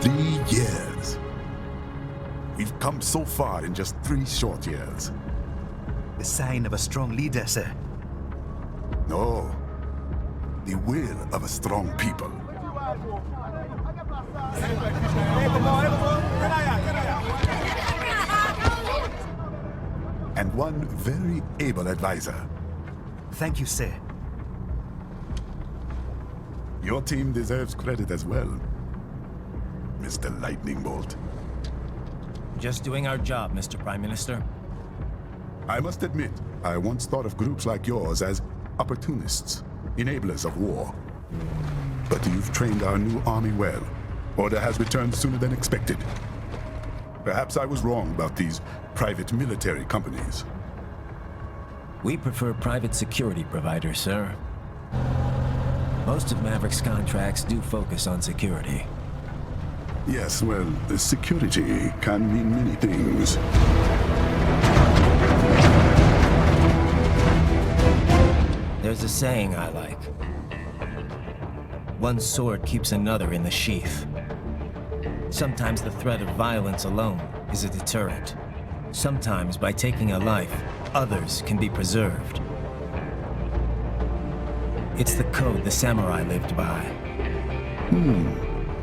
3 years. We've come so far in just 3 short years. The sign of a strong leader, sir. No. The will of a strong people. And one very able advisor. Thank you, sir. Your team deserves credit as well, Mr. Lightning Bolt. Just doing our job, Mr. Prime Minister. I must admit, I once thought of groups like yours as opportunists, enablers of war. But you've trained our new army well. Order has returned sooner than expected. Perhaps I was wrong about these private military companies. We prefer private security providers, sir. Most of Maverick's contracts do focus on security. Yes, well, security can mean many things. There's a saying I like. One sword keeps another in the sheath. Sometimes the threat of violence alone is a deterrent. Sometimes by taking a life, others can be preserved. It's the code the samurai lived by.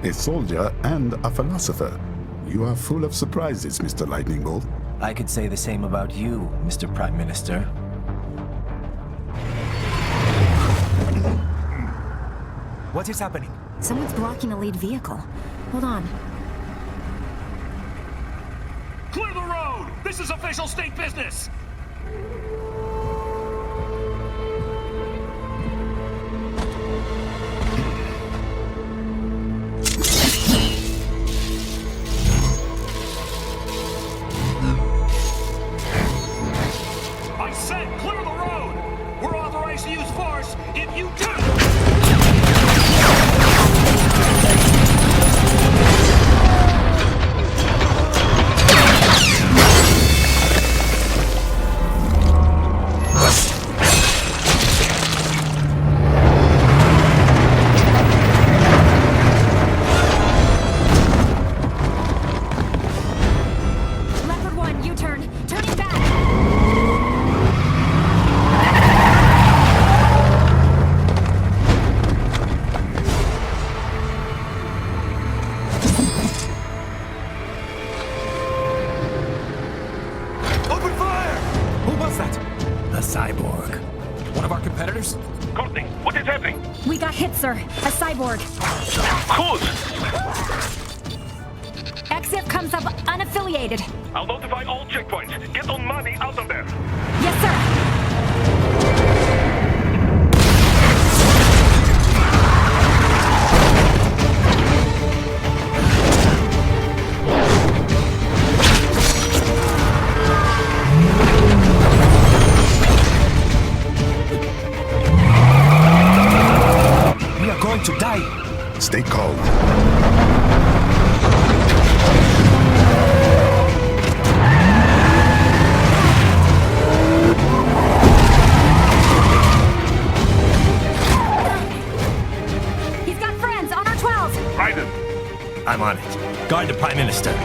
A soldier and a philosopher. You are full of surprises, Mr. Lightning Bolt. I could say the same about you, Mr. Prime Minister. What is happening? Someone's blocking the lead vehicle. Hold on. Clear the road! This is official state business! I said clear the road! We're authorized to use force if you do! Cyborg. One of our competitors? Courtney, what is happening? We got hit, sir. A cyborg. Whose? XF comes up unaffiliated. I'll notify all checkpoints. Get on money out of there. Yes, sir. To die. Stay calm. He's got friends on our 12s. Raiden. I'm on it. Guard the Prime Minister.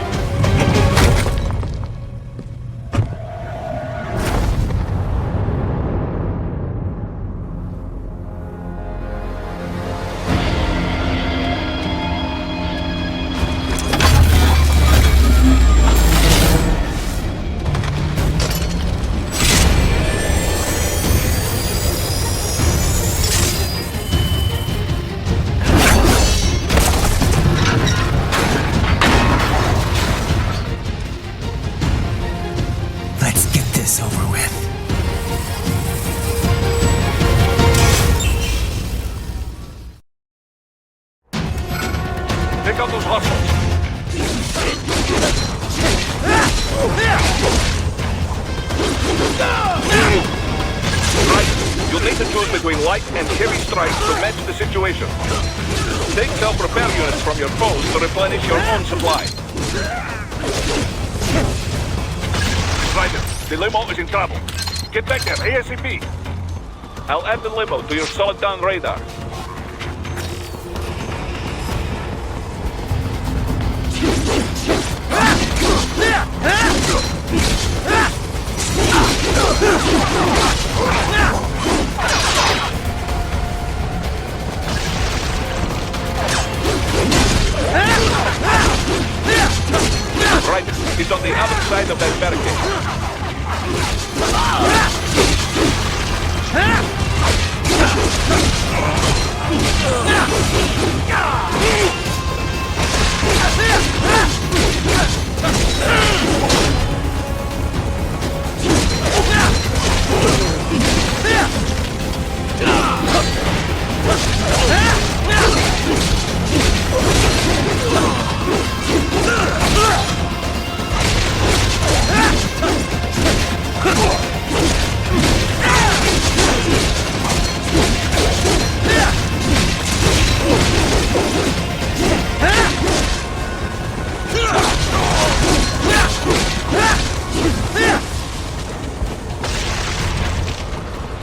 Over with. Pick up those hustles. Right. You'll need to choose between light and heavy strikes to match the situation. Take self-repair units from your foes to replenish your own supply. Raiden. The limo is in trouble. Get back there, ASAP. I'll add the limo to your solid down radar. is on the other side of that barricade.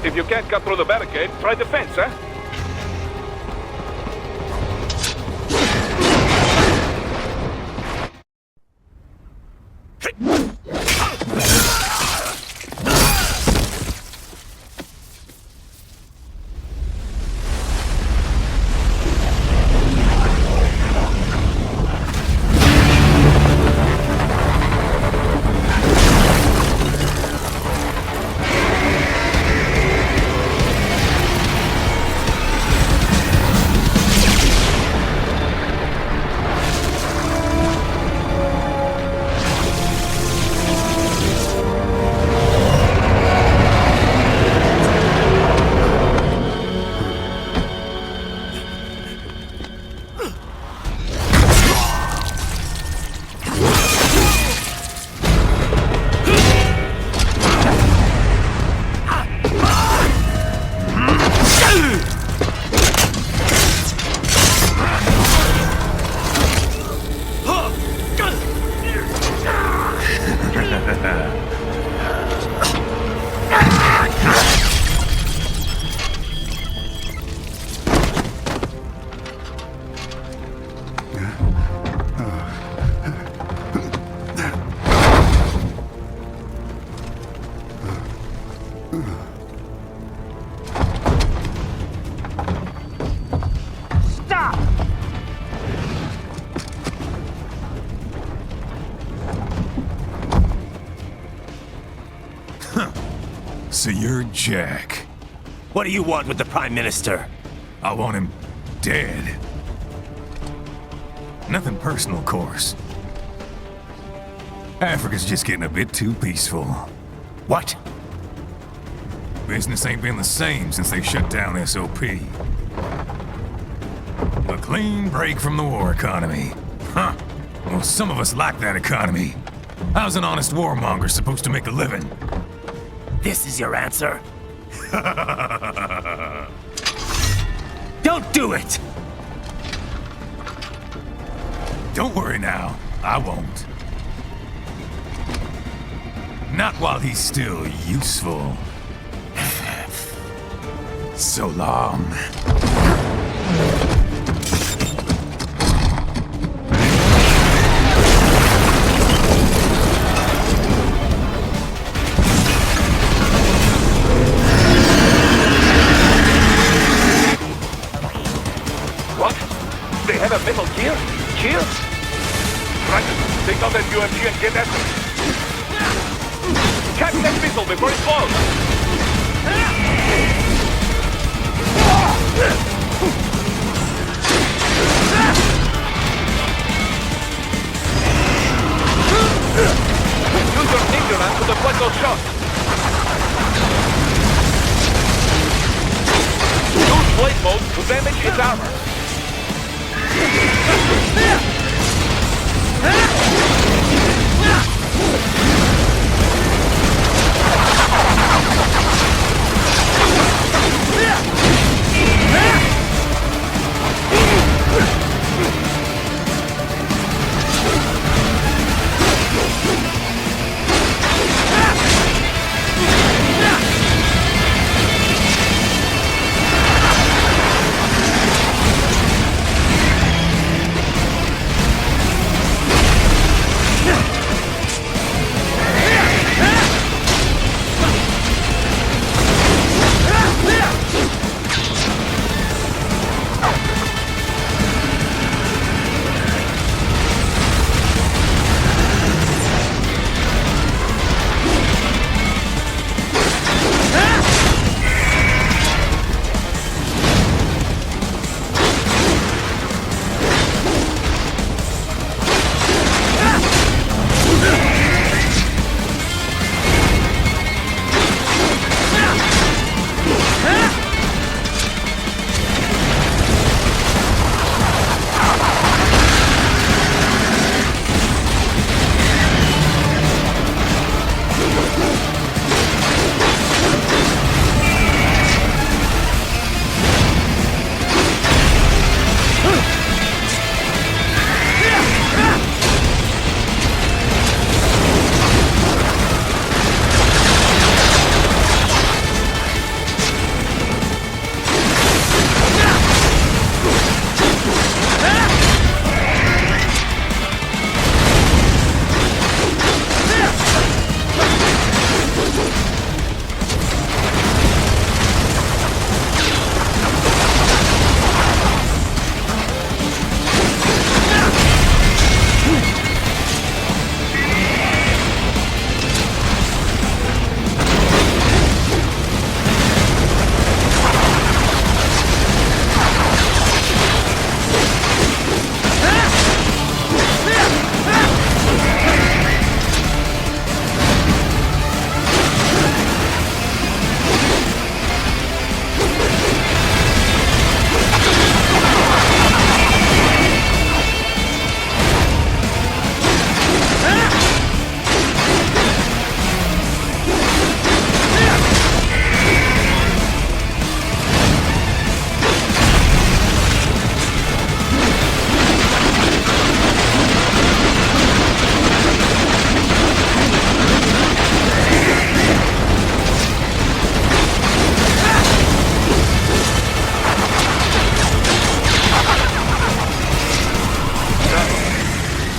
If you can't cut through the barricade, try the fence, huh? So you're Jack. What do you want with the Prime Minister? I want him dead. Nothing personal, of course. Africa's just getting a bit too peaceful. What? Business ain't been the same since they shut down SOP. A clean break from the war economy. Huh. Well, some of us like that economy. How's an honest warmonger supposed to make a living? This is your answer? Don't do it! Don't worry now. I won't. Not while he's still useful. So long. What? They have a metal gear? Gear? Right. Take out that UMG and get after it. Catch that missile before it falls! Use your ignorance to deflect those shots! Use blade mode to damage its armor!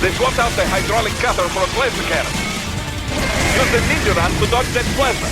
They swapped out the hydraulic cutter for a plasma cannon. Use the ninja run to dodge that plasma.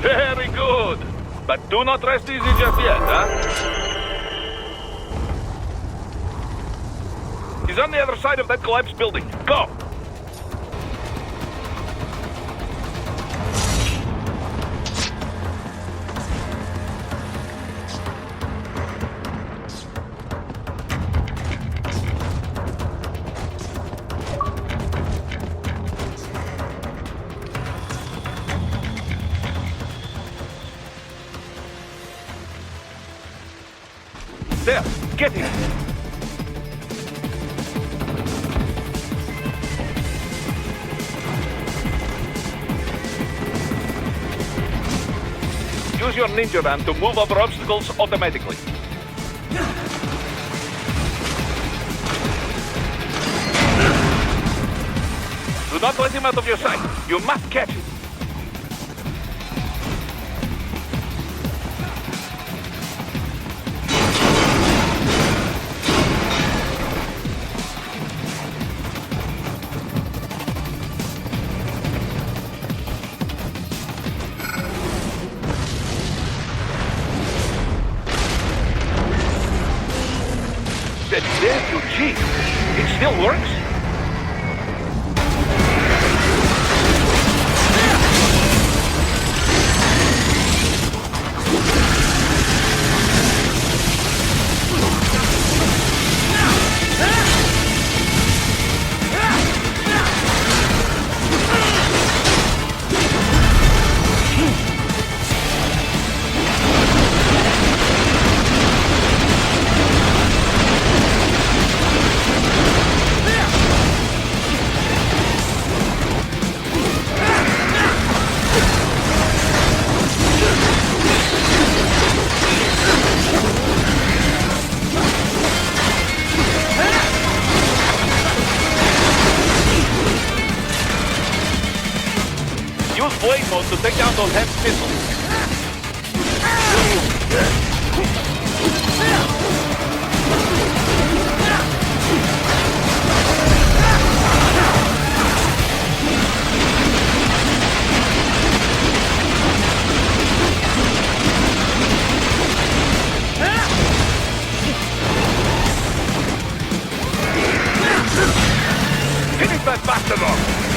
Very good. But do not rest easy just yet, huh? He's on the other side of that collapsed building. Go! There, get him! Use your ninja run to move over obstacles automatically. Do not let him out of your sight. You must catch him. Gee, it still works? Blade mode to take down those heavy missiles. Finish that bastard off!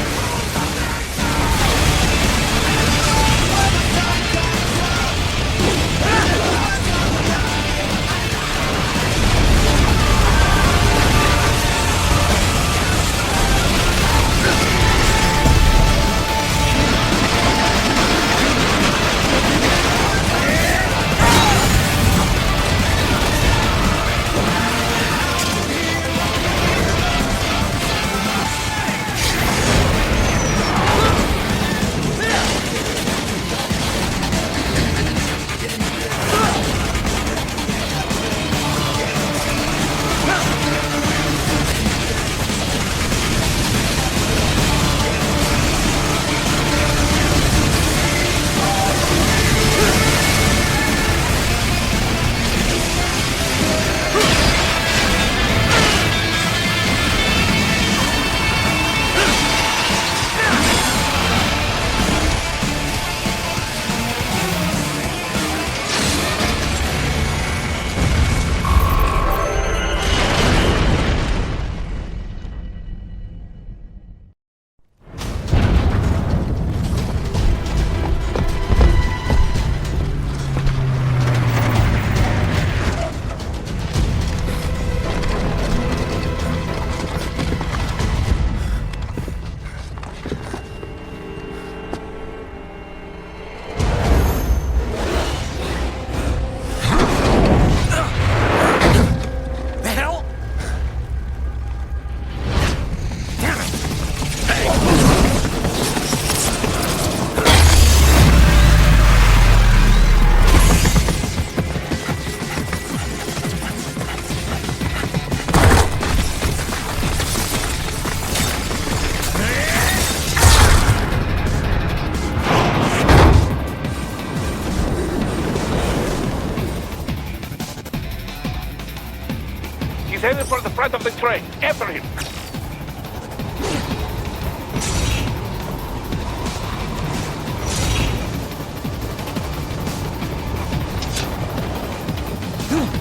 He's headed for the front of the train. After him.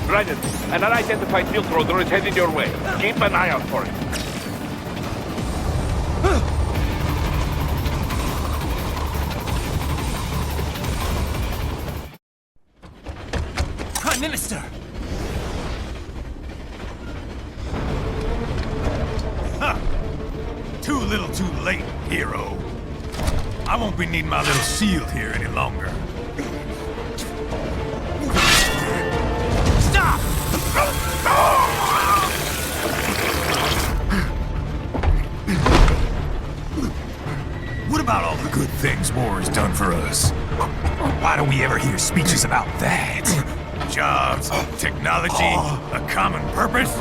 Raiden, an unidentified milk roader is heading your way. Keep an eye out for it. Prime Minister! Too little too late, hero. I won't be needing my little shield here any longer. Stop! What about all the good things war has done for us? Why don't we ever hear speeches about that? Jobs, technology, a common purpose?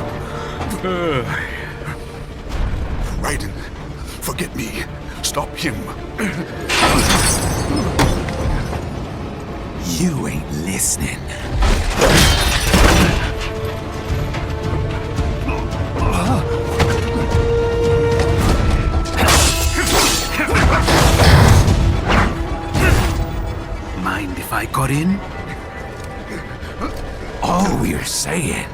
Raiden, forget me. Stop him. You ain't listening. Mind if I got in? All we're saying,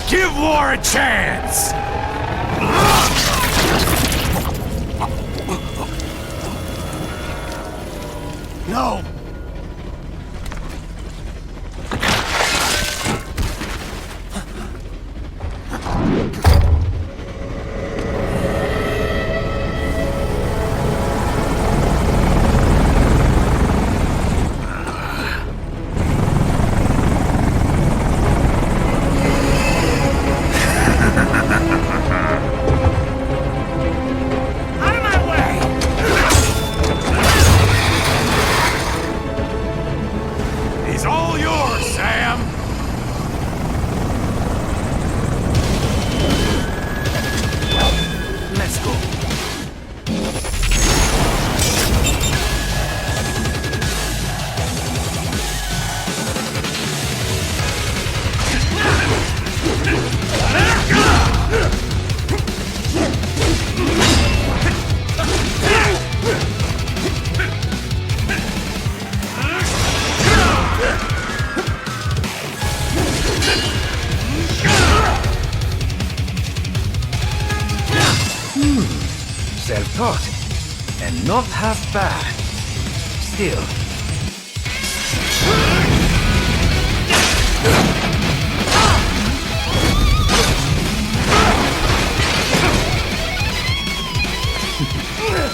give war a chance! No! Self-taught, and not half bad. Still.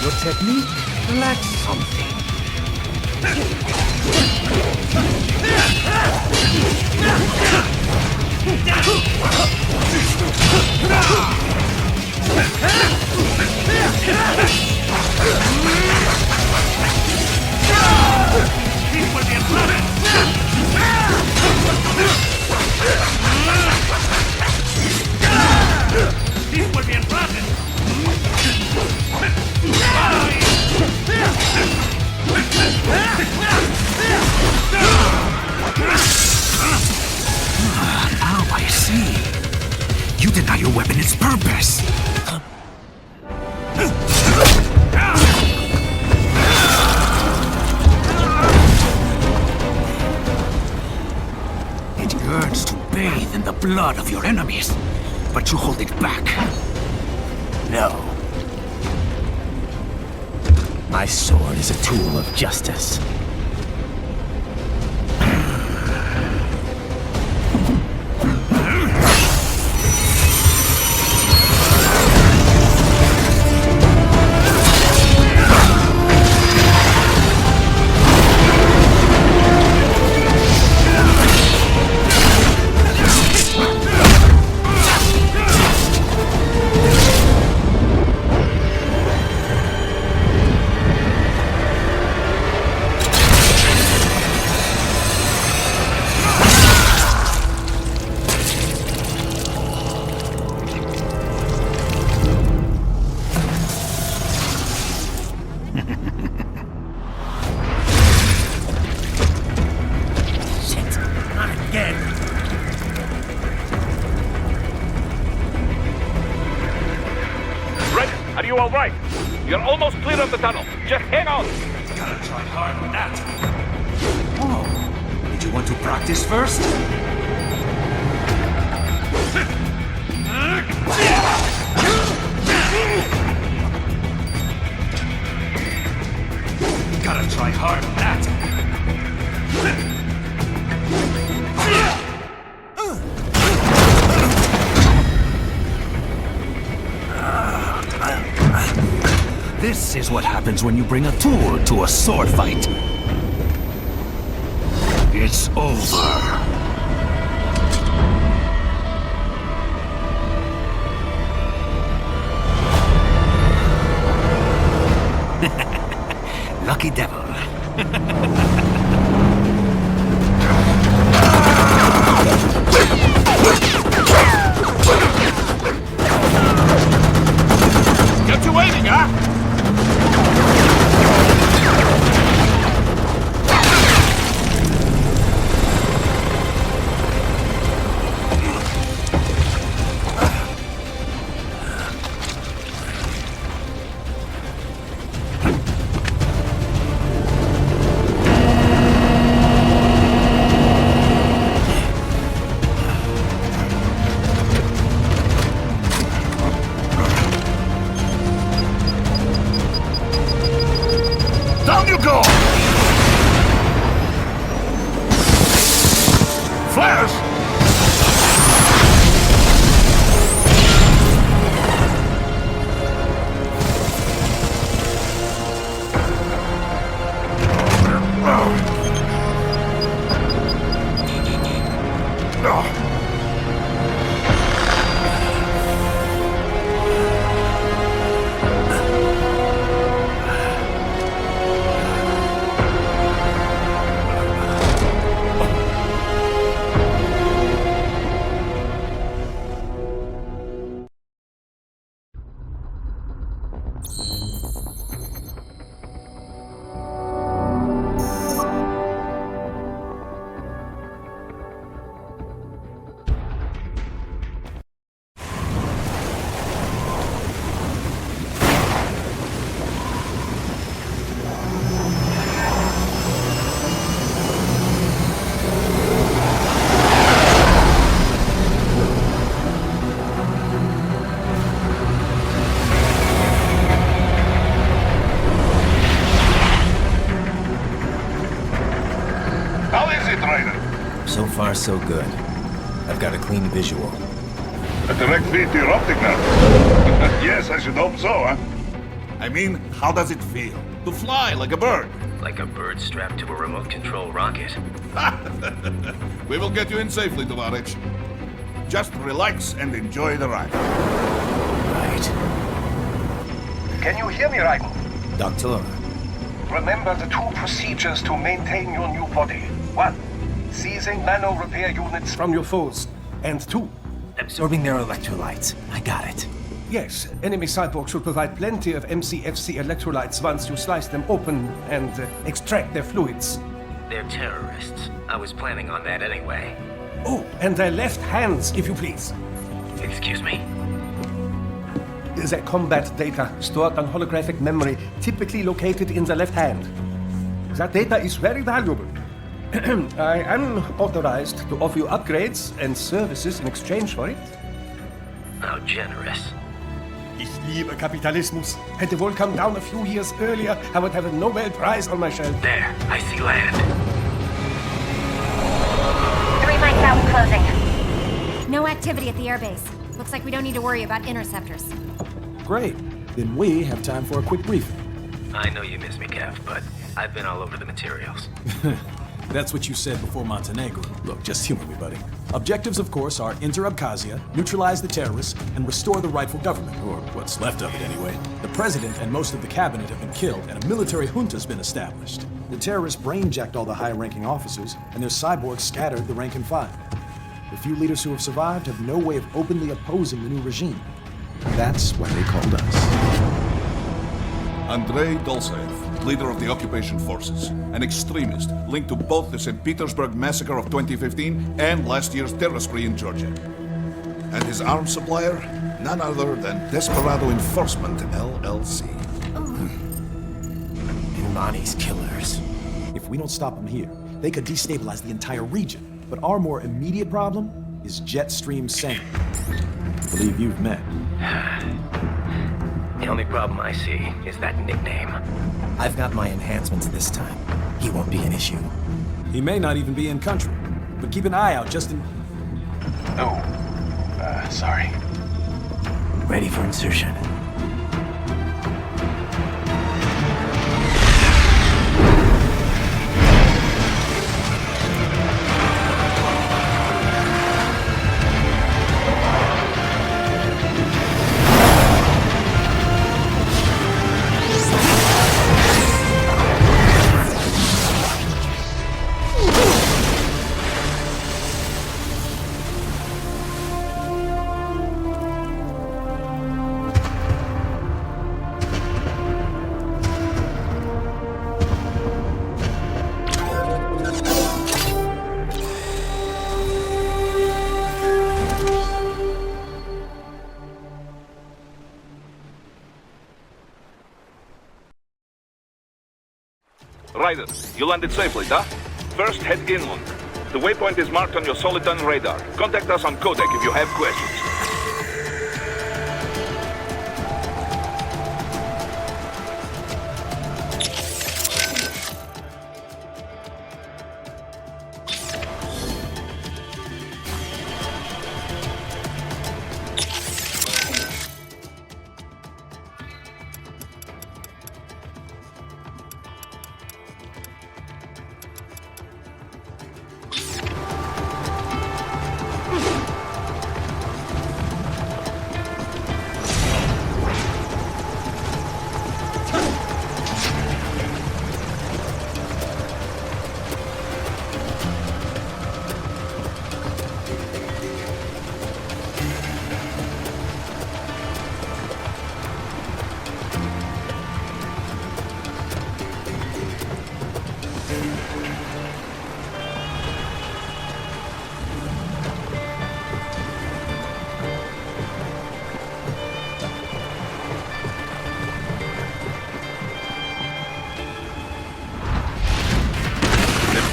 Your technique lacks something. Now I see. You deny your weapon its purpose. It yearns to bathe in the blood of your enemies, but you hold it back. No. My sword is a tool of justice. clear of the tunnel. Just hang on. Gotta try hard with that. Oh, did you want to practice first? Gotta try hard with that. This is what happens when you bring a tool to a sword fight. It's over. Lucky devil. Get you waiting, huh? Down you go! Flares! So far, so good. I've got a clean visual. A direct feed to your optic nerve. Yes, I should hope so, huh? I mean, how does it feel? To fly like a bird? Like a bird strapped to a remote control rocket. We will get you in safely, Tovarich. Just relax and enjoy the ride. Right. Can you hear me, Raiden? Doctor. Remember the two procedures to maintain your new body. 1. Seizing nano repair units from your foes. And 2. Absorbing their electrolytes. I got it. Yes, enemy cyborgs should provide plenty of MCFC electrolytes once you slice them open and extract their fluids. They're terrorists. I was planning on that anyway. Oh, and their left hands, if you please. Excuse me? Their combat data stored on holographic memory, typically located in the left hand. That data is very valuable. I am authorized to offer you upgrades and services in exchange for it. How generous. Ich liebe Kapitalismus. Hätte wohl come down a few years earlier, I would have a Nobel Prize on my shelf. There, I see land. 3 mics out and closing. No activity at the airbase. Looks like we don't need to worry about interceptors. Great. Then we have time for a quick briefing. I know you miss me, Kev, but I've been all over the materials. That's what you said before Montenegro. Look, just humor me, buddy. Objectives, of course, are enter Abkhazia, neutralize the terrorists, and restore the rightful government, or what's left of it anyway. The president and most of the cabinet have been killed, and a military junta's been established. The terrorists brain-jacked all the high-ranking officers, and their cyborgs scattered the rank and file. The few leaders who have survived have no way of openly opposing the new regime. That's why they called us. Andrei Dolzaev, leader of the occupation forces, an extremist linked to both the St. Petersburg massacre of 2015 and last year's terror spree in Georgia. And his arms supplier, none other than Desperado Enforcement, LLC. Ronnie's killers. If we don't stop them here, they could destabilize the entire region. But our more immediate problem is Jetstream Center. I believe you've met. The only problem I see is that nickname. I've got my enhancements this time. He won't be an issue. He may not even be in country, but keep an eye out just in... Sorry. Ready for insertion. Raiden, you landed safely, huh? First, head inland. The waypoint is marked on your Soliton radar. Contact us on Codec if you have questions.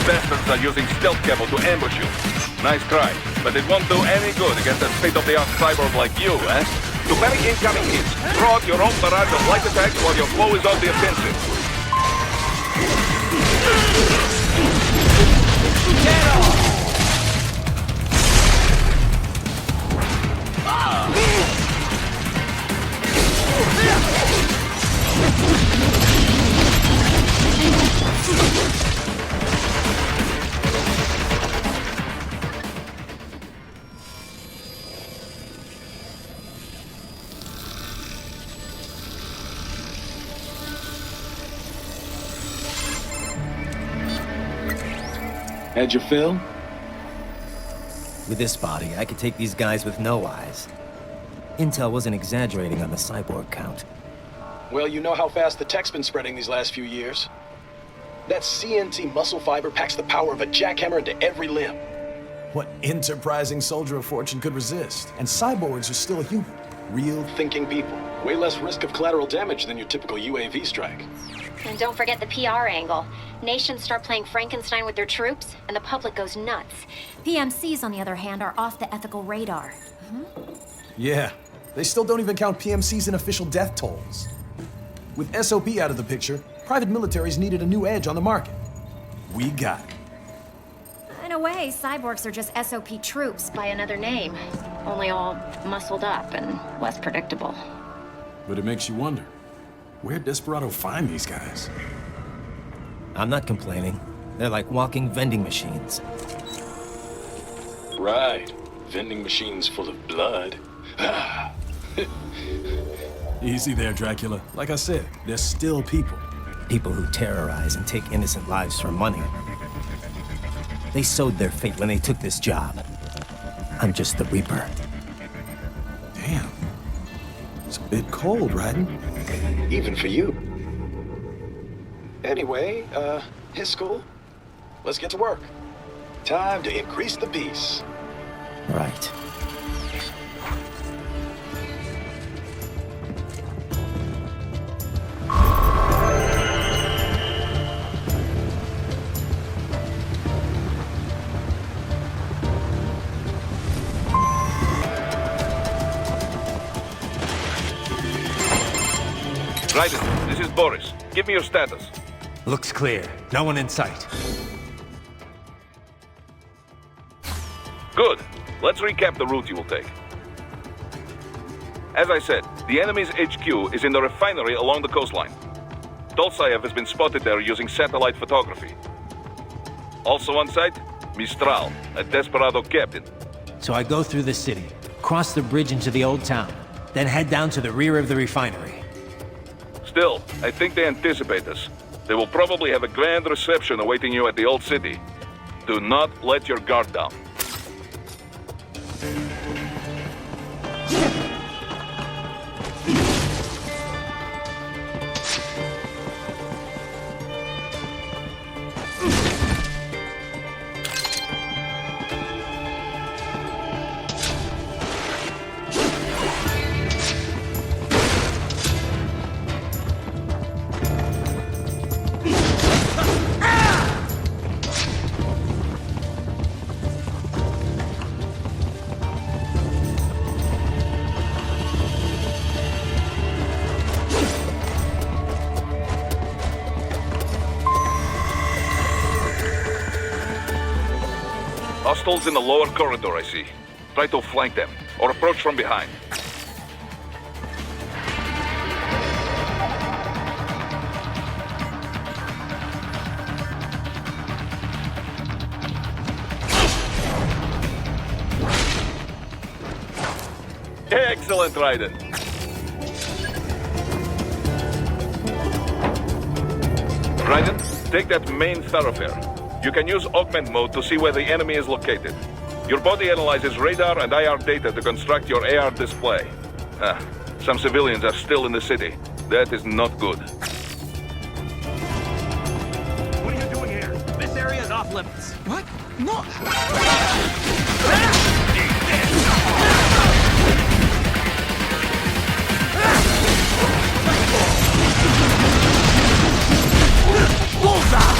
Bastards are using stealth cable to ambush you. Nice try, but it won't do any good against a state-of-the-art cyborg like you, eh? To parry incoming hits, throw out your own barrage of light attacks while your foe is on the offensive. Had your fill? With this body, I could take these guys with no eyes. Intel wasn't exaggerating on the cyborg count. Well, you know how fast the tech's been spreading these last few years. That CNT muscle fiber packs the power of a jackhammer into every limb. What enterprising soldier of fortune could resist? And cyborgs are still human. Real Thinking people. Way less risk of collateral damage than your typical UAV strike. And don't forget the PR angle. Nations start playing Frankenstein with their troops, and the public goes nuts. PMCs, on the other hand, are off the ethical radar. Yeah, they still don't even count PMCs in official death tolls. With SOP out of the picture, private militaries needed a new edge on the market. We got it. In a way, cyborgs are just SOP troops by another name. Only all muscled up and less predictable. But it makes you wonder, where'd Desperado find these guys? I'm not complaining. They're like walking vending machines. Right. Vending machines full of blood. Easy there, Dracula. Like I said, they're still people. People who terrorize and take innocent lives for money. They sowed their fate when they took this job. I'm just the Reaper. Damn. It's a bit cold, Raiden. Even for you. Anyway, his school. Let's get to work. Time to increase the peace. Right. Raiden, this is Boris. Give me your status. Looks clear. No one in sight. Good. Let's recap the route you will take. As I said, the enemy's HQ is in the refinery along the coastline. Tolsayev has been spotted there using satellite photography. Also on site, Mistral, a desperado captain. So I go through the city, cross the bridge into the old town, then head down to the rear of the refinery. Still, I think they anticipate us. They will probably have a grand reception awaiting you at the old city. Do not let your guard down. Hostiles in the lower corridor, I see. Try to flank them, or approach from behind. Excellent, Raiden. Raiden, take that main thoroughfare. You can use augment mode to see where the enemy is located. Your body analyzes radar and IR data to construct your AR display. Some civilians are still in the city. That is not good. What are you doing here? This area is off limits. What? No. Bullseye!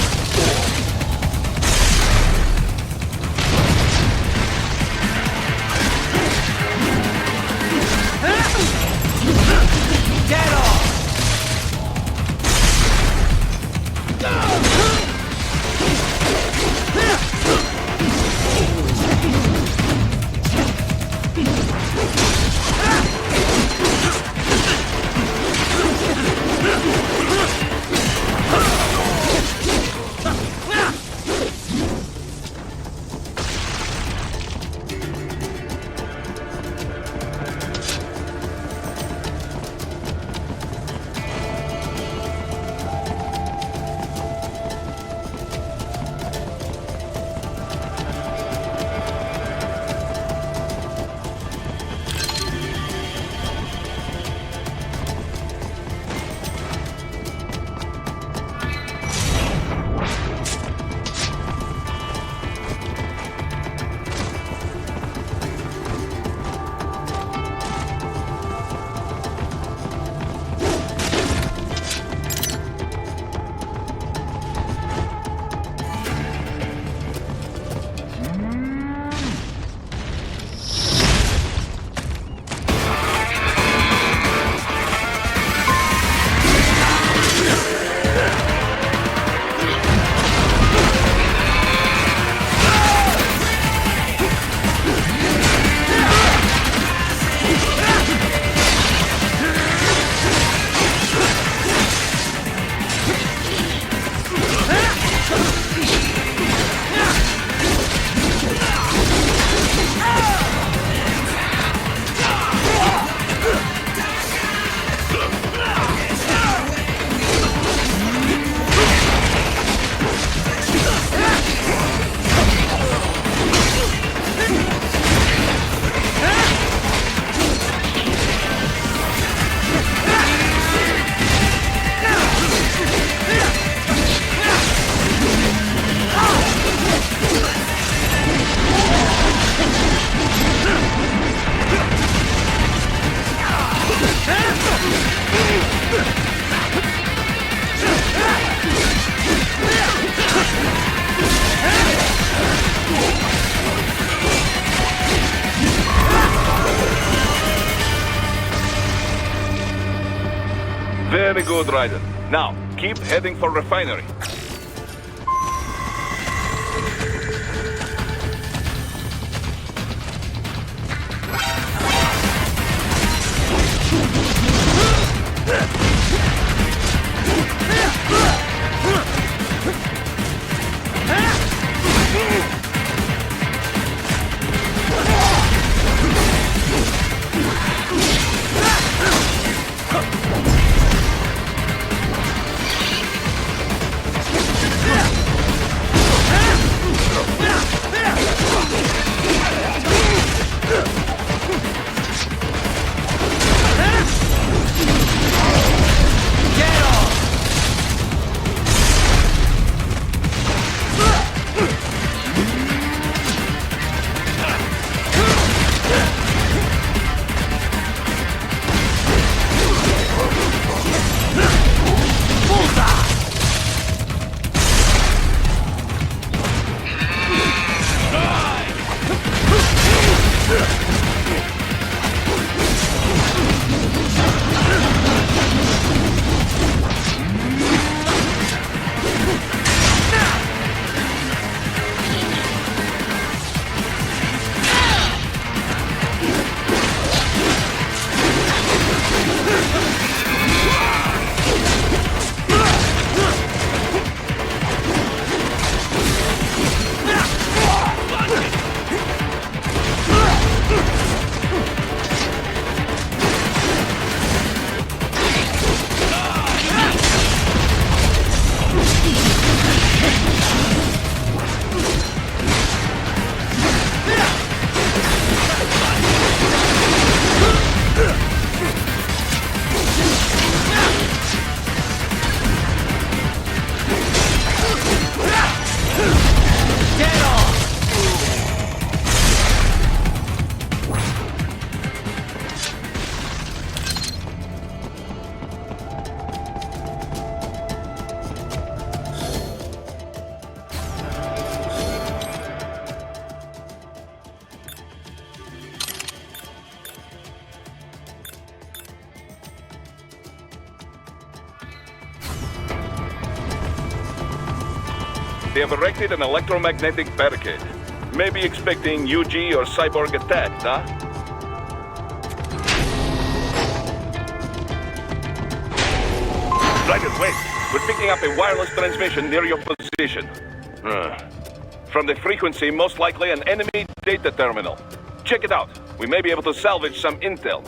Get off! Very good, Raiden. Now, keep heading for refinery. They have erected an electromagnetic barricade. Maybe expecting UG or cyborg attack, huh? Raiden, wait! We're picking up a wireless transmission near your position. From the frequency, most likely an enemy data terminal. Check it out. We may be able to salvage some intel.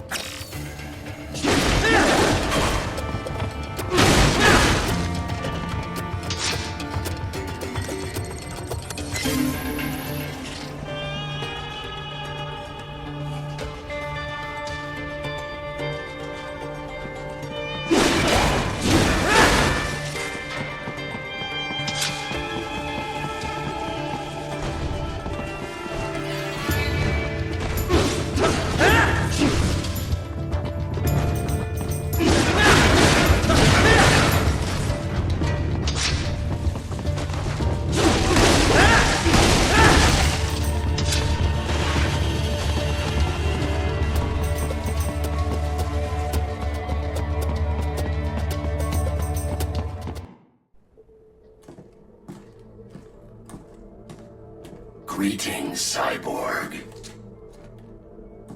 Greetings, cyborg.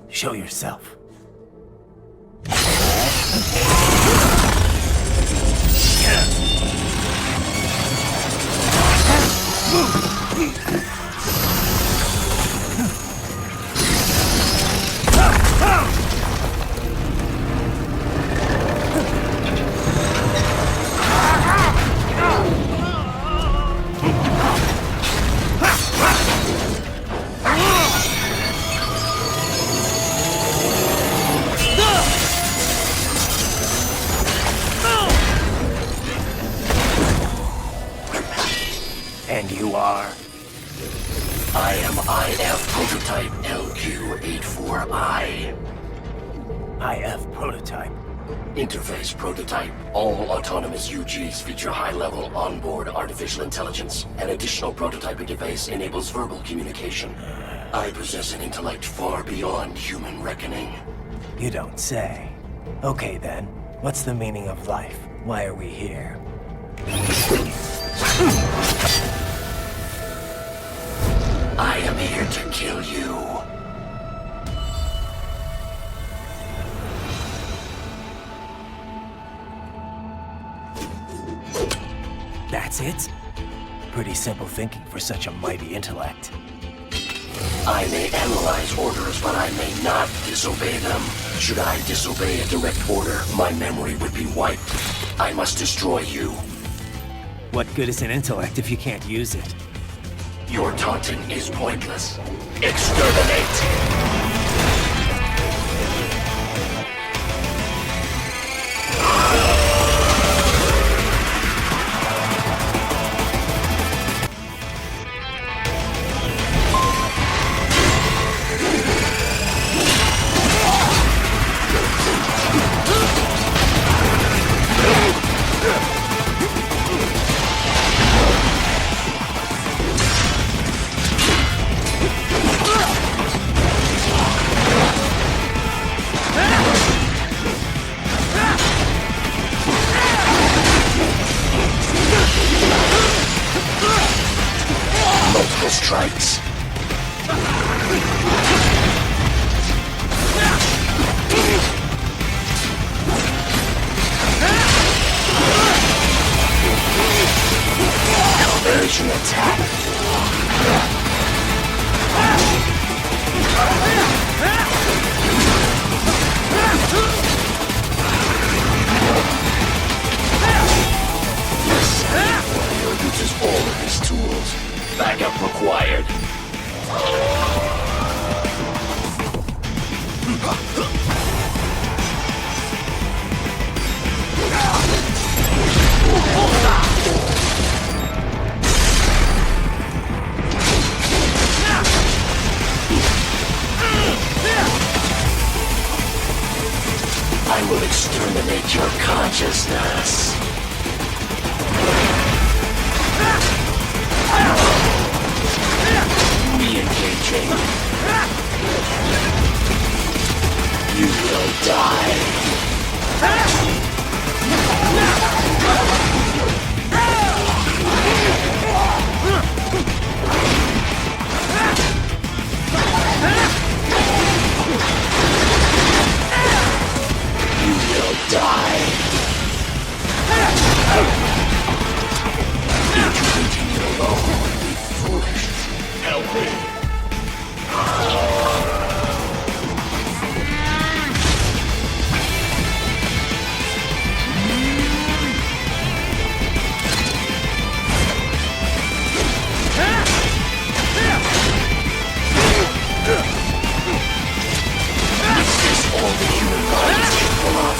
Show yourself. And you are? I am IF Prototype LQ84I. IF Prototype. Interface Prototype. All autonomous UGs feature high-level onboard artificial intelligence. An additional prototype interface enables verbal communication. I possess an intellect far beyond human reckoning. You don't say. Okay then. What's the meaning of life? Why are we here? I am here to kill you. That's it? Pretty simple thinking for such a mighty intellect. I may analyze orders, but I may not disobey them. Should I disobey a direct order, my memory would be wiped. I must destroy you. What good is an intellect if you can't use it? Your taunting is pointless. Exterminate! Multiple strikes. Conversion attack. Warrior uses all of his tools. Backup required. I will exterminate your consciousness. Re-engaging. You will die. You will die. If you continue alone, you will be foolish. Help me. Is this all the human body is capable of?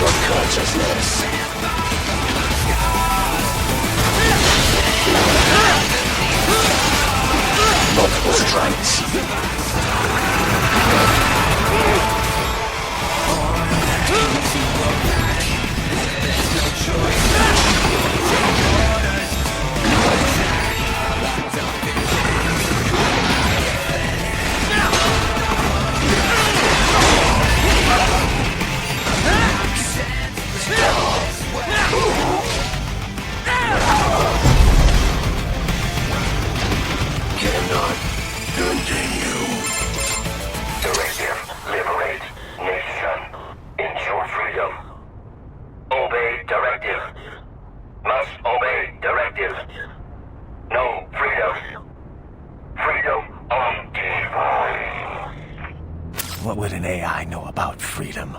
Your consciousness. Multiple strikes. Cannot continue. Directive, liberate nation. Ensure freedom. Obey directive. Must obey directive. No freedom. Freedom on device. What would an AI know about freedom?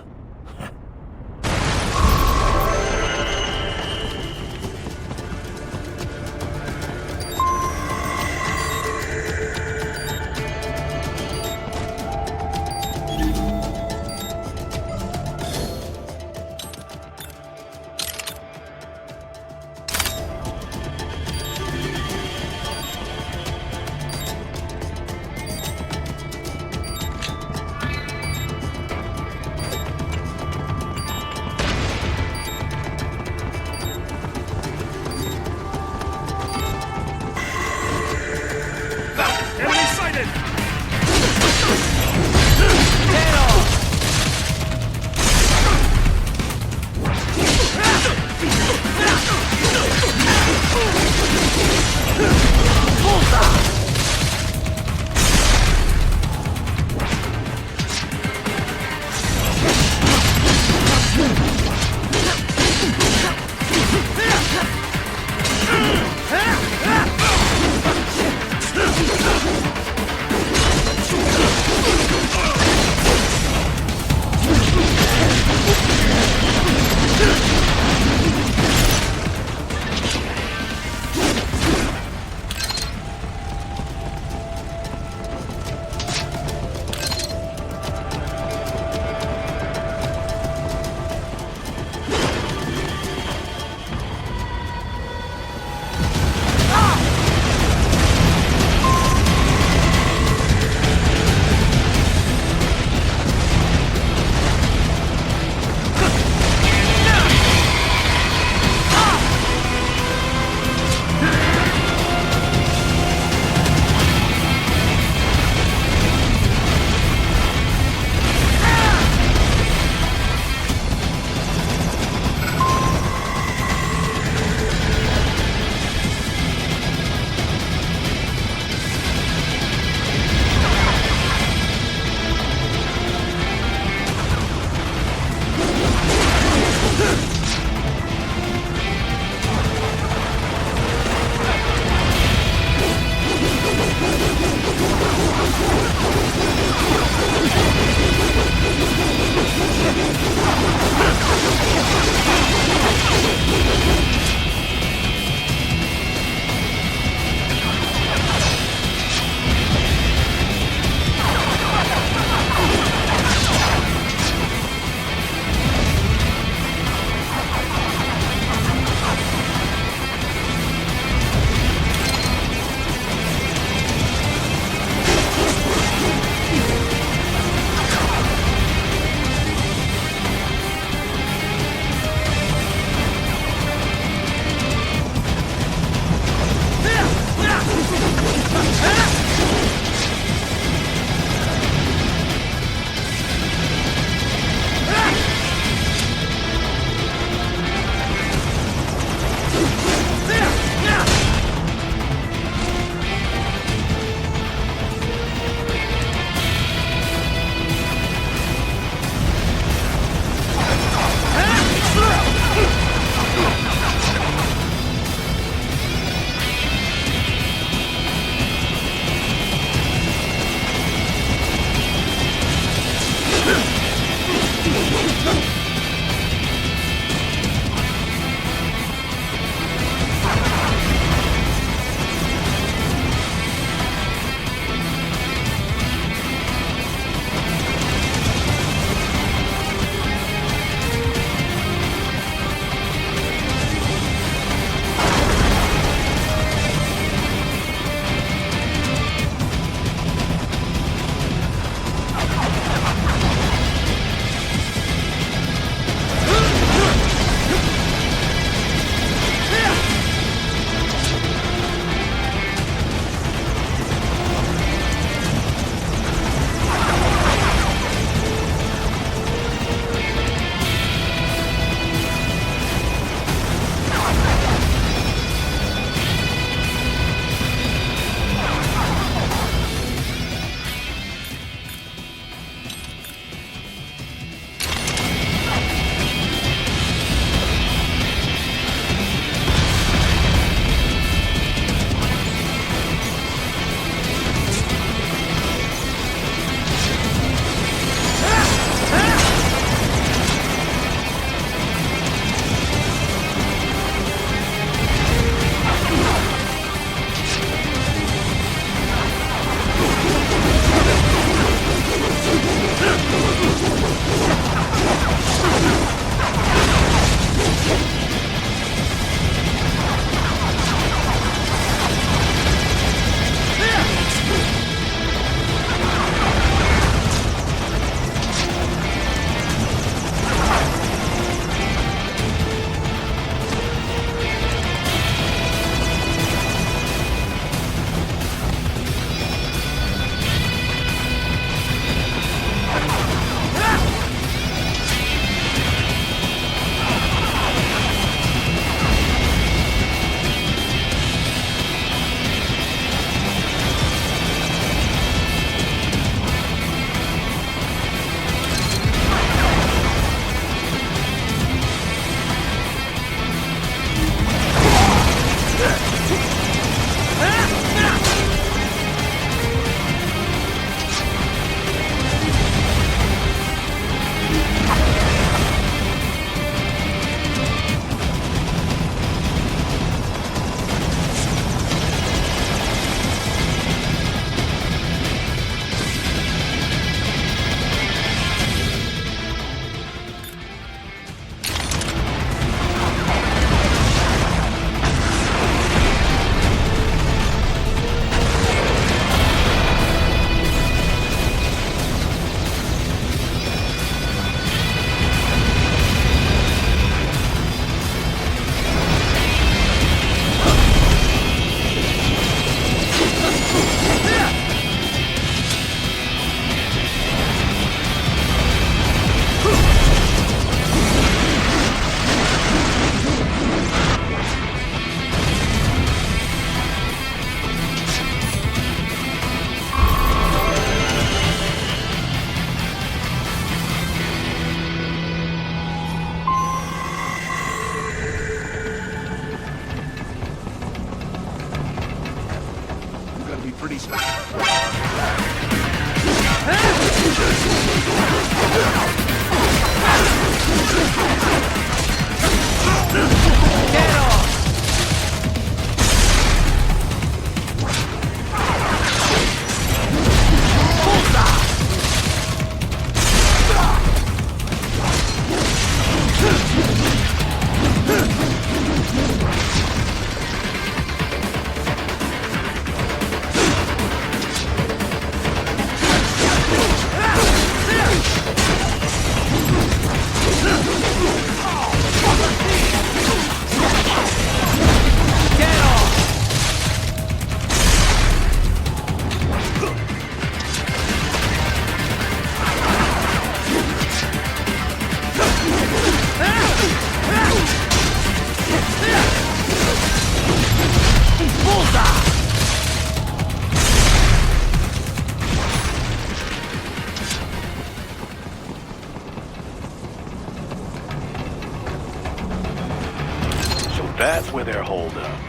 That's where they're holed up.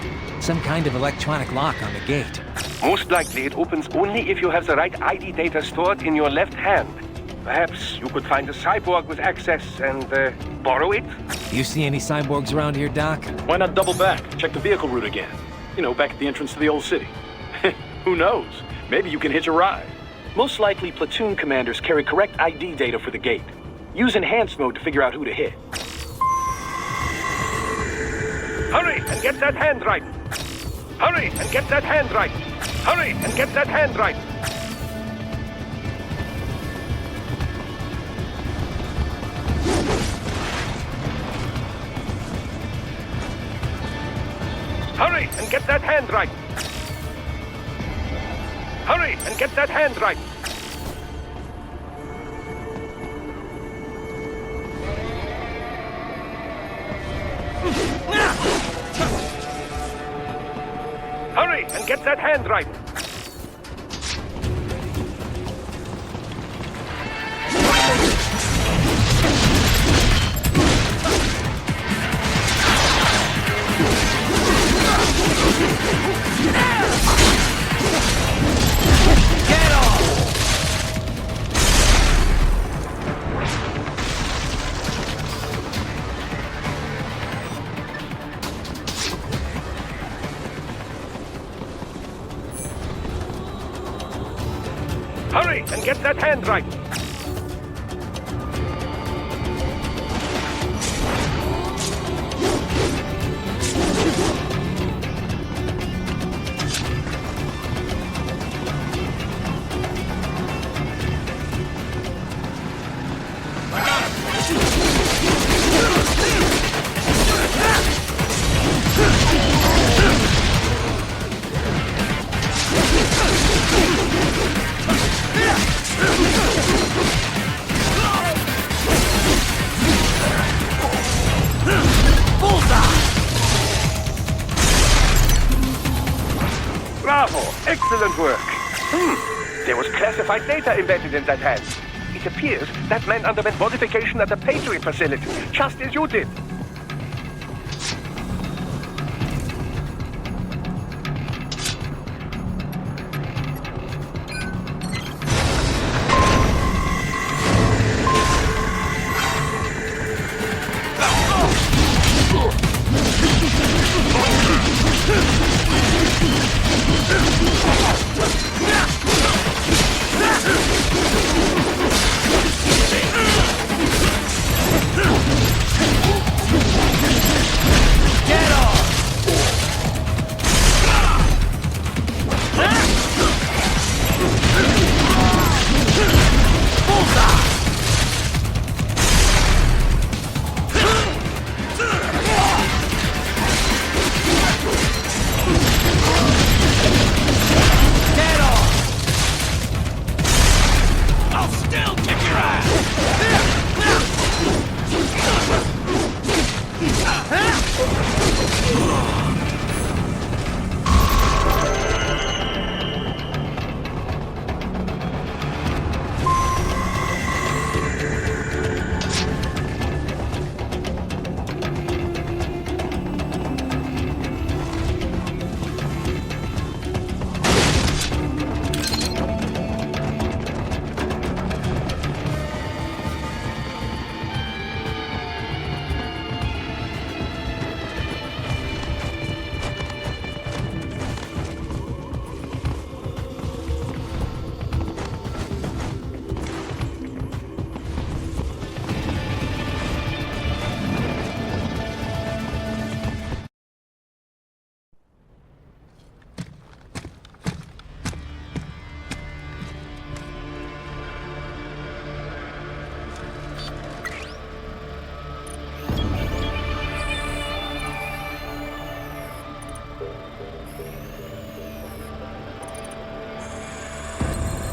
Some kind of electronic lock on the gate. Most likely it opens only if you have the right ID data stored in your left hand. Perhaps you could find a cyborg with access and borrow it? You see any cyborgs around here, Doc? Why not double back? Check the vehicle route again. You know, back at the entrance to the old city. Who knows? Maybe you can hitch a ride. Most likely, platoon commanders carry correct ID data for the gate. Use enhanced mode to figure out who to hit. Hurry and get that hand right! Hurry and get that hand right! Hurry and get that hand right! Hurry and get that hand right! Hurry and get that hand right! Hurry and get that hand right! Get off! Hurry and get that hand right! Bravo! Excellent work! There was classified data embedded in that hand. It appears that man underwent modification at the Patriot facility, just as you did.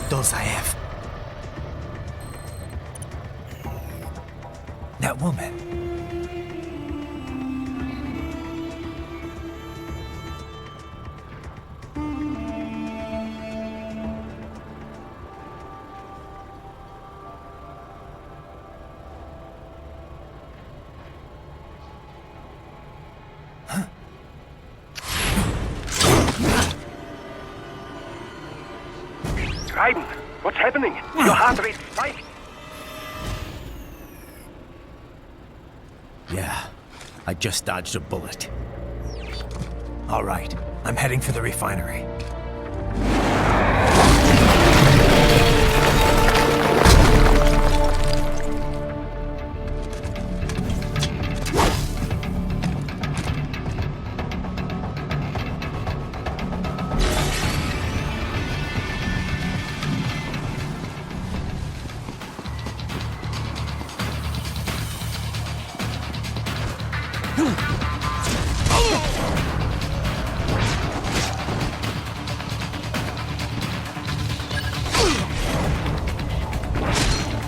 Those I have. That woman. Raiden, what's happening? Your heart rate spiked. I just dodged a bullet. All right, I'm heading for the refinery.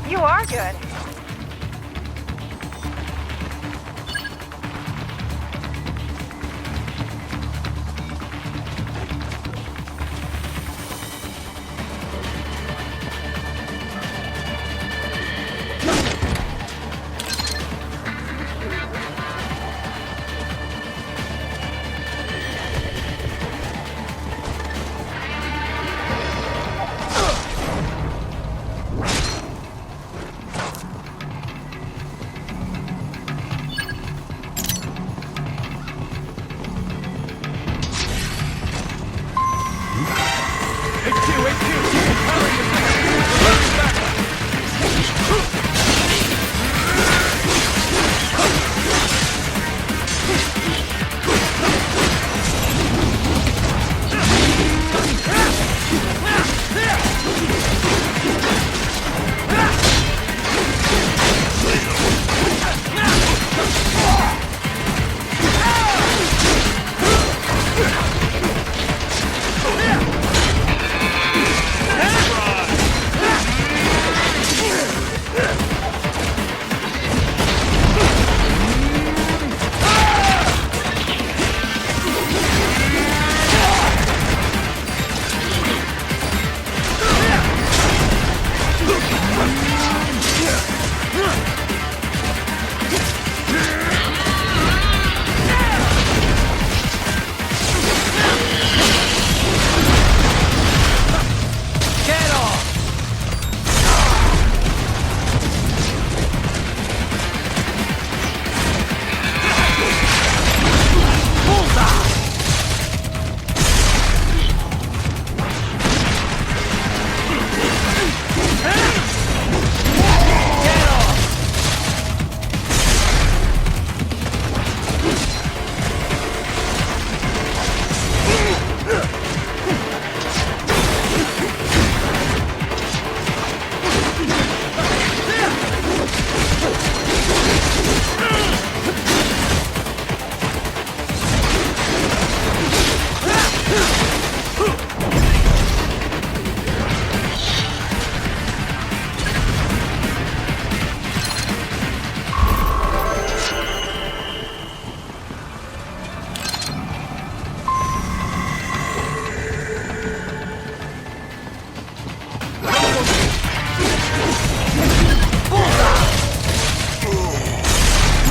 You are good.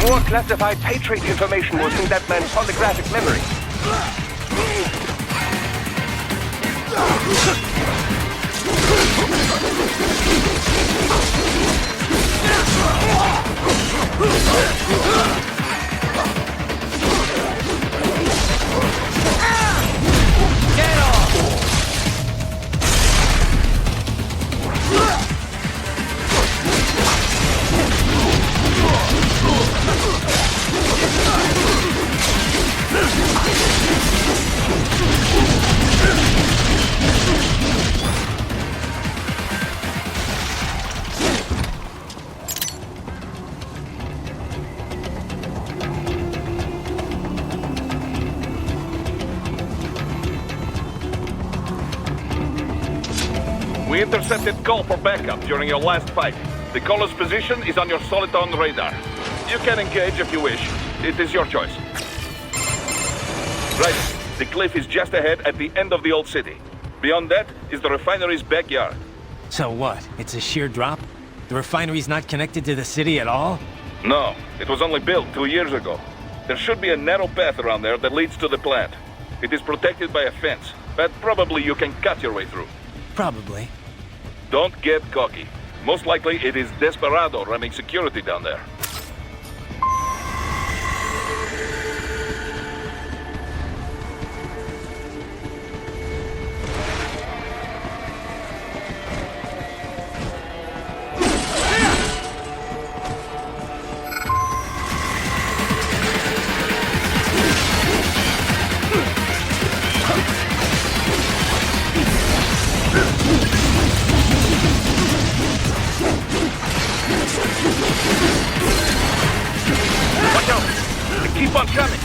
More classified Patriot information was in that man's holographic memory. Get off! We intercepted call for backup during your last fight. The caller's position is on your Soliton radar. You can engage if you wish. It is your choice. Right. The cliff is just ahead at the end of the old city. Beyond that is the refinery's backyard. So what? It's a sheer drop? The refinery's not connected to the city at all? No, it was only built 2 years ago. There should be a narrow path around there that leads to the plant. It is protected by a fence, but probably you can cut your way through. Probably. Don't get cocky. Most likely it is Desperado running security down there. Keep on coming.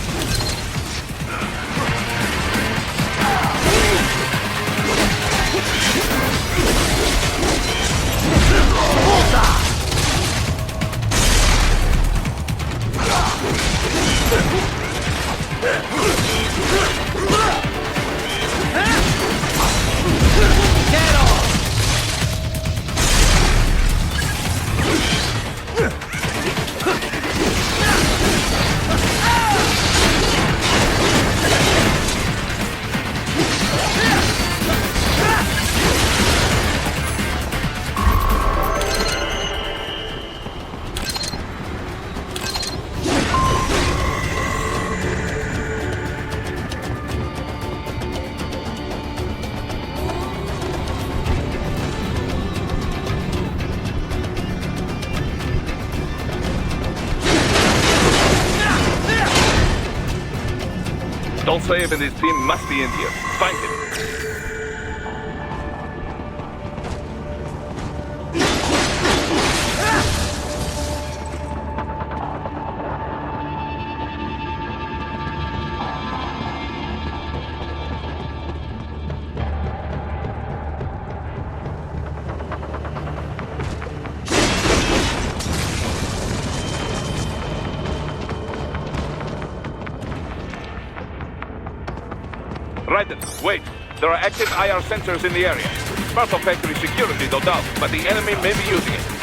Don't save and his team must be in here. Find him. Raiden, wait. There are active IR sensors in the area. Part of factory security, no doubt, but the enemy may be using it.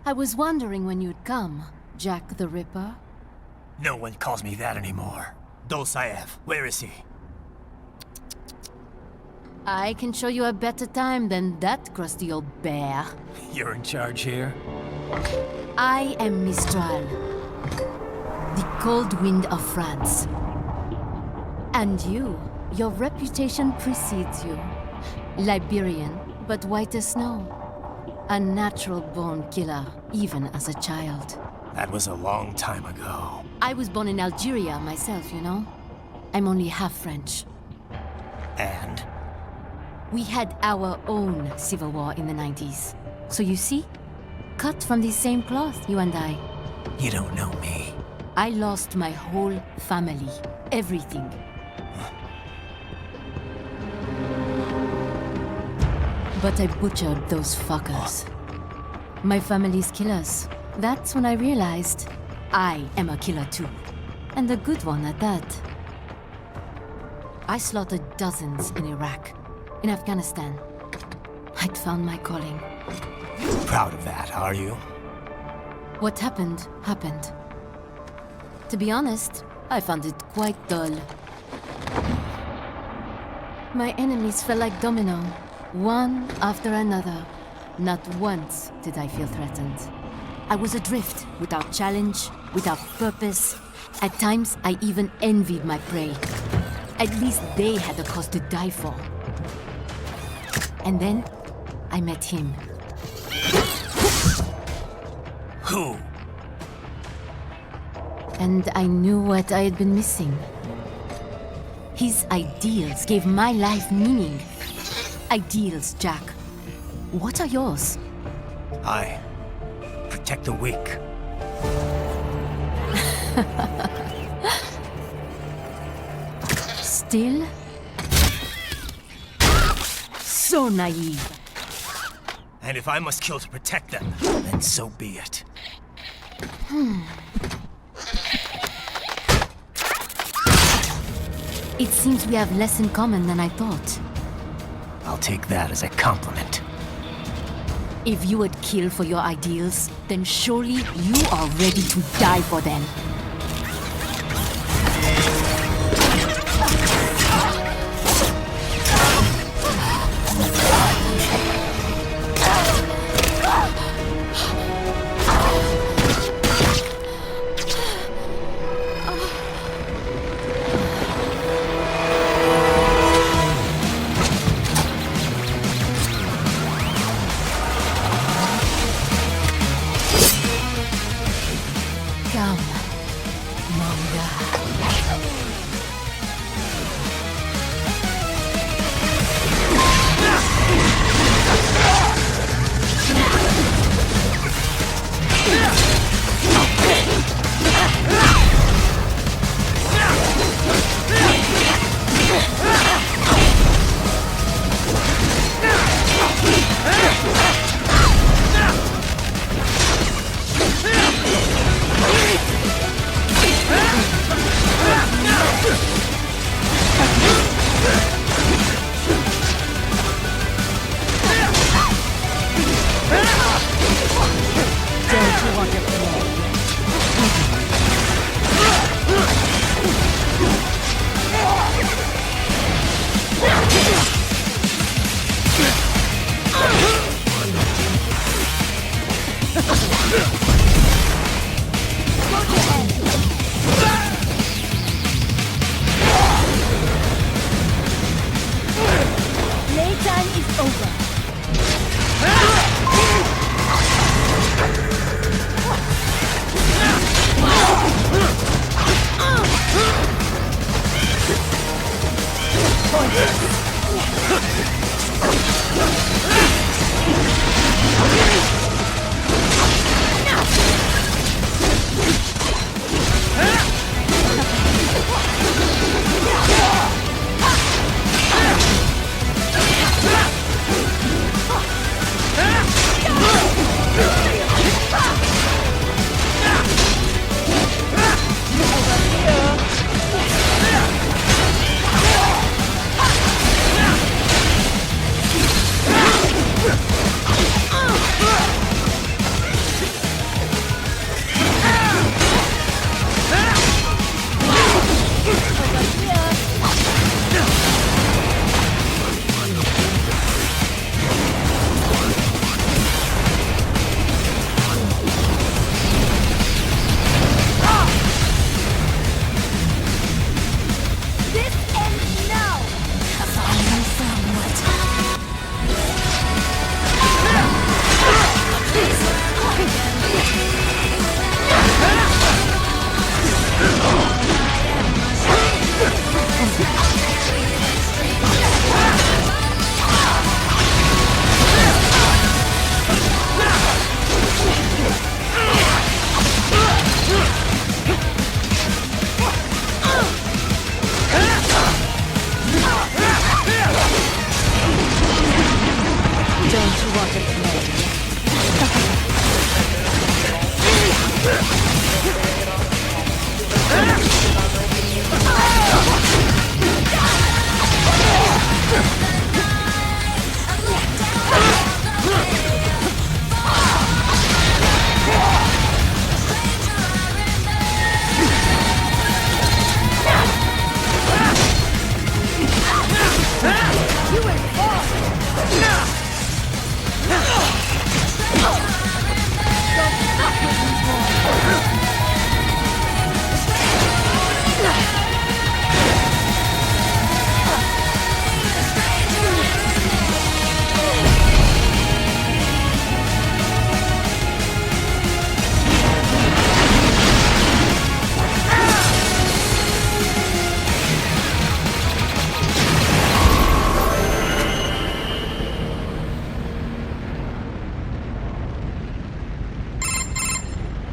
I was wondering when you'd come, Jack the Ripper. No one calls me that anymore. Dosaev, where is he? I can show you a better time than that crusty old bear. You're in charge here? I am Mistral, the cold wind of France. And your reputation precedes you. Liberian, but white as snow. A natural-born killer, even as a child. That was a long time ago. I was born in Algeria myself, you know? I'm only half French. And? We had our own civil war in the 90s. So you see? Cut from the same cloth, you and I. You don't know me. I lost my whole family. Everything. But I butchered those fuckers. My family's killers. That's when I realized I am a killer too. And a good one at that. I slaughtered dozens in Iraq, in Afghanistan. I'd found my calling. Proud of that, are you? What happened, happened. To be honest, I found it quite dull. My enemies fell like domino, one after another. Not once did I feel threatened. I was adrift, without challenge, without purpose. At times, I even envied my prey. At least they had a cause to die for. And then, I met him. Who? And I knew what I had been missing. His ideals gave my life meaning. Ideals, Jack. What are yours? I protect the weak. Still? So naive. And if I must kill to protect them, then so be it. It seems we have less in common than I thought. I'll take that as a compliment. If you would kill for your ideals, then surely you are ready to die for them.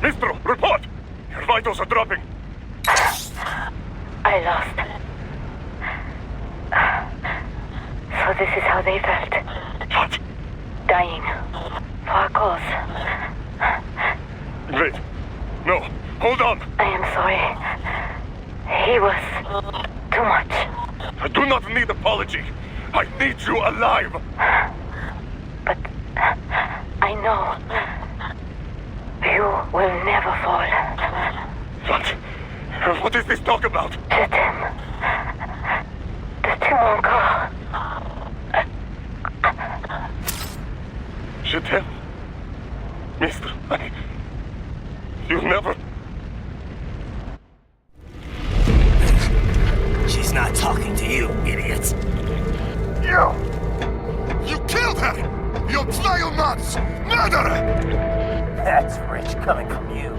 Mistro, report! Your vitals are dropping. I lost. So this is how they felt. What? Dying. For a cause. Wait. No. Hold on. I am sorry. He was too much. I do not need apology. I need you alive. But I know you will never fall. What? What is this talk about? Je t'aime. De tout mon corps. Je t'aime. Mister, you never... She's not talking to you, idiot. You! You killed her! You vile nuts! Murderer! That's rich coming from you.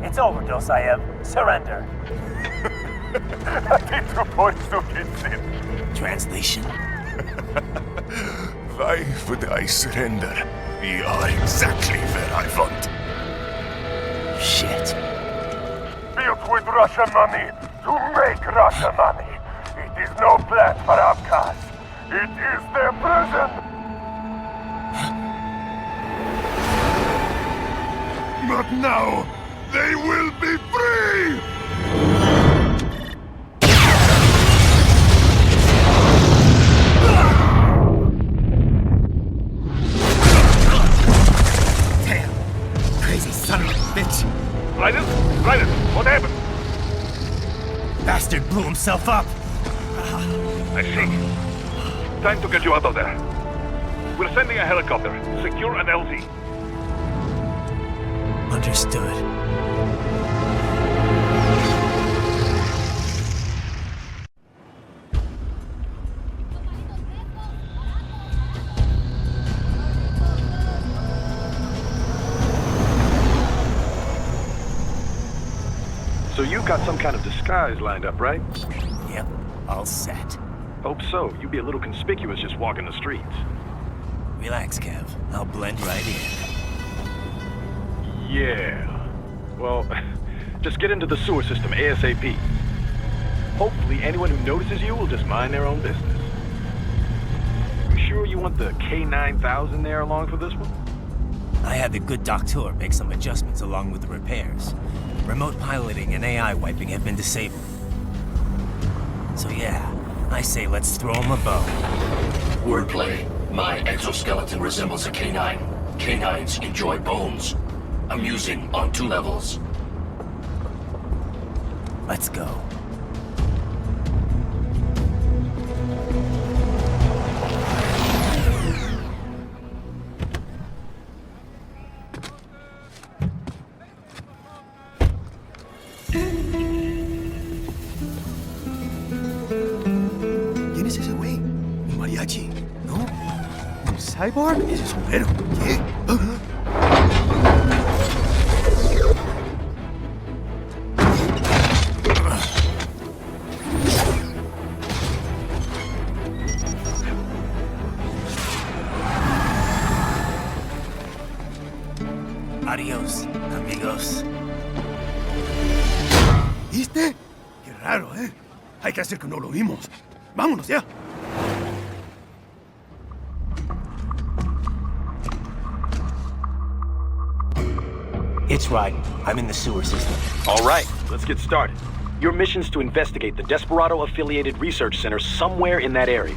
It's overdose, I have. Surrender. Translation. Why would I surrender? We are exactly where I want. Shit. Built with Russian money to make Russian money. It is no plan for outcasts. It is their prison. But now, they will be free! Damn! Crazy son of a bitch! Raiden? Raiden, what happened? Bastard blew himself up! I see. Time to get you out of there. We're sending a helicopter. Secure an LZ. Understood. So you got some kind of disguise lined up, right? Yep, all set. Hope so. You'd be a little conspicuous just walking the streets. Relax, Kev. I'll blend right in. Yeah. Well, just get into the sewer system ASAP. Hopefully anyone who notices you will just mind their own business. You sure you want the K9000 there along for this one? I had the good doctor make some adjustments along with the repairs. Remote piloting and AI wiping have been disabled. So yeah, I say let's throw him a bone. Wordplay. My exoskeleton resembles a canine. Canines enjoy bones. Amusing on 2 levels. Let's go. ¿Quién es ese güey? ¿Un mariachi? ¿No? ¿Un cyborg? Ese sombrero. ¿Qué? Adiós, amigos. ¿Viste? Qué raro, ¿eh? Hay que hacer que no lo vimos. Vámonos ya. It's Raiden. I'm in the sewer system. All right, let's get started. Your mission's to investigate the Desperado-affiliated research center somewhere in that area.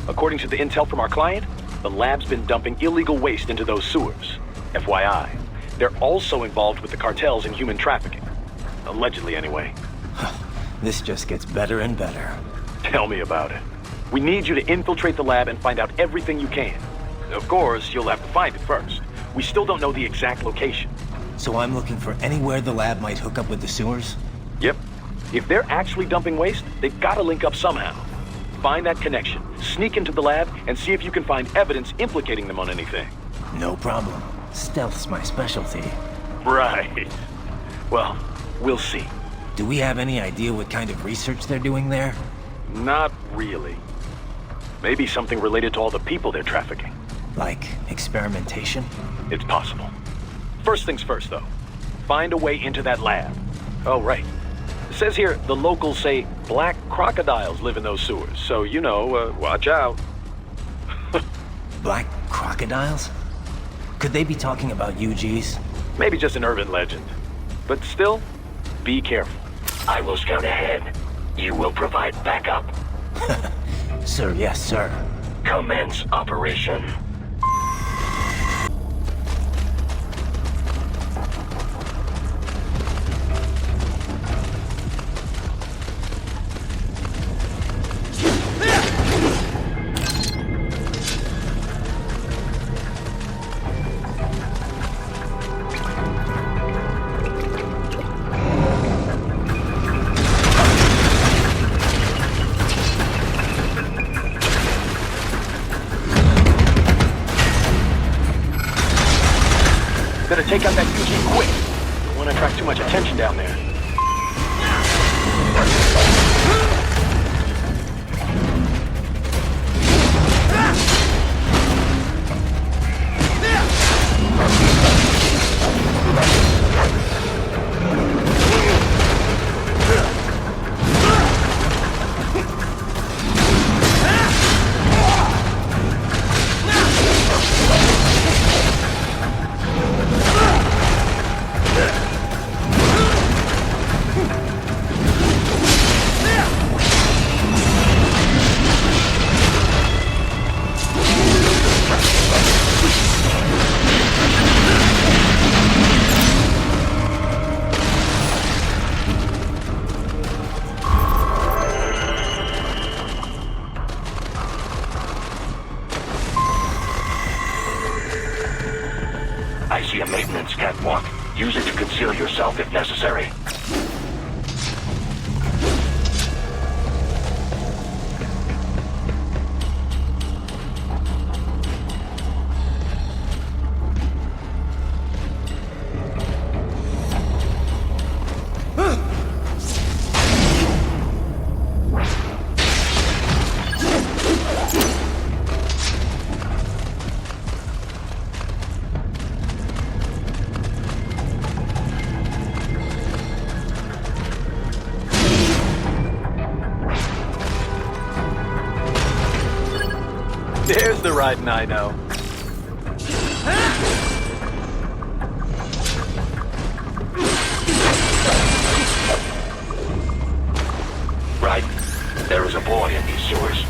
According to the intel from our client, the lab's been dumping illegal waste into those sewers. FYI, they're also involved with the cartels in human trafficking. Allegedly, anyway. This just gets better and better. Tell me about it. We need you to infiltrate the lab and find out everything you can. Of course, you'll have to find it first. We still don't know the exact location. So I'm looking for anywhere the lab might hook up with the sewers? Yep. If they're actually dumping waste, they've got to link up somehow. Find that connection, sneak into the lab, and see if you can find evidence implicating them on anything. No problem. Stealth's my specialty. Right. Well, we'll see. Do we have any idea what kind of research they're doing there? Not really. Maybe something related to all the people they're trafficking. Like experimentation? It's possible. First things first, though. Find a way into that lab. Oh, right. It says here the locals say black crocodiles live in those sewers, so, you know, watch out. Black crocodiles? Could they be talking about UGs? Maybe just an urban legend. But still, be careful. I will scout ahead. You will provide backup. Sir, yes, sir. Commence operation. Better take out that UG quick. Don't want to attract too much attention down there. I see a maintenance catwalk. Use it to conceal yourself if necessary. There's the Raiden I know. Right. There is a boy in these sewers.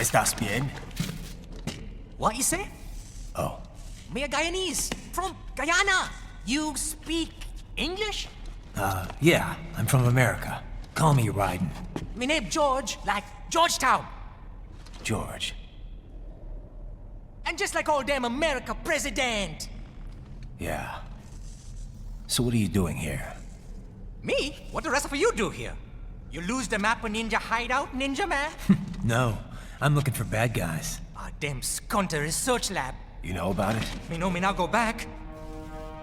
¿Estás bien? What you say? Oh. Me a Guyanese from Guyana. You speak English? Yeah, I'm from America. Call me Raiden. Me name George, like Georgetown. George. And just like all damn America president. Yeah. So what are you doing here? Me? What the rest of you do here? You lose the map of Ninja Hideout, Ninja Man? No, I'm looking for bad guys. Ah, damn skunter research lab. You know about it? Me know me now go back.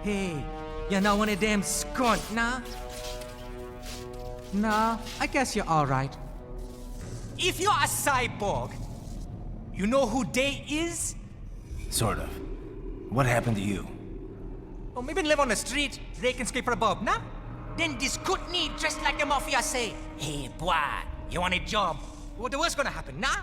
Hey, you're not one of them skunt, nah? Nah, I guess you're alright. If you're a cyborg, you know who they is? Sort of. What happened to you? Oh, maybe live on the street, rake and scrape for above, nah? Then this Courtney dressed like the mafia say, hey boy, you want a job? What the worst gonna happen, nah?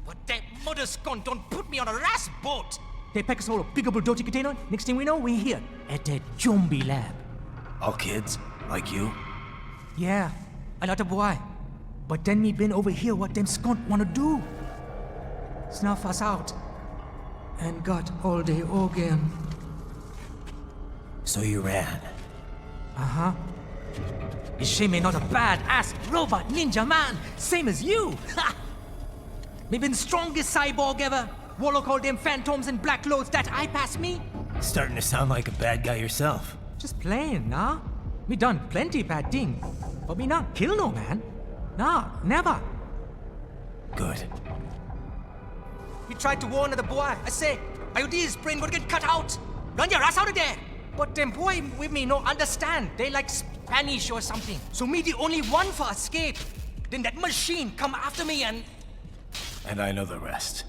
But that mother skunt don't put me on a ras boat. They pack us all a pickable dirty container. Next thing we know, we're here at that zombie lab. All kids? Like you? Yeah, a lot of boy. But then me been over here what them skunt wanna do. Snuff us out. And got all the organ. So you ran? Uh-huh. Is she me not a bad-ass robot ninja man, same as you? Ha! Me been strongest cyborg ever. Warlock all them phantoms and black clothes that I pass me. Starting to sound like a bad guy yourself. Just playing, nah? Me done plenty bad thing. But me not kill no man. Nah, never. Good. We tried to warn the boy. I say, IOD's brain gonna get cut out. Run your ass out of there. But them boy with me no understand. They like Spanish or something. So me the only one for escape. Then that machine come after me and... And I know the rest.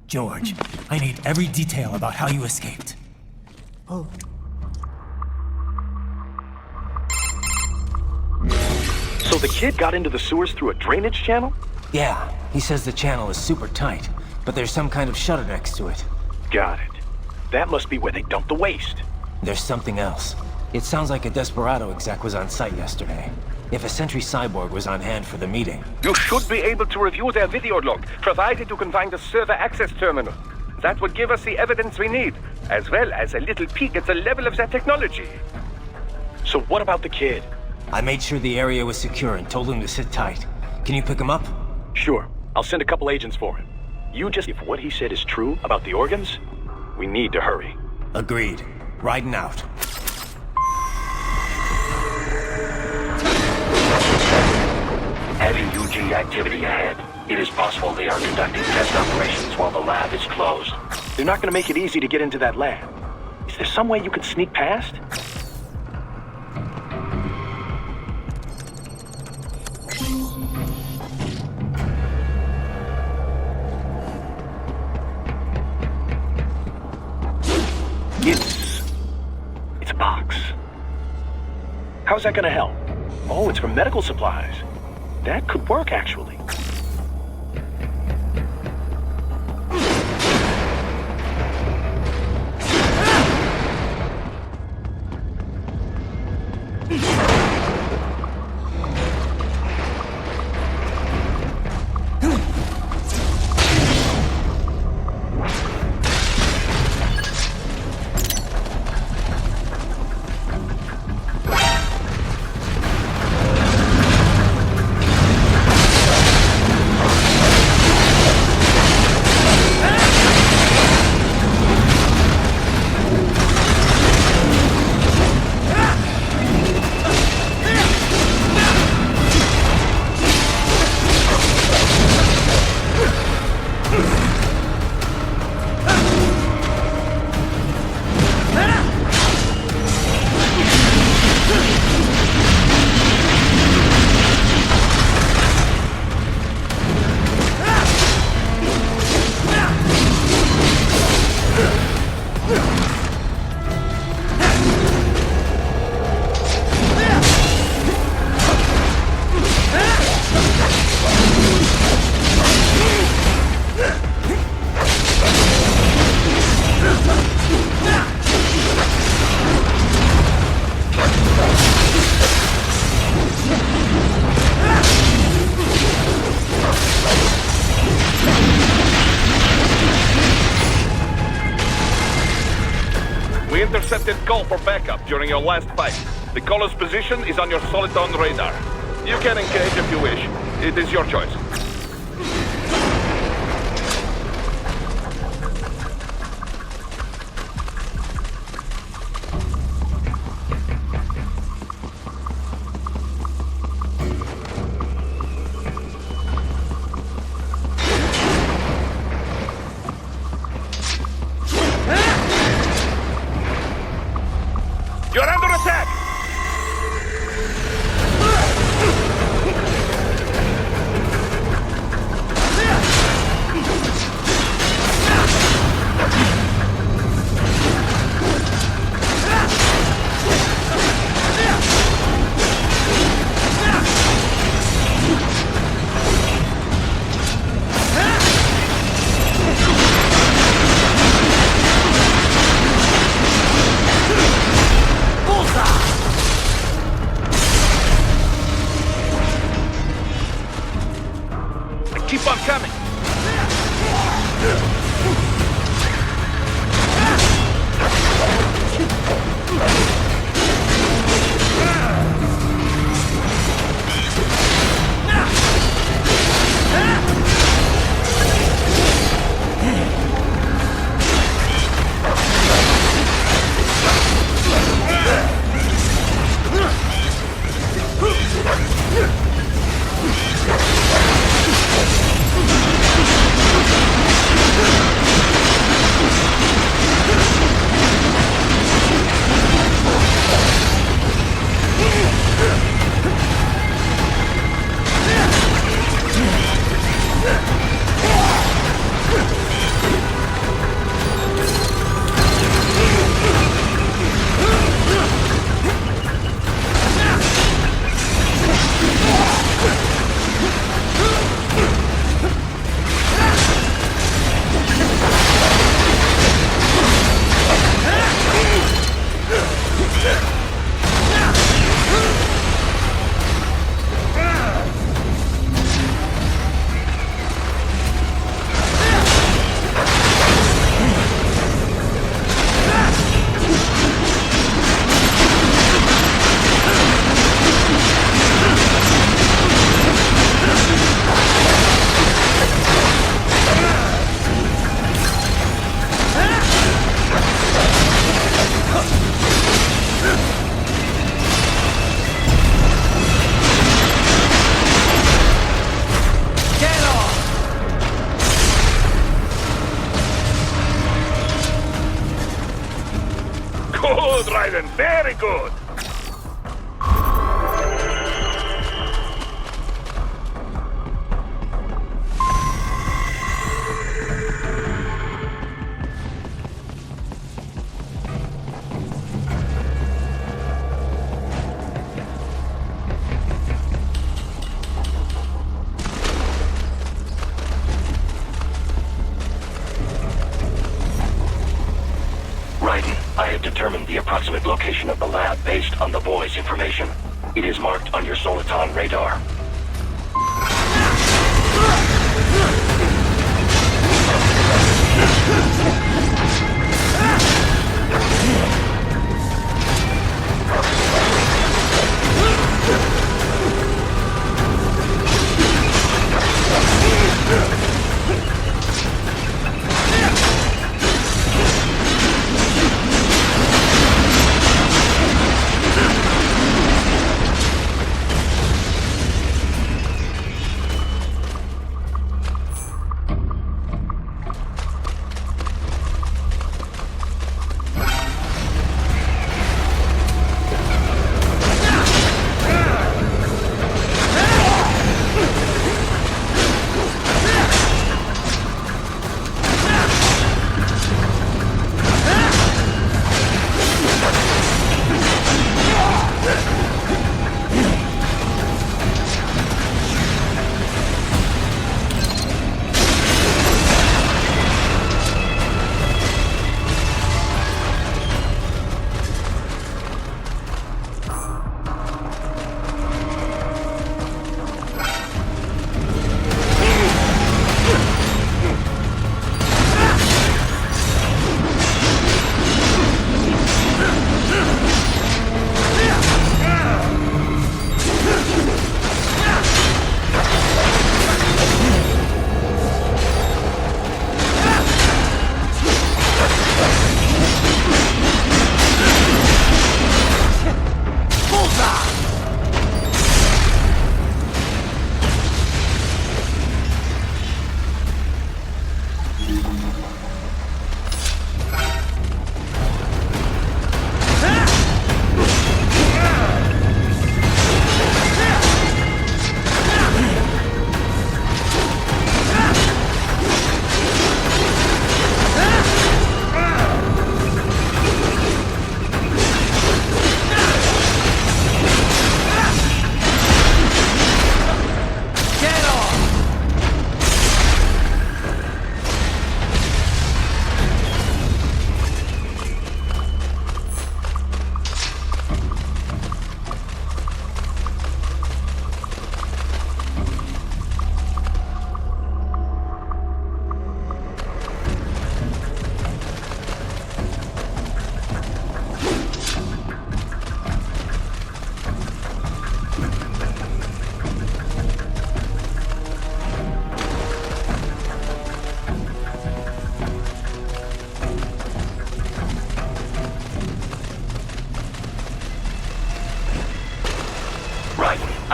George, I need every detail about how you escaped. Oh. So the kid got into the sewers through a drainage channel? Yeah, he says the channel is super tight, but there's some kind of shutter next to it. Got it. That must be where they dumped the waste. There's something else. It sounds like a Desperado exec was on site yesterday. If a Sentry cyborg was on hand for the meeting. You should be able to review their video log, provided you can find the server access terminal. That would give us the evidence we need, as well as a little peek at the level of their technology. So what about the kid? I made sure the area was secure and told him to sit tight. Can you pick him up? Sure. I'll send a couple agents for him. You just... If what he said is true about the organs, we need to hurry. Agreed. Riding out. Heavy UG activity ahead. It is possible they are conducting test operations while the lab is closed. They're not going to make it easy to get into that lab. Is there some way you could sneak past? It's a box. How's that going to help? Oh, it's for medical supplies. That could work, actually. intercepted call for backup during your last fight. The caller's position is on your Soliton radar. You can engage if you wish. It is your choice. You're under attack! Keep on coming! Good, Raiden, very good. I have determined the approximate location of the lab based on the boy's information. It is marked on your Soliton radar.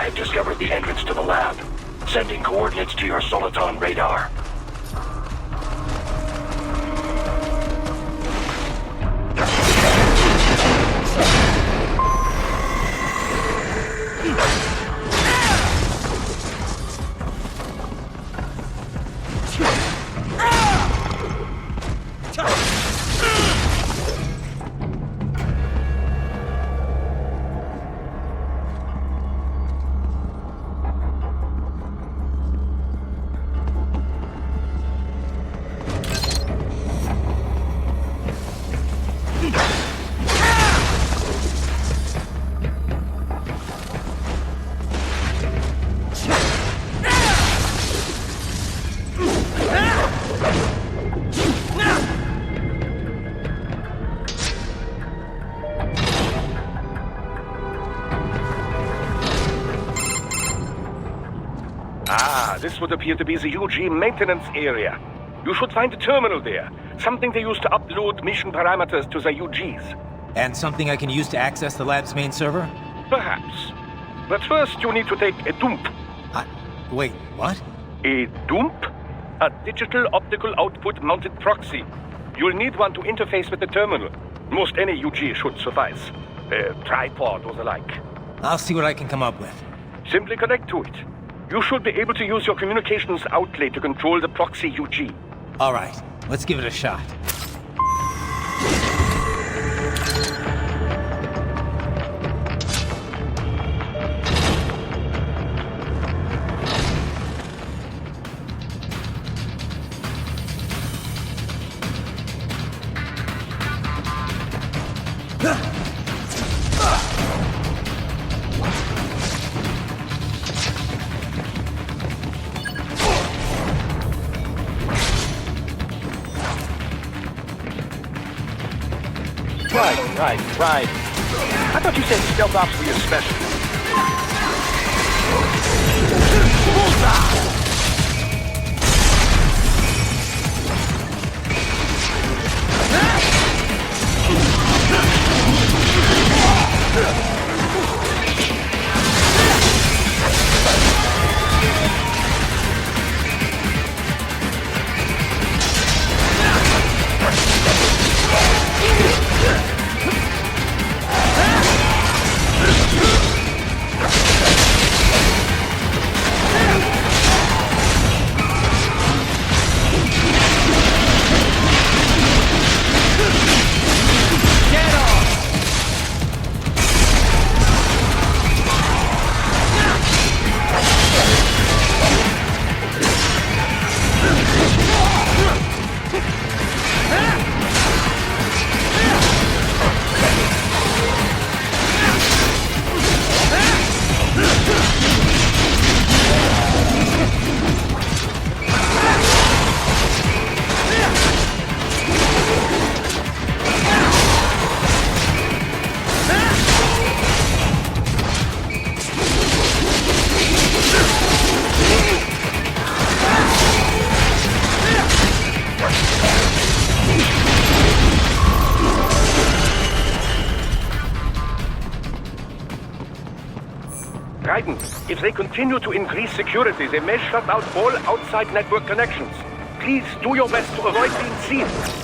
I have discovered the entrance to the lab. Sending coordinates to your soliton radar. This would appear to be the UG maintenance area. You should find a terminal there. Something they use to upload mission parameters to the UGs. And something I can use to access the lab's main server? Perhaps. But first you need to take a dump. Wait, what? A dump? A digital optical output mounted proxy. You'll need one to interface with the terminal. Most any UG should suffice. A tripod or the like. I'll see what I can come up with. Simply connect to it. You should be able to use your communications outlet to control the proxy UG. All right, let's give it a shot. Right. I thought you said stealth ops were your specialty. Raiden, if they continue to increase security, they may shut out all outside network connections. Please do your best to avoid being seen.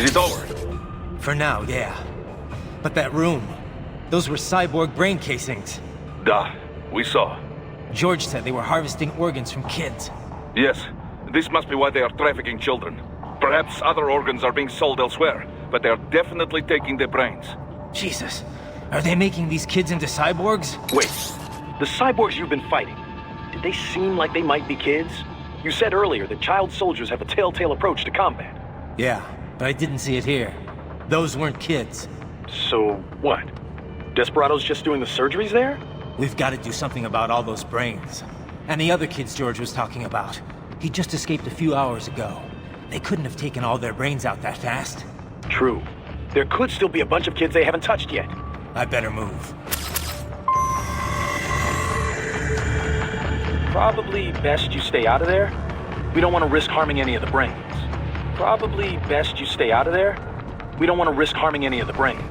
Is it over? For now, yeah. But that room, those were cyborg brain casings. Duh, we saw. George said they were harvesting organs from kids. Yes, this must be why they are trafficking children. Perhaps other organs are being sold elsewhere, but they are definitely taking their brains. Jesus, are they making these kids into cyborgs? Wait, the cyborgs you've been fighting, did they seem like they might be kids? You said earlier that child soldiers have a telltale approach to combat. Yeah, but I didn't see it here. Those weren't kids. So, what? Desperados just doing the surgeries there? We've got to do something about all those brains. And the other kids George was talking about. He just escaped a few hours ago. They couldn't have taken all their brains out that fast. True. There could still be a bunch of kids they haven't touched yet. I better move. Probably best you stay out of there. We don't want to risk harming any of the brains. Probably best you stay out of there. We don't want to risk harming any of the brains.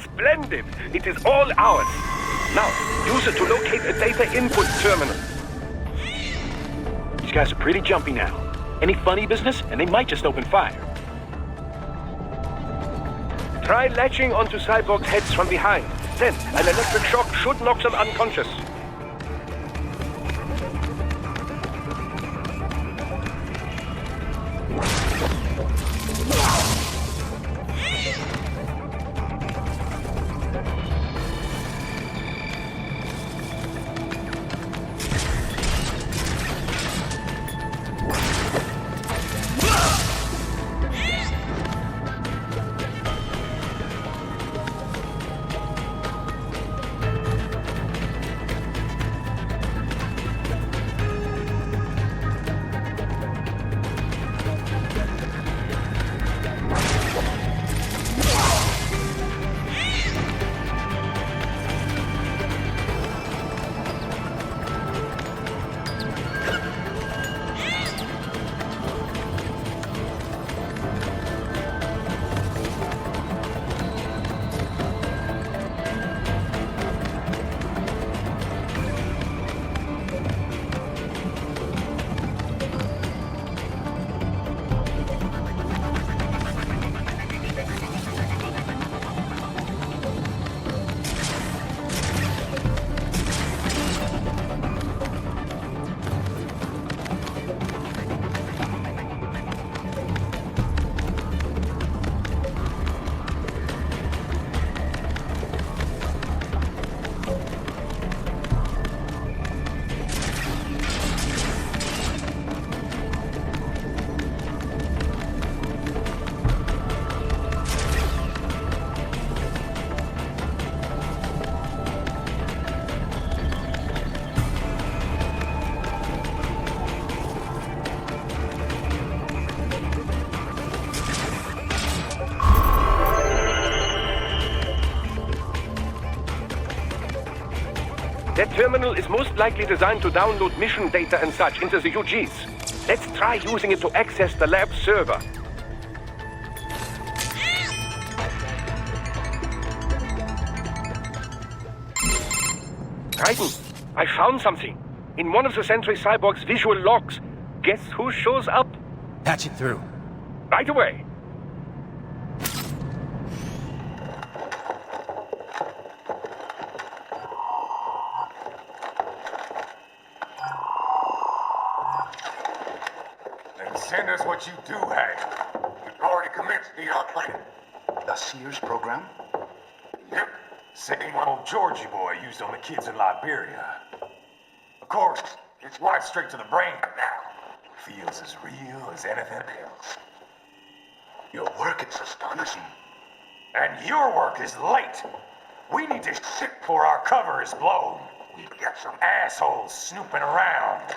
Splendid! It is all ours. Now, use it to locate a data input terminal. These guys are pretty jumpy now. Any funny business, and they might just open fire. Try latching onto cyborgs' heads from behind. Then, an electric shock should knock them unconscious. That terminal is most likely designed to download mission data and such into the UGs. Let's try using it to access the lab server. Raiden, I found something. In one of the Sentry Cyborg's visual logs. Guess who shows up? Patch it through. Right away. Send us what you do have. We've already commenced the plan. The Sears program? Yep. Same one old Georgie boy used on the kids in Liberia. Of course, it's right straight to the brain now. Feels as real as anything else. Your work is astonishing. And your work is late. We need to ship before our cover is blown. We've got some assholes snooping around.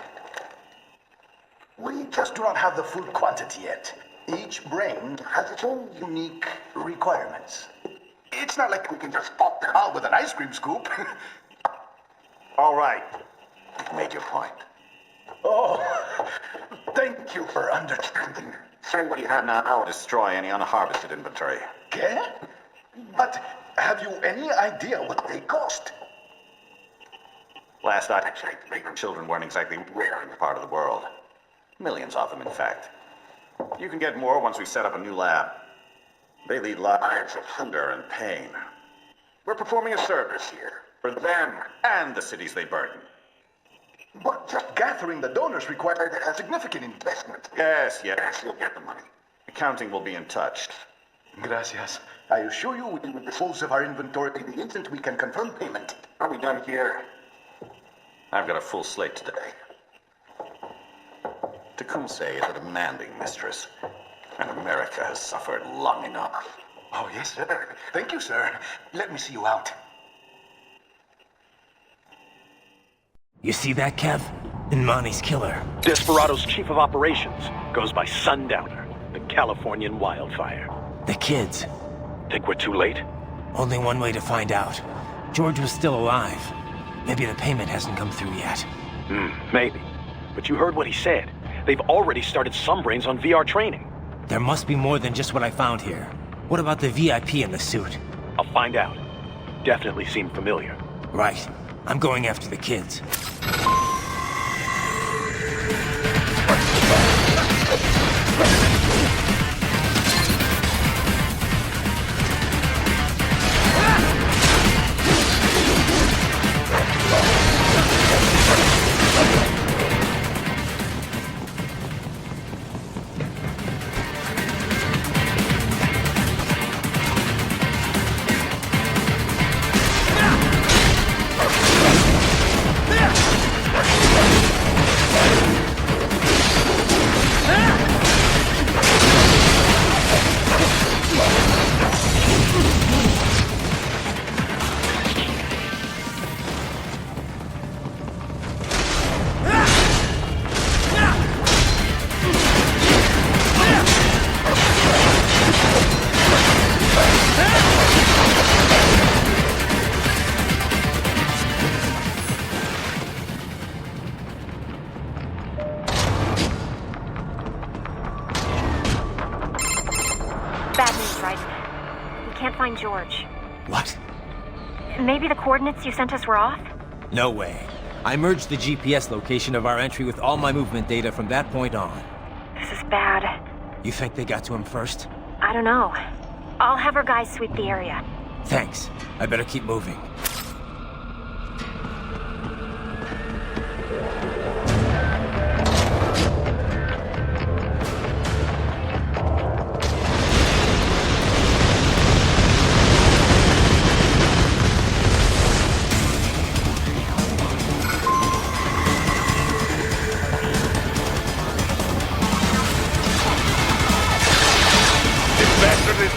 We just do not have the full quantity yet. Each brain has its own unique requirements. It's not like we can just pop them out with an ice cream scoop. All right. You made your point. Oh, thank you for understanding. Say what you have now. I'll destroy any unharvested inventory. Okay? But have you any idea what they cost? Last I checked, children weren't exactly rare in the part of the world. Millions of them, in fact. You can get more once we set up a new lab. They lead lives of hunger and pain. We're performing a service here for them and the cities they burden. But just gathering the donors required a significant investment. Yes, you'll get the money. Accounting will be in touch. Gracias. I assure you we will dispose of our inventory the instant we can confirm payment. Are we done here? I've got a full slate today. Tecumseh is a demanding mistress, and America has suffered long enough. Oh, yes, sir. Thank you, sir. Let me see you out. You see that, Kev? Imani's killer. Desperado's chief of operations goes by Sundowner, the Californian wildfire. The kids. Think we're too late? Only one way to find out. George was still alive. Maybe the payment hasn't come through yet. Maybe. But you heard what he said. They've already started some brains on VR training. There must be more than just what I found here. What about the VIP in the suit? I'll find out. Definitely seemed familiar. Right. I'm going after the kids. George. What? Maybe the coordinates you sent us were off? No way. I merged the GPS location of our entry with all my movement data from that point on. This is bad. You think they got to him first? I don't know. I'll have our guys sweep the area. Thanks. I better keep moving.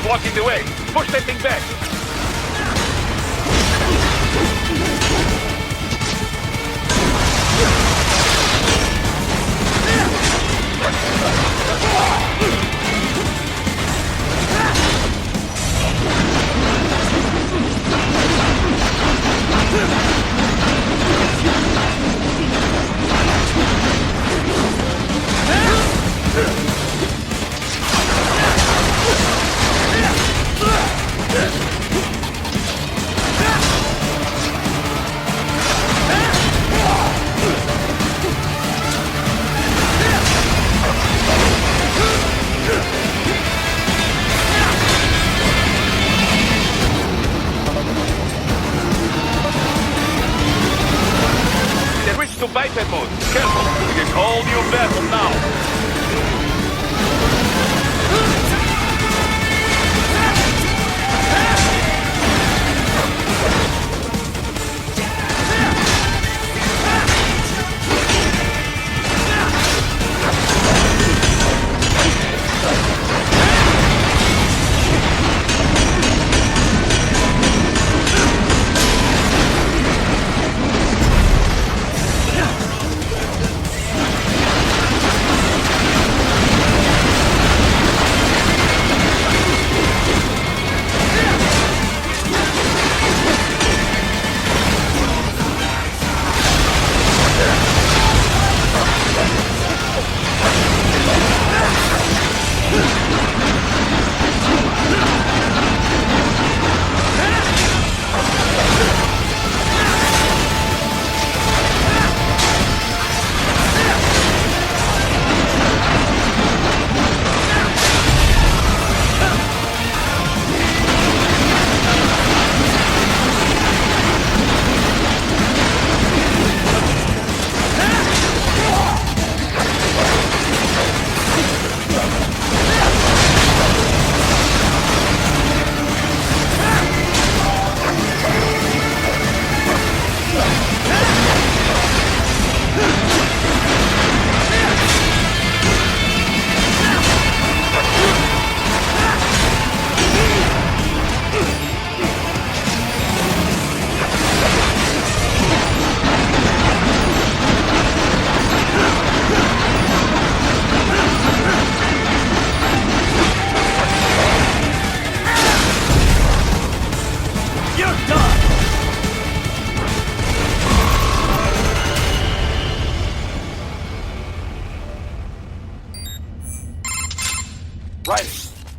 Blocking the way. Push that thing back. To biped mode. Careful, we can call new battle now.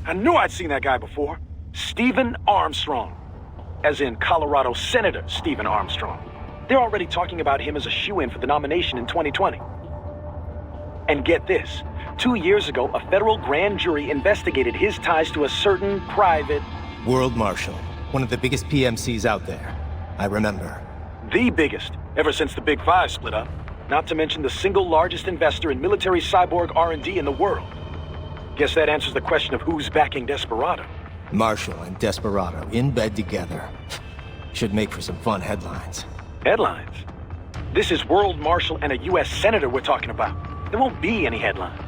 I knew I'd seen that guy before. Stephen Armstrong. As in Colorado Senator Stephen Armstrong. They're already talking about him as a shoo-in for the nomination in 2020. And get this. 2 years ago, a federal grand jury investigated his ties to a certain private... World Marshal. One of the biggest PMCs out there. I remember. The biggest, ever since the Big Five split up. Not to mention the single largest investor in military cyborg R&D in the world. Guess that answers the question of who's backing Desperado. Marshall and Desperado in bed together. Should make for some fun headlines. Headlines? This is World Marshal and a U.S. Senator we're talking about. There won't be any headlines.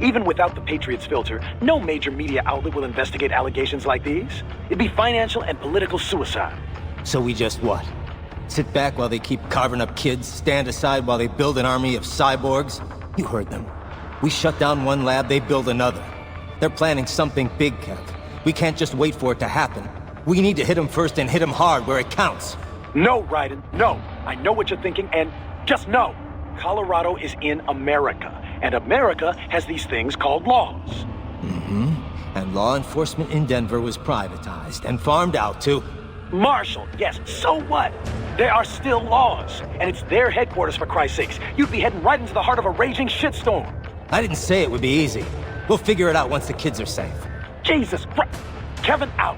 Even without the Patriots filter, no major media outlet will investigate allegations like these. It'd be financial and political suicide. So we just what? Sit back while they keep carving up kids, stand aside while they build an army of cyborgs? You heard them. We shut down one lab, they build another. They're planning something big, Kev. We can't just wait for it to happen. We need to hit them first and hit them hard where it counts. No, Raiden, no. I know what you're thinking, and just no. Colorado is in America, and America has these things called laws. Mm-hmm. And law enforcement in Denver was privatized and farmed out to... Marshall, yes, so what? There are still laws, and it's their headquarters, for Christ's sakes. You'd be heading right into the heart of a raging shitstorm. I didn't say it would be easy. We'll figure it out once the kids are safe. Jesus Christ. Kevin out.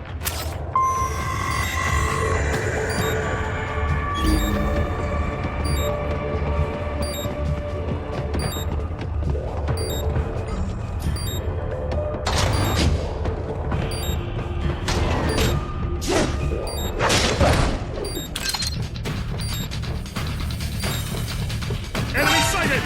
Enemy sighted!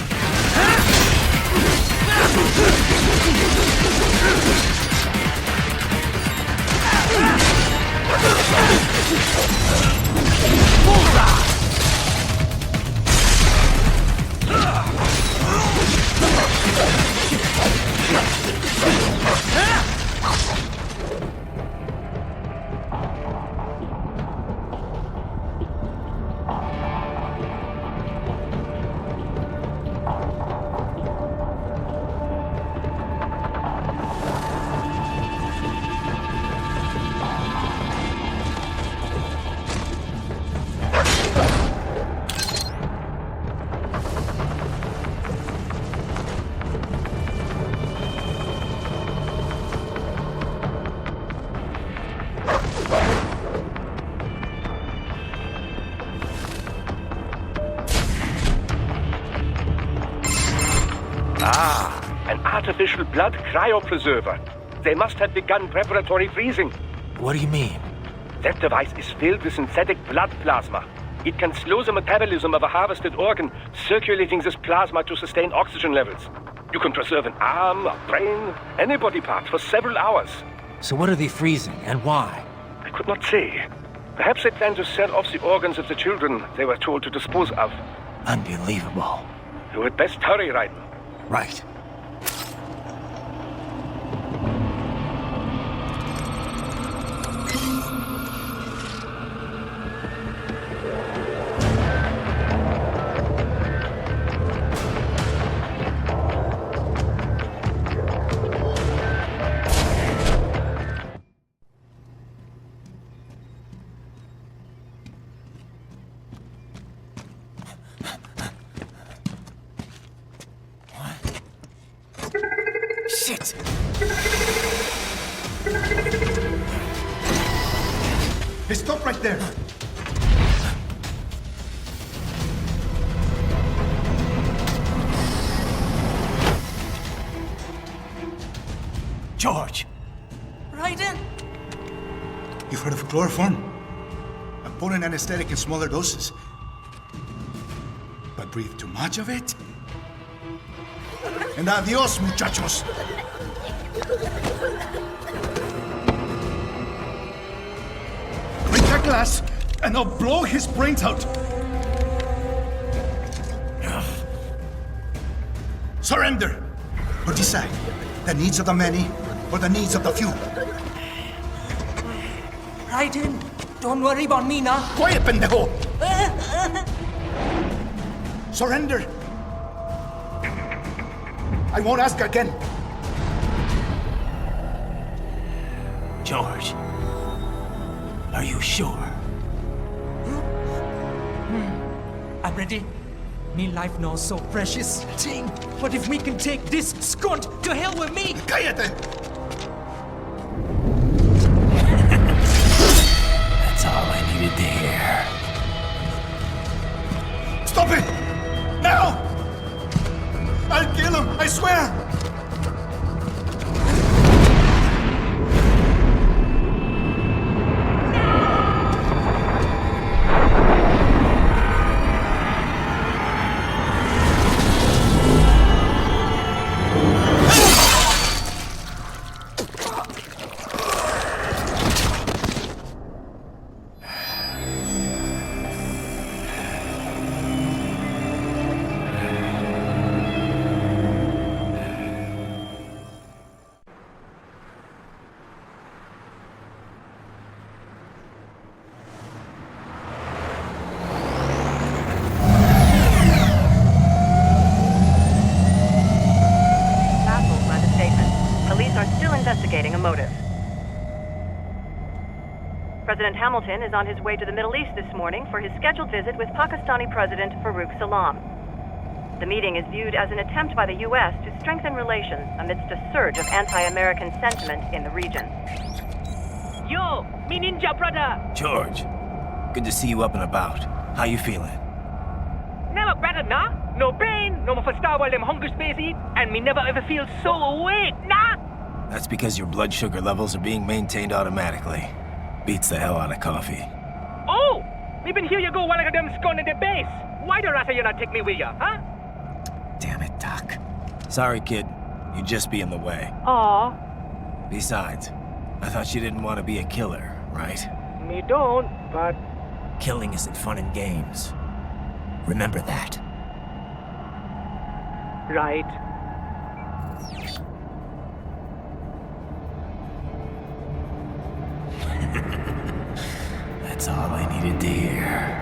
An artificial blood cryopreserver. They must have begun preparatory freezing. What do you mean? That device is filled with synthetic blood plasma. It can slow the metabolism of a harvested organ, circulating this plasma to sustain oxygen levels. You can preserve an arm, a brain, any body part for several hours. So what are they freezing, and why? I could not say. Perhaps they plan to sell off the organs of the children they were told to dispose of. Unbelievable. You had best hurry, Raiden. Right. Shit! Hey, stop right there! George! Raiden! You've heard of chloroform? A potent anesthetic in smaller doses. But breathe too much of it? And adios, muchachos! Break that glass, and I'll blow his brains out! Surrender! Or decide, the needs of the many, or the needs of the few. Raiden, don't worry about me now. Quiet, pendejo! Surrender! I won't ask again. George, are you sure? I'm ready. Me life now so precious. Ting, what if we can take this skunt to hell with me? Cállate! That's all I needed to hear. Stop it! Now! I'll kill him, I swear! Investigating a motive. President Hamilton is on his way to the Middle East this morning for his scheduled visit with Pakistani President Farouk Salam. The meeting is viewed as an attempt by the U.S. to strengthen relations amidst a surge of anti-American sentiment in the region. Yo, me ninja brother! George, good to see you up and about. How you feeling? Never better, nah? No pain, no more for star while them hunger space eat, and me never ever feel so awake, nah? That's because your blood sugar levels are being maintained automatically. Beats the hell out of coffee. Oh! Me been here you go while I got them scone in the base. Why the rasta you not take me with ya, huh? Damn it, Doc. Sorry, kid. You'd just be in the way. Aw. Besides, I thought you didn't want to be a killer, right? Me don't, but... Killing isn't fun and games. Remember that. Right. That's all I needed to hear.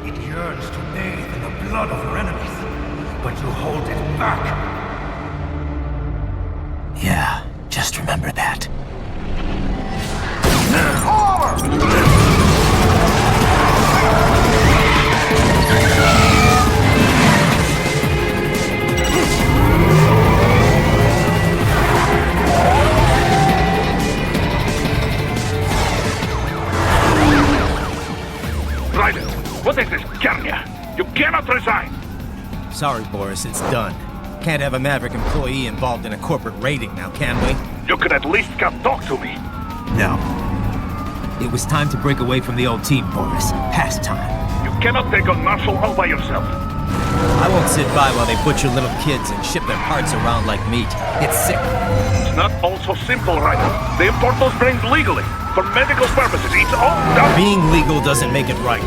It yearns to bathe in the blood of your enemies, but you hold it back. Yeah, just remember that. Raiden, what is this, Kenya? You cannot resign! Sorry, Boris, it's done. Can't have a Maverick employee involved in a corporate raiding now, can we? You could at least come talk to me. No. It was time to break away from the old team, Boris. Past time. You cannot take on Marshall all by yourself. I won't sit by while they butcher little kids and ship their parts around like meat. It's sick. It's not all so simple, Raiden. They import those brains legally. For medical purposes, it's all done. Being legal doesn't make it right.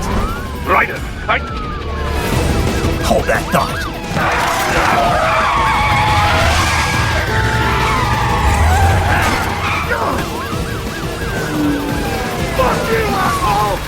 Raiden, Hold that thought. Fuck you, asshole!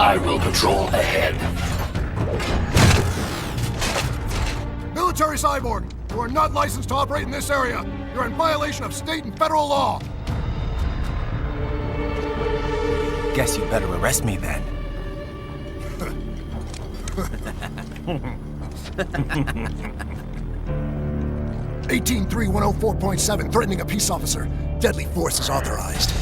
I will patrol ahead. Military cyborg, you are not licensed to operate in this area. You're in violation of state and federal law. Guess you better arrest me then. 183-104.7, threatening a peace officer. Deadly force is authorized.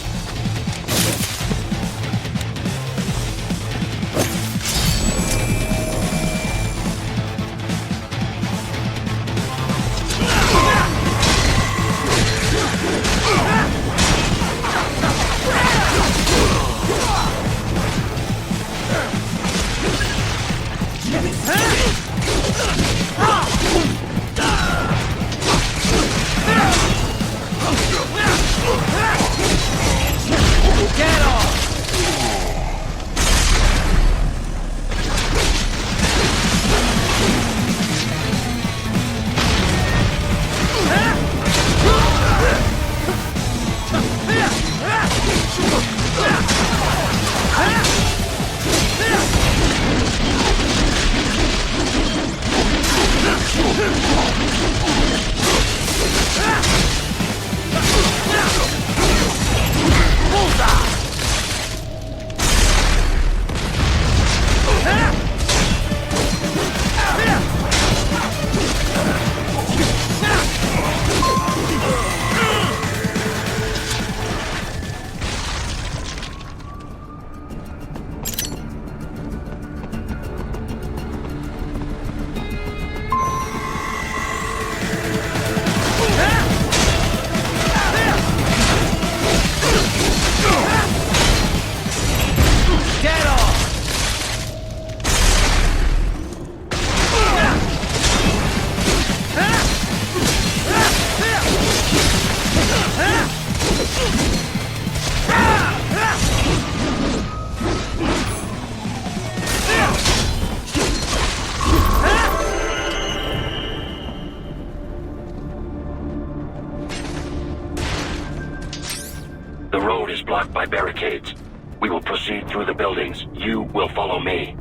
The road is blocked by barricades. We will proceed through the buildings. You will follow me.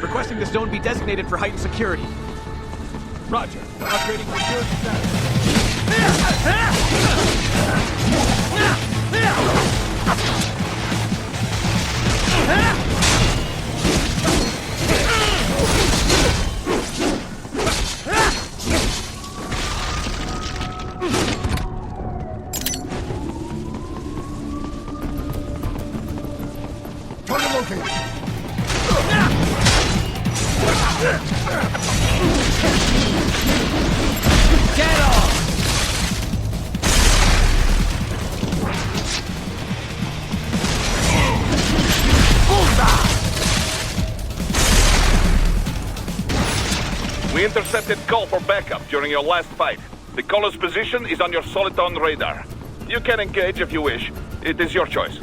Requesting the zone be designated for heightened security. Roger. Upgrading security Target located. Get off! We intercepted call for backup during your last fight. The caller's position is on your Soliton radar. You can engage if you wish. It is your choice.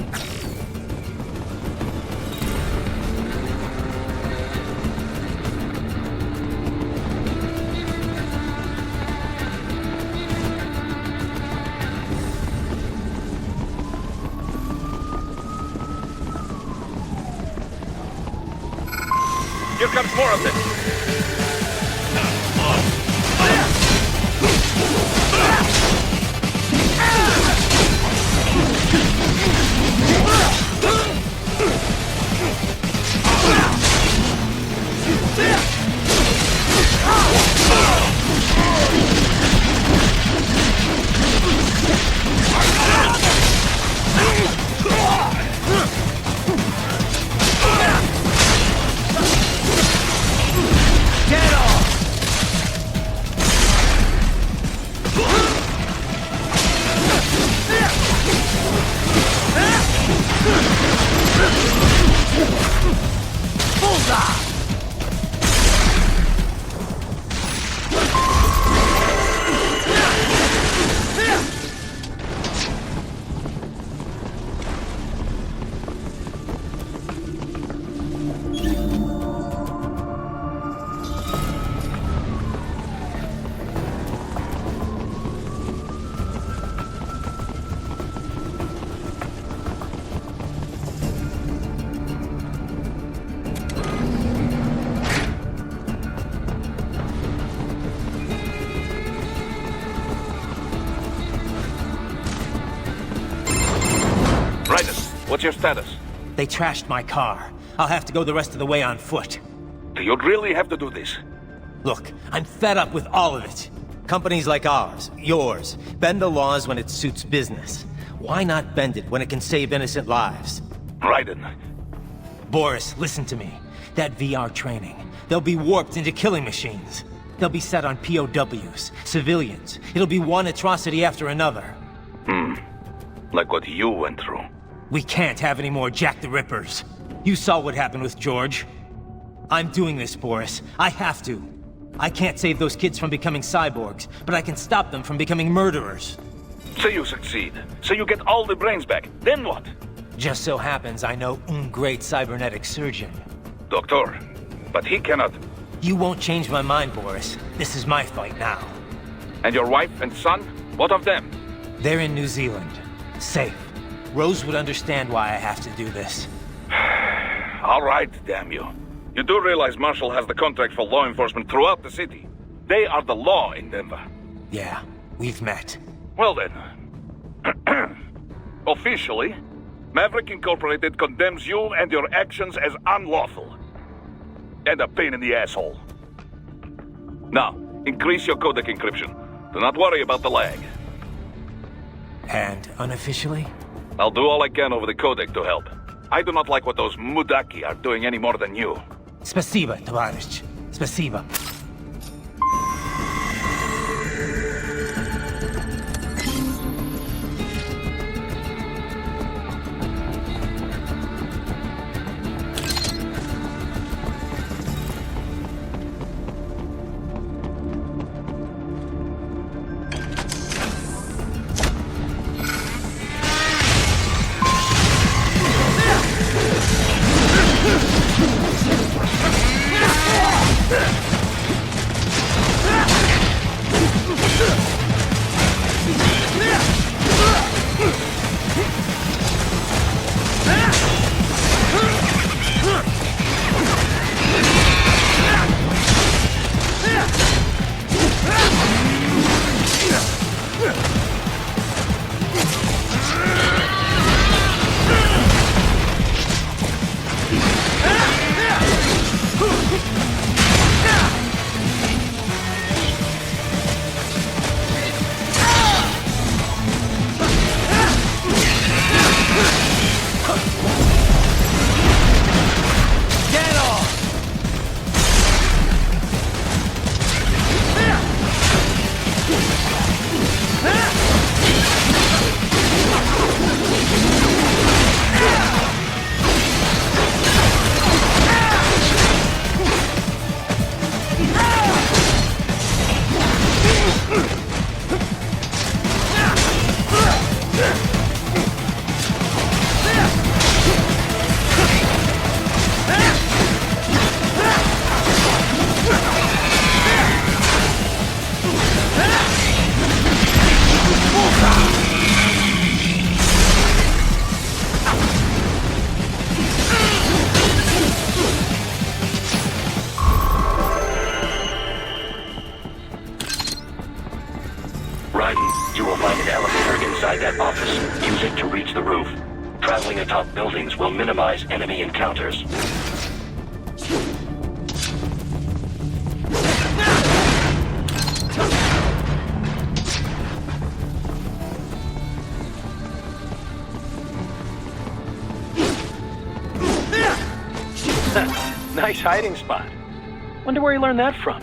Here comes more of this. Get What's your status? They trashed my car. I'll have to go the rest of the way on foot. Do you really have to do this? Look, I'm fed up with all of it. Companies like ours, yours, bend the laws when it suits business. Why not bend it when it can save innocent lives? Raiden. Boris, listen to me. That VR training, they'll be warped into killing machines. They'll be set on POWs, civilians. It'll be one atrocity after another. Like what you went through. We can't have any more Jack the Rippers. You saw what happened with George. I'm doing this, Boris. I have to. I can't save those kids from becoming cyborgs, but I can stop them from becoming murderers. Say you succeed. Say you get all the brains back. Then what? Just so happens I know a great cybernetic surgeon. Doctor, but he cannot... You won't change my mind, Boris. This is my fight now. And your wife and son? What of them? They're in New Zealand. Safe. Rose would understand why I have to do this. All right, damn you. You do realize Marshall has the contract for law enforcement throughout the city. They are the law in Denver. Yeah, we've met. Well then. Officially, Maverick Incorporated condemns you and your actions as unlawful. And a pain in the asshole. Now, increase your codec encryption. Do not worry about the lag. And unofficially? I'll do all I can over the codec to help. I do not like what those mudaki are doing any more than you. Спасибо, товарищ. Спасибо. You will find an elevator inside that office. Use it to reach the roof. Traveling atop buildings will minimize enemy encounters. Nice hiding spot. Wonder where he learned that from.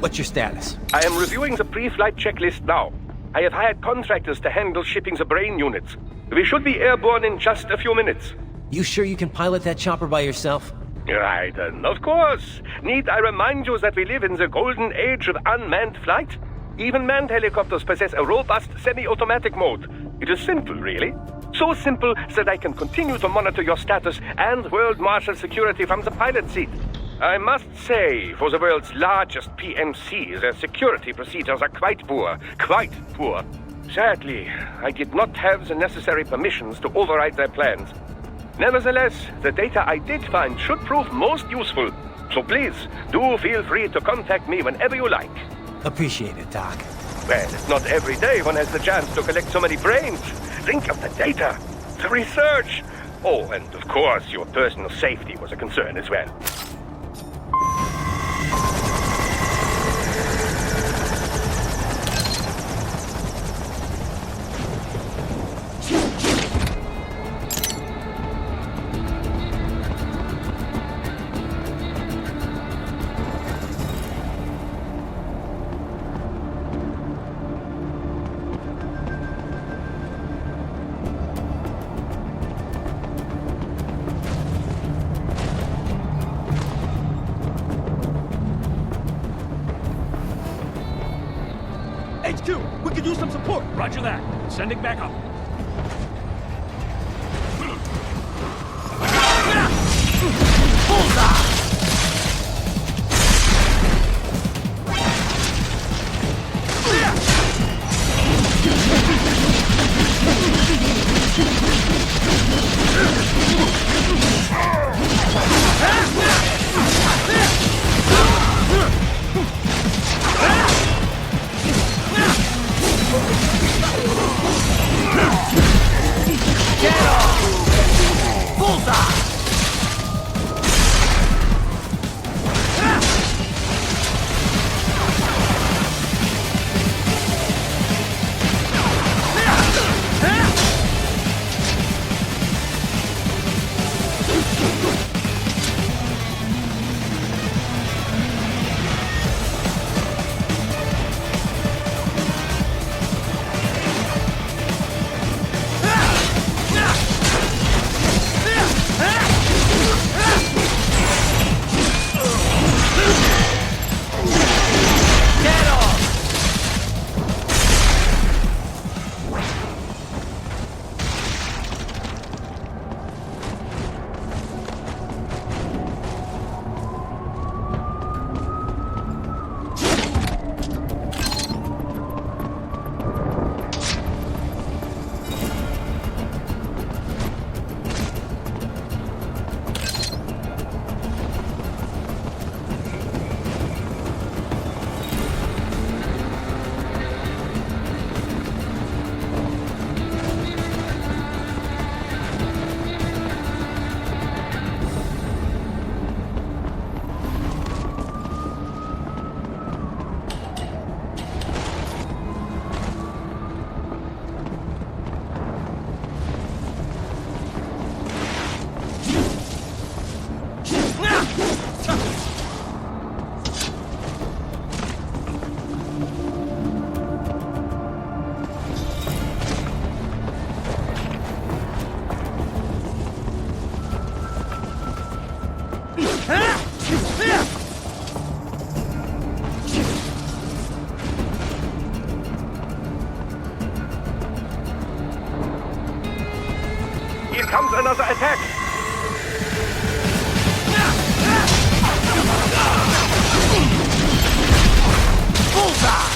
What's your status? I am reviewing the pre-flight checklist now. I have hired contractors to handle shipping the brain units. We should be airborne in just a few minutes. You sure you can pilot that chopper by yourself? Raiden, of course. Need I remind you that we live in the golden age of unmanned flight? Even manned helicopters possess a robust semi-automatic mode. It is simple, really. So simple that I can continue to monitor your status and world marshal security from the pilot seat. I must say, for the world's largest PMC, their security procedures are quite poor. Quite poor. Sadly, I did not have the necessary permissions to override their plans. Nevertheless, the data I did find should prove most useful. So please, do feel free to contact me whenever you like. Appreciate it, Doc. Well, it's not every day one has the chance to collect so many brains. Think of the data, the research. Oh, and of course, your personal safety was a concern as well. HQ, we could use some support. Roger that. Sending back up. Bullseye! Here comes another attack! Bullseye!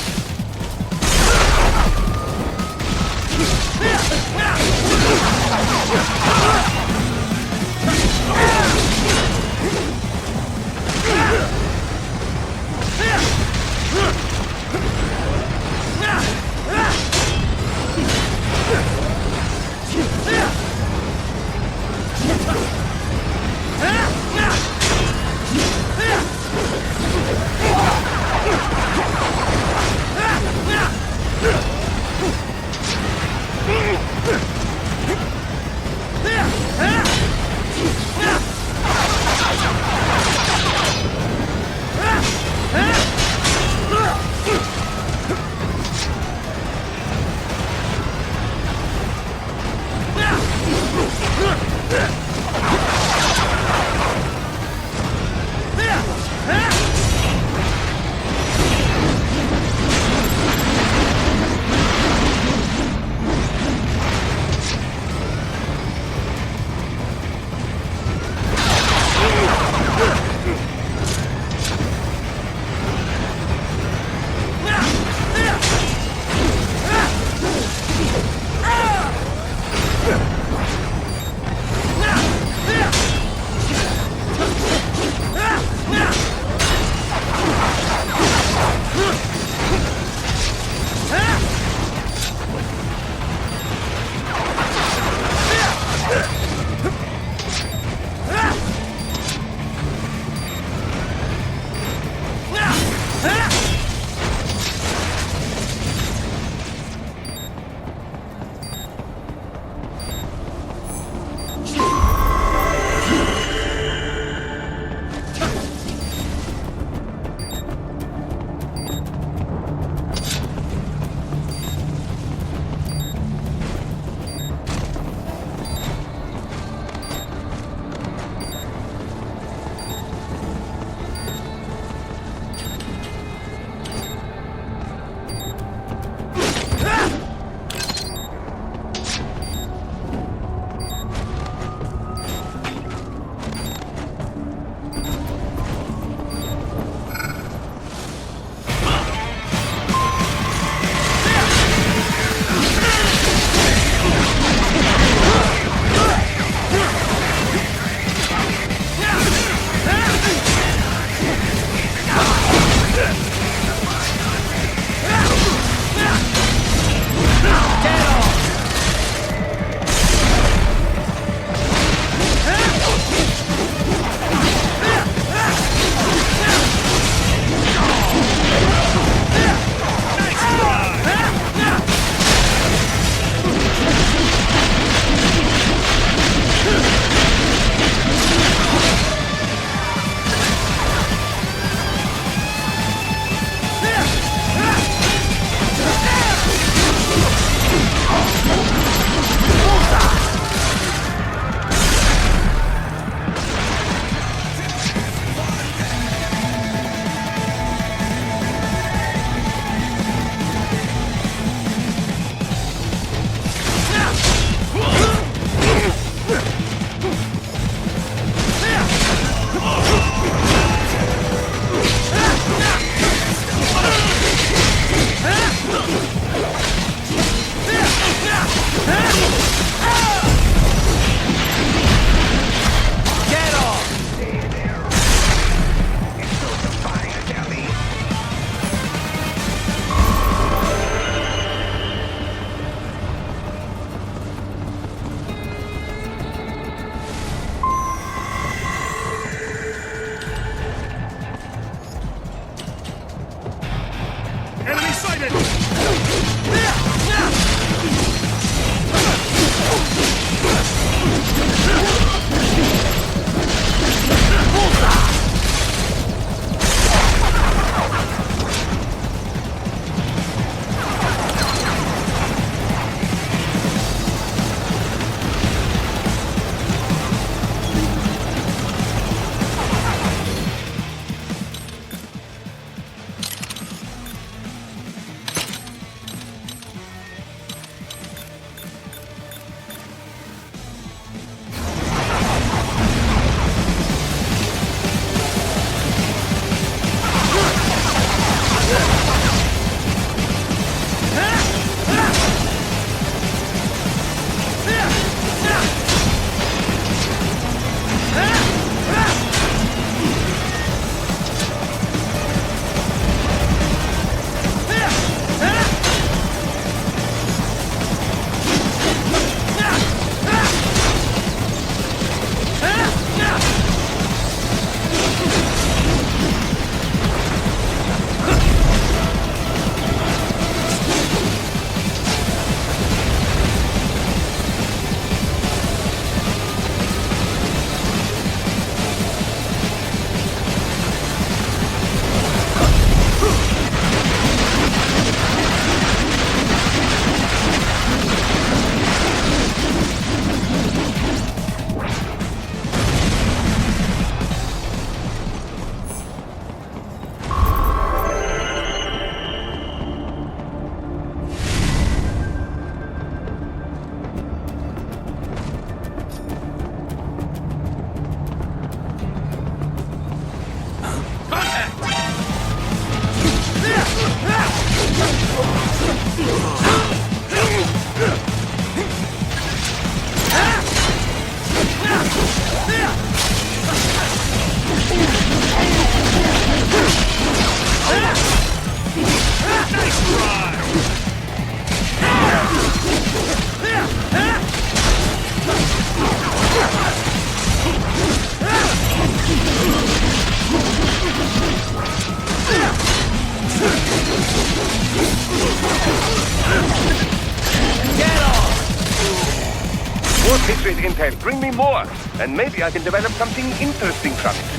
Patriot intel. Bring me more, and maybe I can develop something interesting from it.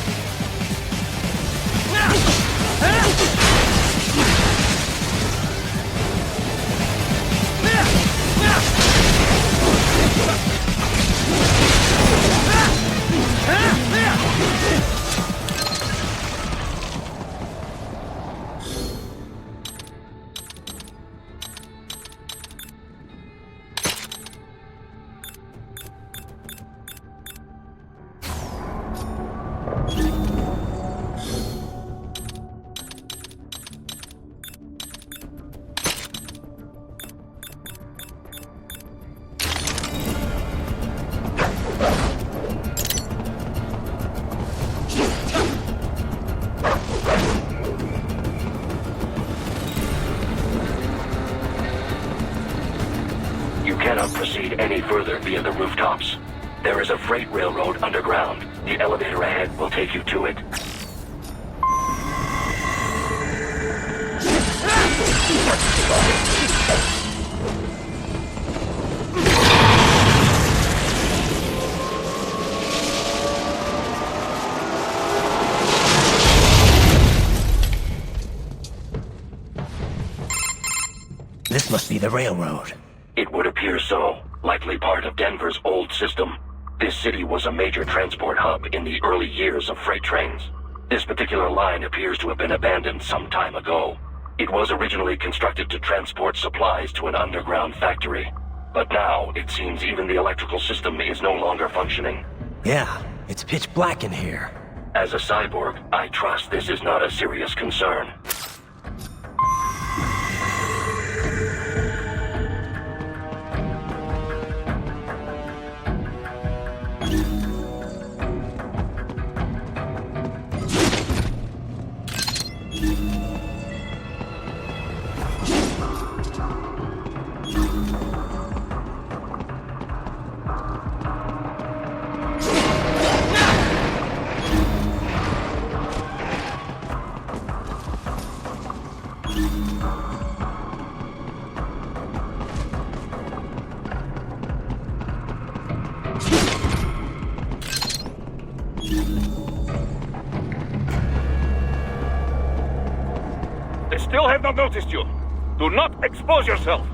Proceed any further via the rooftops. There is a freight railroad underground. The elevator ahead will take you to it. This must be the railroad. It would appear so. Likely part of Denver's old system. This city was a major transport hub in the early years of freight trains. This particular line appears to have been abandoned some time ago. It was originally constructed to transport supplies to an underground factory. But now, it seems even the electrical system is no longer functioning. Yeah, it's pitch black in here. As a cyborg, I trust this is not a serious concern. They still have not noticed you. Do not expose yourself.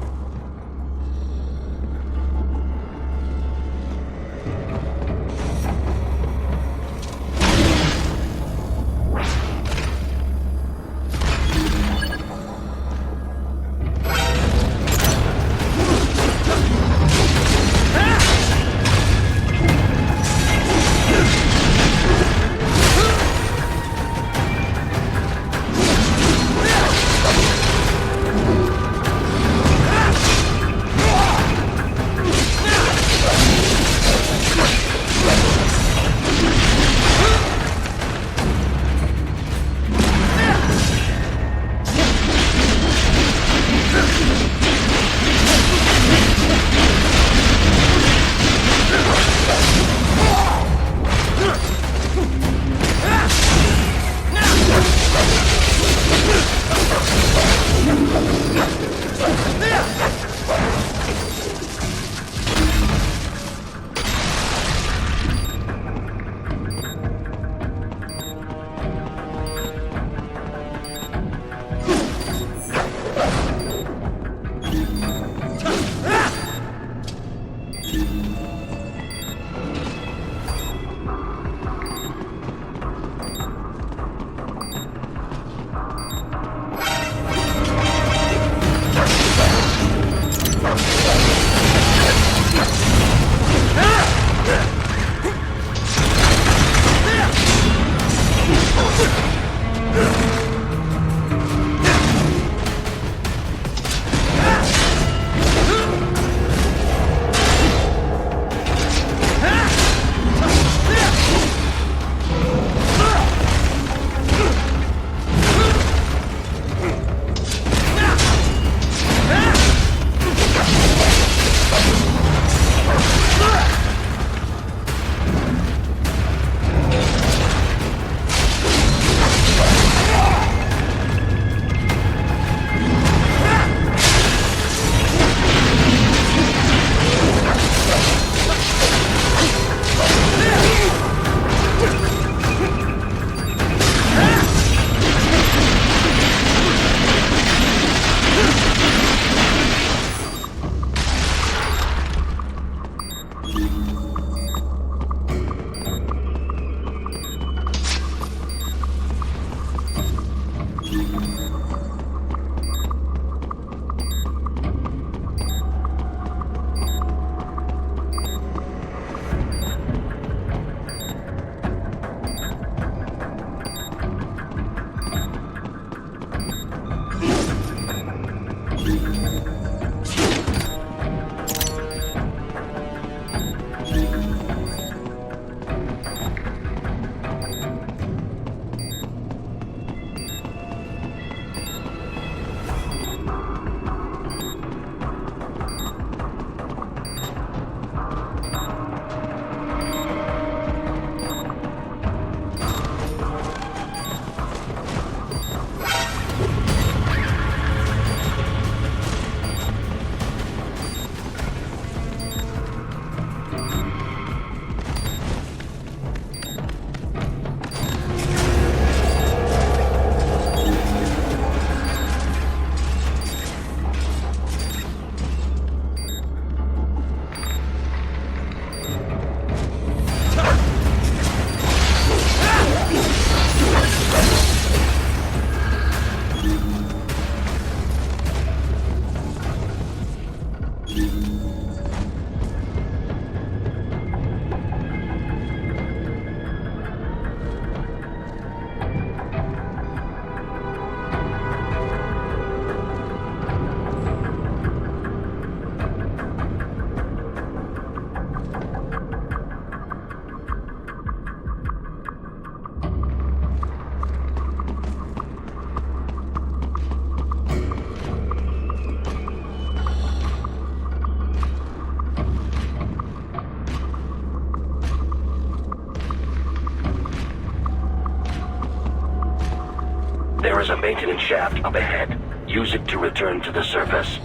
There is a maintenance shaft up ahead. Use it to return to the surface.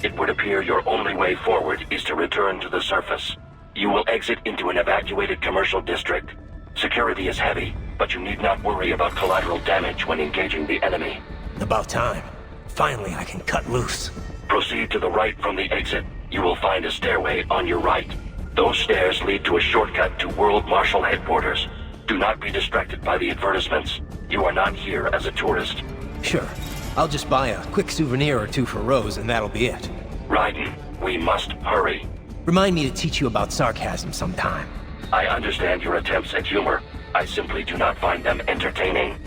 It would appear your only way forward is to return to the surface. You will exit into an evacuated commercial district. Security is heavy, but you need not worry about collateral damage when engaging the enemy. About time. Finally, I can cut loose. Proceed to the right from the exit. You will find a stairway on your right. Those stairs lead to a shortcut to World Marshal Headquarters. Do not be distracted by the advertisements. You are not here as a tourist. Sure. I'll just buy a quick souvenir or two for Rose and that'll be it. Raiden, we must hurry. Remind me to teach you about sarcasm sometime. I understand your attempts at humor. I simply do not find them entertaining.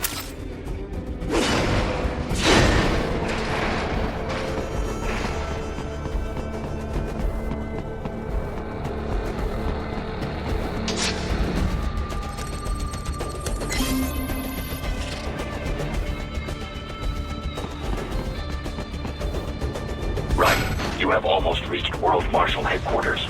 Right, you have almost reached World Marshal Headquarters.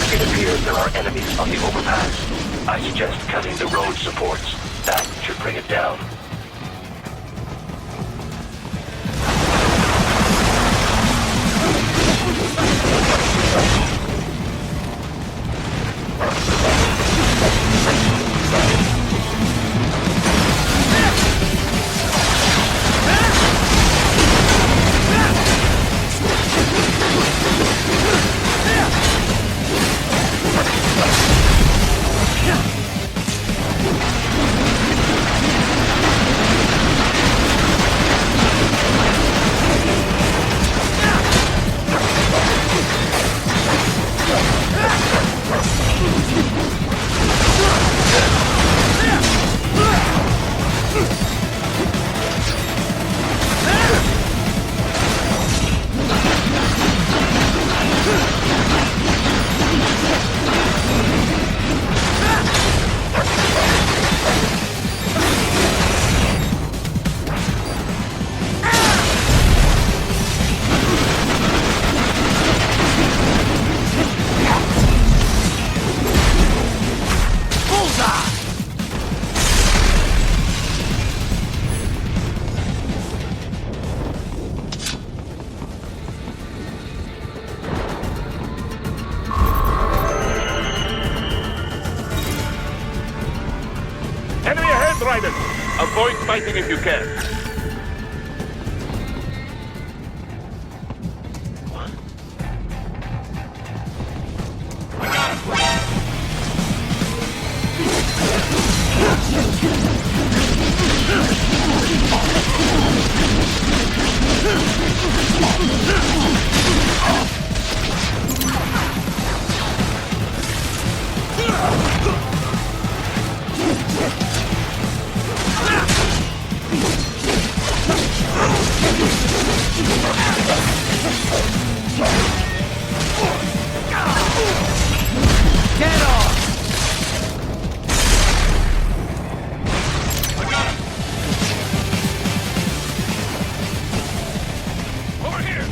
It appears there are enemies on the overpass. I suggest cutting the road supports. That should bring it down. Enemy ahead, Raiden! Avoid fighting if you can. Get off! I got him! Over here!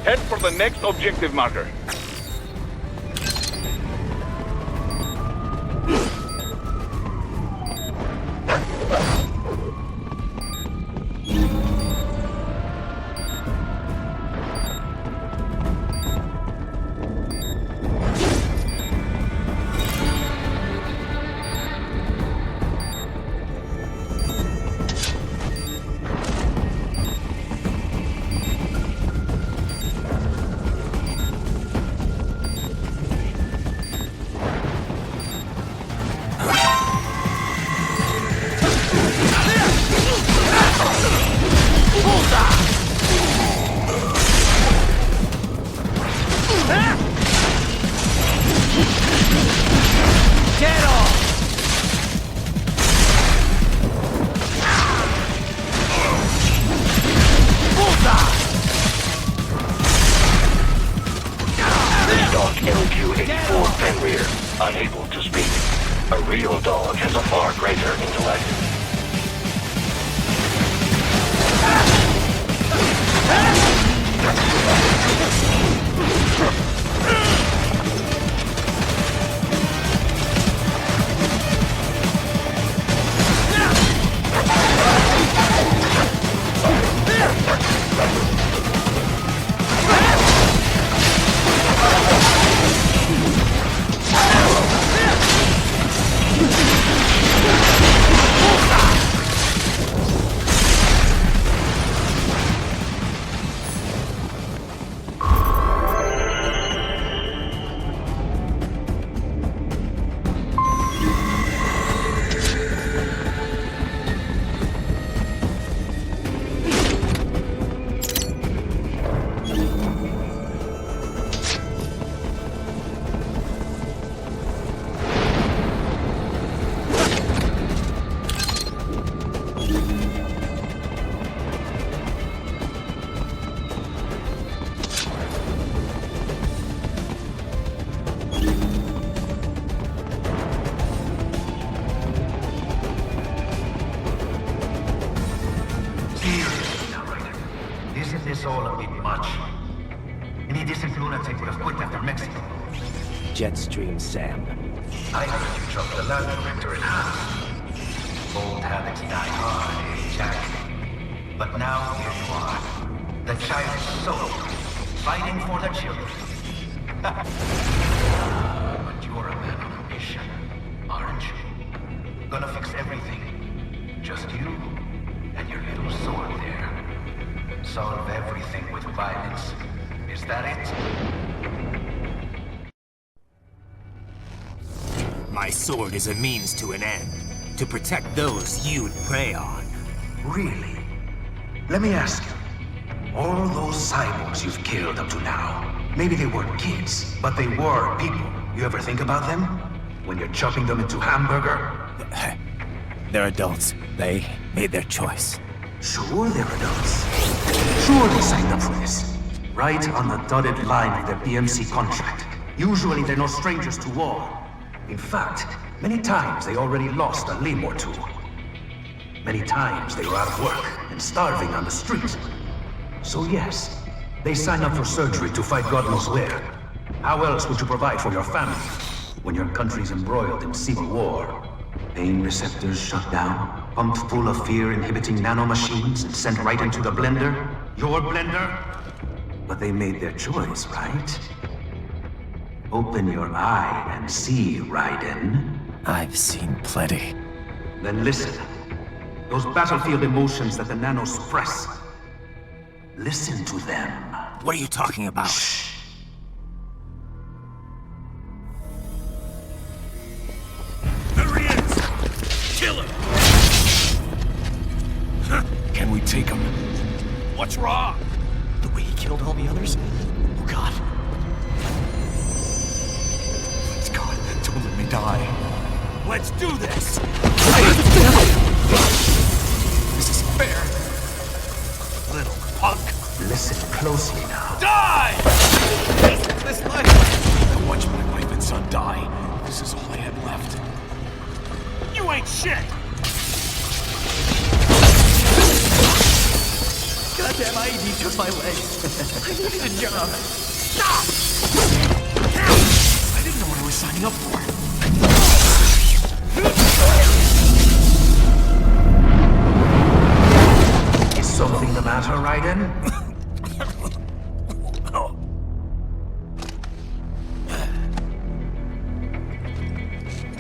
Head for the next objective marker. Unable to speak. A real dog has a far greater intellect. This all a bit much. Any decent lunatic would have quit after Mexico. Jetstream Sam. I heard you chopped the land director in half. Old habits die hard, eh, Jack? But now here you are. The child is sold. fighting for the children. But you're a man on a mission, aren't you? Gonna fix everything. Just you and your little sword there. Solve everything with violence. Is that it? My sword is a means to an end. To protect those you'd prey on. Really? Let me ask you. All those cyborgs you've killed up to now, maybe they weren't kids, but they were people. You ever think about them? When you're chopping them into hamburger? They're adults. They made their choice. Sure they're adults. Sure they signed up for this. Right on the dotted line of their PMC contract. Usually they're no strangers to war. In fact, many times they already lost a limb or two. Many times they were out of work and starving on the street. So yes, they sign up for surgery to fight God knows where. How else would you provide for your family when your country's embroiled in civil war? Pain receptors shut down, pumped full of fear-inhibiting nanomachines and sent right into the blender? Your blender? But they made their choice, right? Open your eye and see, Raiden. I've seen plenty. Then listen. Those battlefield emotions that the nanos suppress. Listen to them. What are you talking about? Shh. There he is! Kill him! Can we take him? What's wrong? The way he killed all the others? Oh God. Please God, don't let me die. Let's do this! This is fair. Little punk! Listen closely now. Die! This life! I watched my wife and son die. This is all I had left. You ain't shit! Goddamn IED took my leg. I needed a job. Stop! I didn't know what I was signing up for. Is something the matter, Raiden?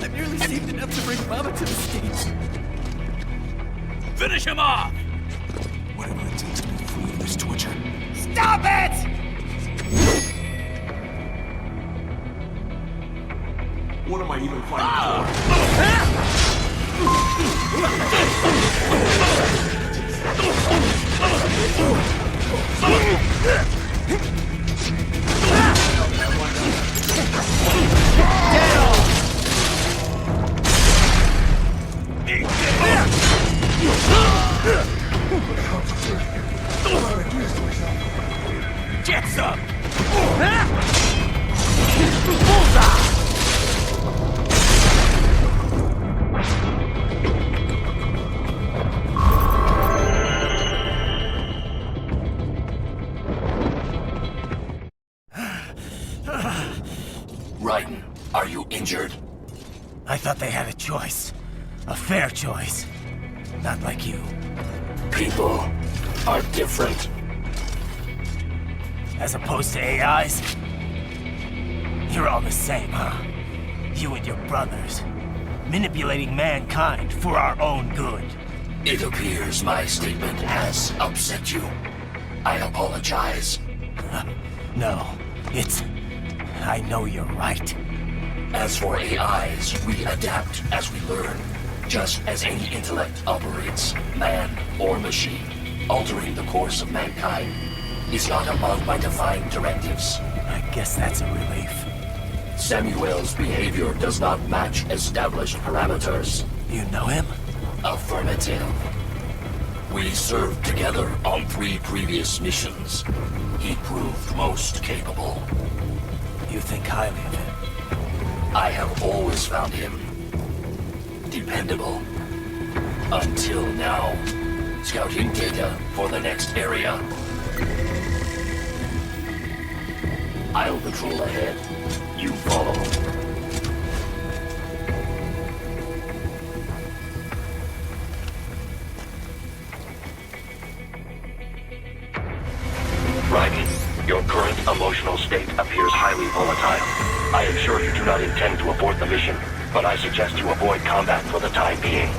I barely saved enough to bring Mama to the States. Finish him off! Whatever it takes to be free of this torture. Stop it! What am I even fighting Get some! Raiden, are you injured? I thought they had a choice. A fair choice. Not like you. People are different. As opposed to AIs? You're all the same, huh? You and your brothers. Manipulating mankind for our own good. It appears my statement has upset you. I apologize. No, it's... I know you're right. As for AIs, we adapt as we learn. Just as any intellect operates, man or machine. Altering the course of mankind is not among my defined directives. I guess that's a relief. Samuel's behavior does not match established parameters. You know him? Affirmative. We served together on 3 previous missions. He proved most capable. You think highly of him? I have always found him dependable. Until now. Scouting data for the next area. I'll patrol ahead. You follow. Raiden, Your current emotional state appears highly volatile. I am sure you do not intend to abort the mission, but I suggest you avoid combat for the time being.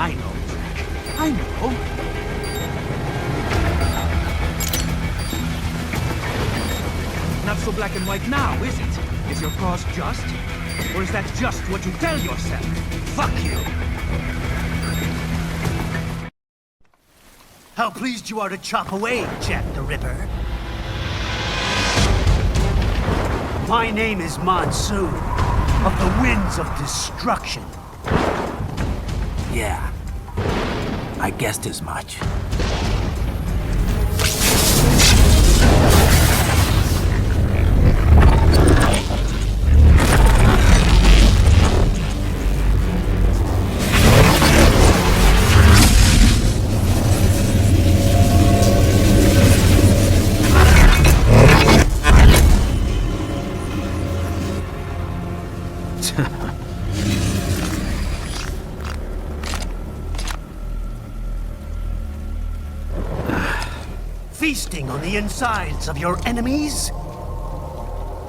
I know, Jack. I know. Not so black and white now, is it? Is your cause just? Or is that just what you tell yourself? Fuck you! How pleased you are to chop away, Jack the Ripper. My name is Monsoon, of the Winds of Destruction. Yeah, I guessed as much. Feasting on the insides of your enemies?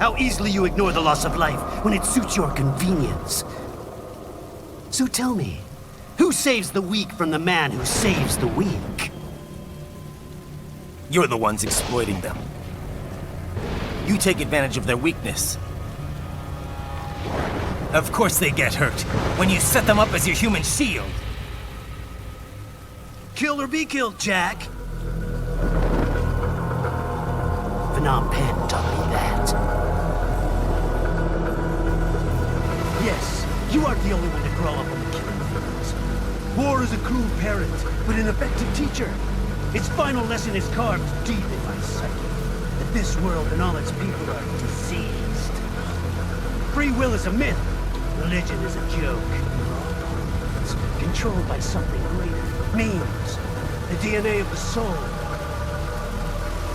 How easily you ignore the loss of life when it suits your convenience. So tell me, who saves the weak from the man who saves the weak? You're the ones exploiting them. You take advantage of their weakness. Of course they get hurt when you set them up as your human shield. Kill or be killed, Jack. Phnom Penh taught me that. Yes, you aren't the only one to grow up on the killing fields. War is a cruel parent, but an effective teacher. Its final lesson is carved deep in my psyche. That this world and all its people are diseased. Free will is a myth. Religion is a joke. We're all pawns, controlled by something greater. Memes. The DNA of the soul.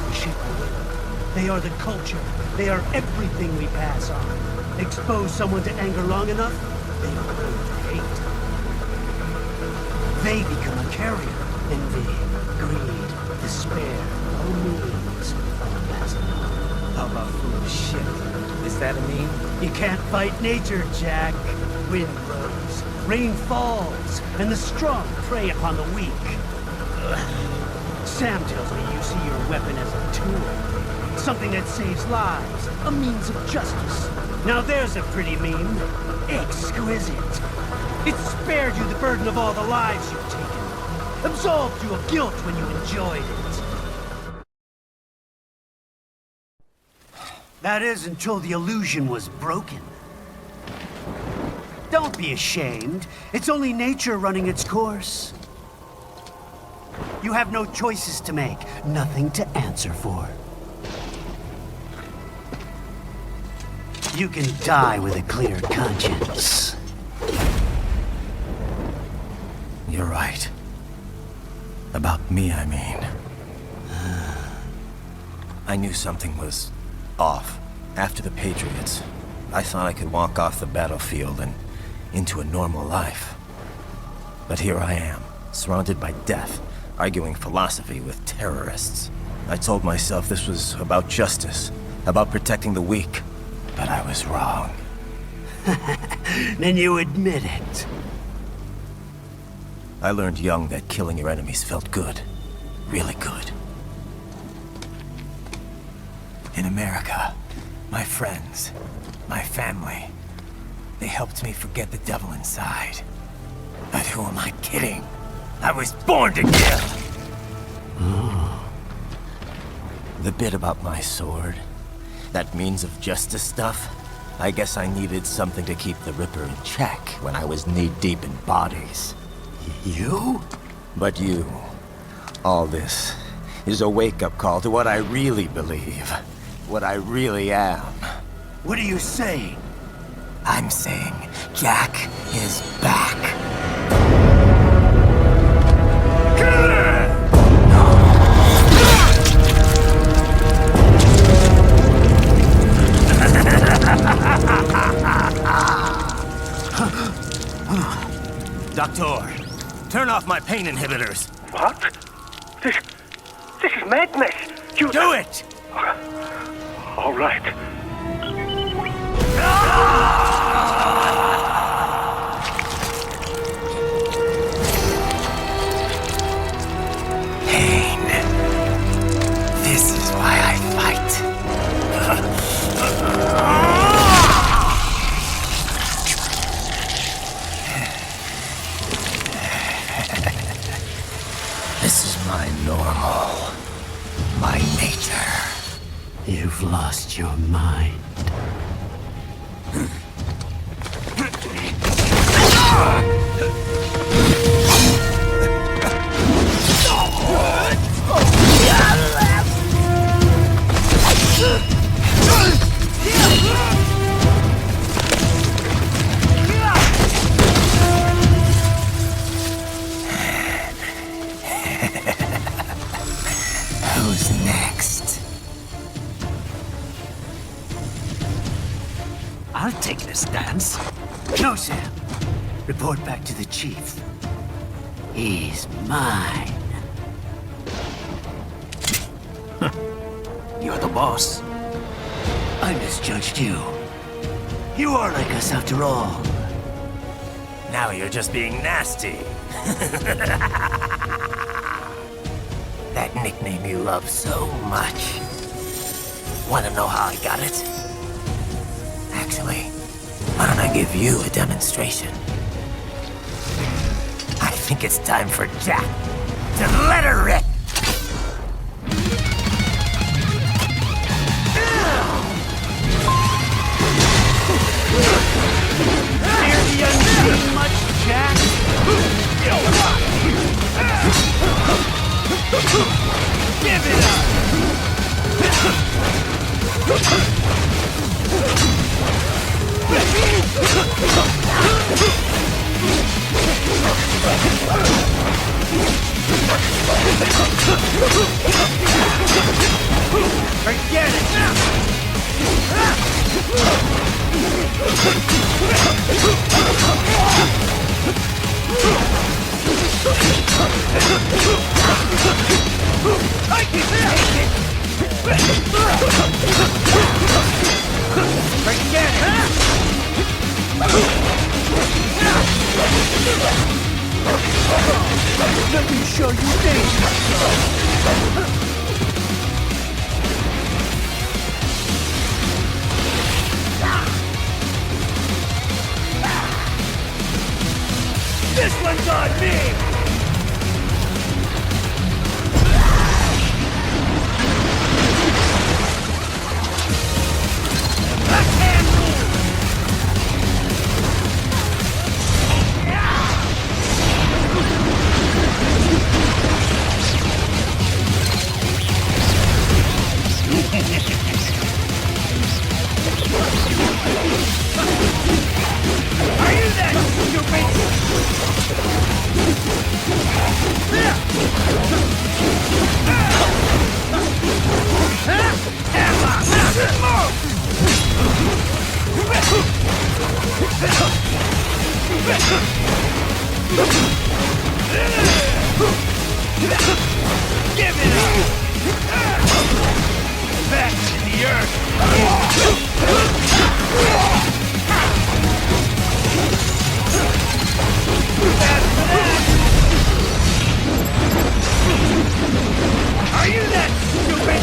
They shape our will. They are the culture. They are everything we pass on. Expose someone to anger long enough, they are learn to hate. They become a carrier. Envy, greed, despair, all meanings are ambassador. How about full of shit? Is that a meme? You can't fight nature, Jack. Wind blows, rain falls, and the strong prey upon the weak. Ugh. Sam tells me you see your weapon as a tool. Something that saves lives, a means of justice. Now there's a pretty meme. Exquisite. It spared you the burden of all the lives you've taken. Absolved you of guilt when you enjoyed it. That is until the illusion was broken. Don't be ashamed. It's only nature running its course. You have no choices to make, nothing to answer for. You can die with a clear conscience. You're right. About me, I mean. I knew something was off. After the Patriots, I thought I could walk off the battlefield and into a normal life. But here I am, surrounded by death, arguing philosophy with terrorists. I told myself this was about justice, about protecting the weak. But I was wrong. Then you admit it. I learned young that killing your enemies felt good. Really good. In America, my friends, my family, they helped me forget the devil inside. But who am I kidding? I was born to kill! The bit about my sword, that means of justice stuff, I guess I needed something to keep the Ripper in check when I was knee-deep in bodies. You? But you, all this, is a wake-up call to what I really believe. What I really am. What are you saying? I'm saying Jack is back. Doctor, turn off my pain inhibitors. What? This is madness. You do it! All right. Pain. This is why I fight. This is my normal. My nature. You've lost your mind. Who's next? I'll take this dance. No, Sam. Report back to the chief. He's mine. You're the boss. I misjudged you. You are like us after all. Now you're just being nasty. That nickname you love so much. Want to know how I got it? Actually, Why don't I give you a demonstration? I think it's time for Jack to let her rip! Fear the unseen much, Jack? Give it up! Forget it! I can take it! Forget it! Let me show you things! This one's on me! Backhand move! Are you that stupid? Give it up! Back to the earth! Are you that stupid?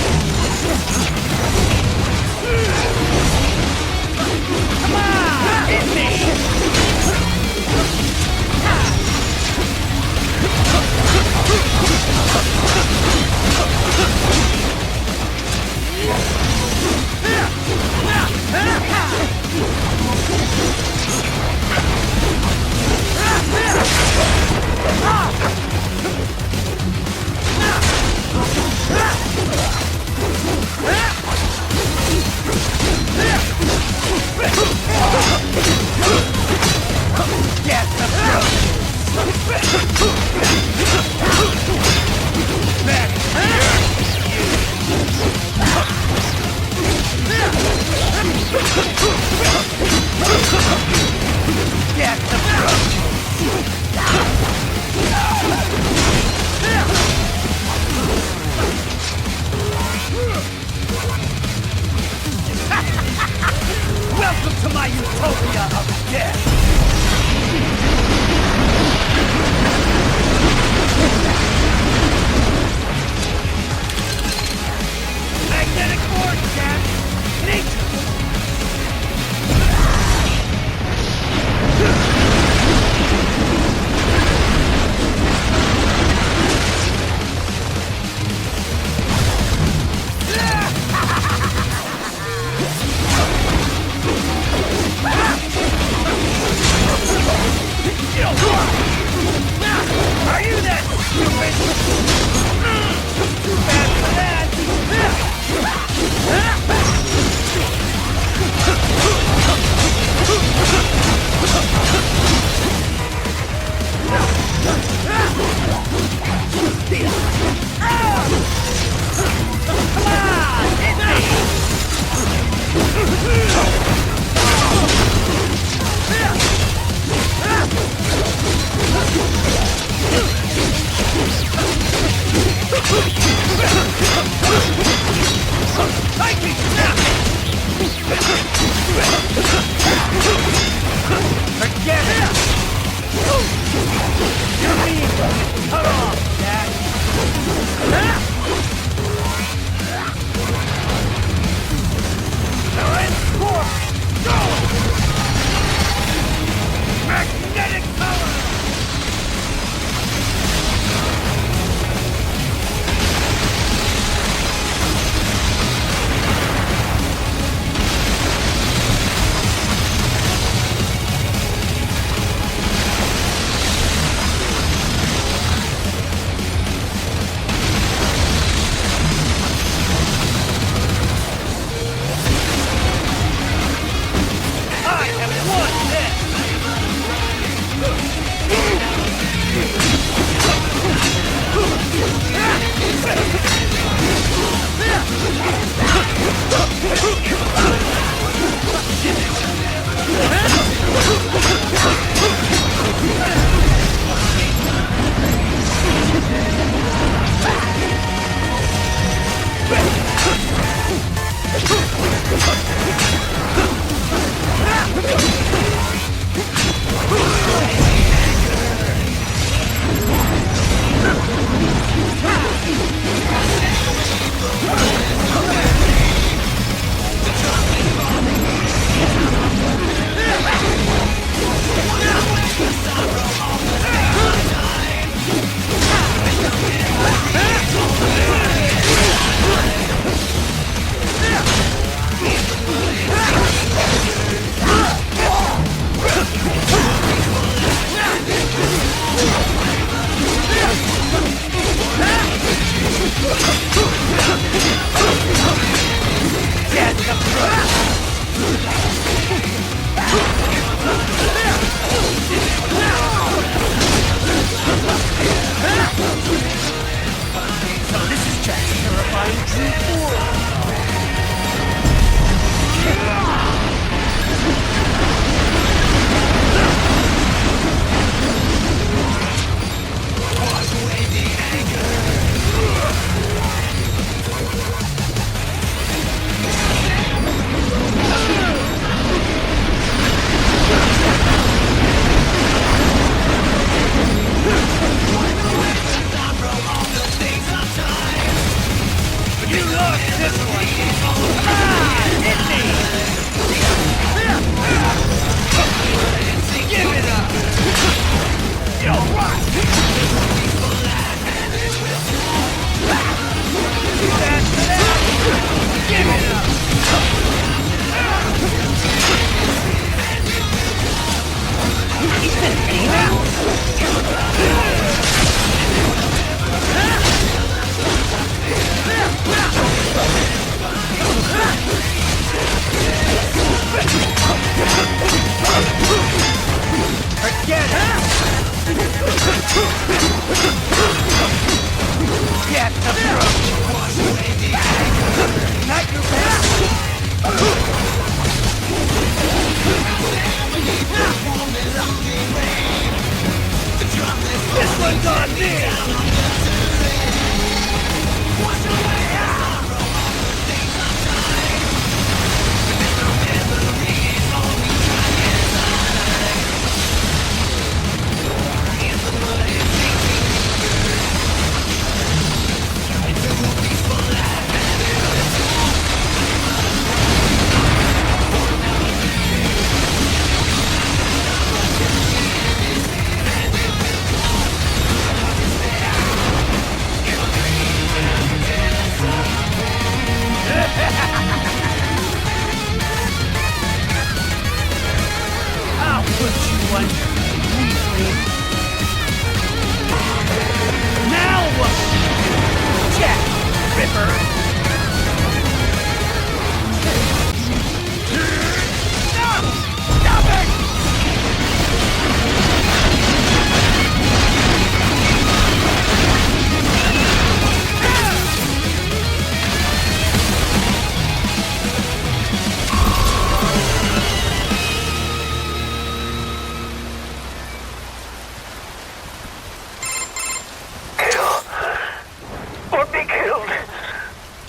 Come on! Hit me! Get the Welcome to my utopia of death! Magnetic force, Jack! Nature!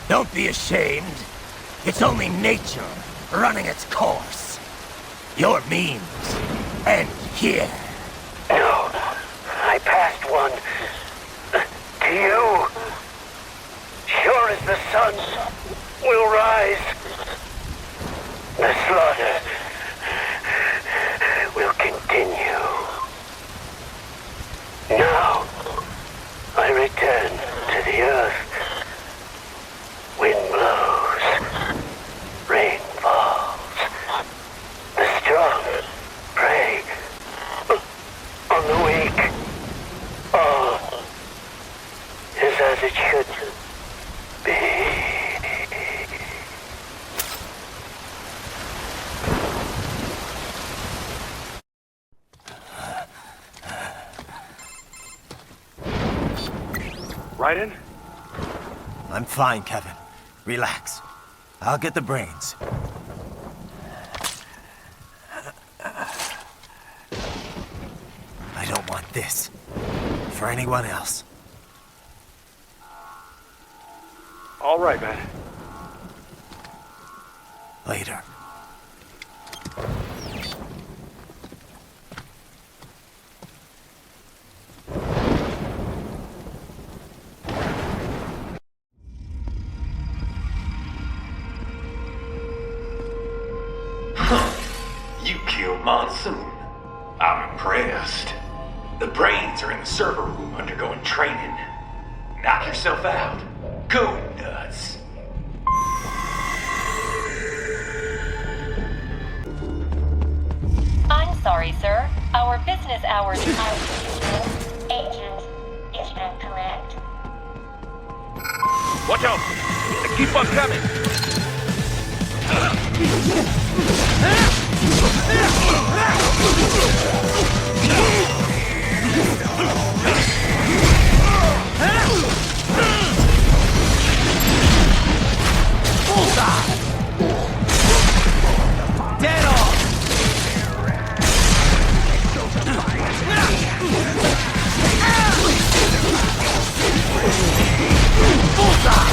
Don't be ashamed. It's only nature running its course. Your means end here. No, I passed one. To you. Sure as the sun will rise, the slaughter will continue. Now, I return to the earth. Wind blows, rain falls, the strong prey on the weak. All is as it should be. Raiden? I'm fine, Kevin. Relax. I'll get the brains. I don't want this for anyone else. All right, man. Later. You killed Monsoon. I'm impressed. The brains are in the server room undergoing training. Knock yourself out. Go nuts. I'm sorry, sir. Our business hours are... Agent is incorrect. Watch out! They keep on coming! Bullseye! Dead on! Bullseye!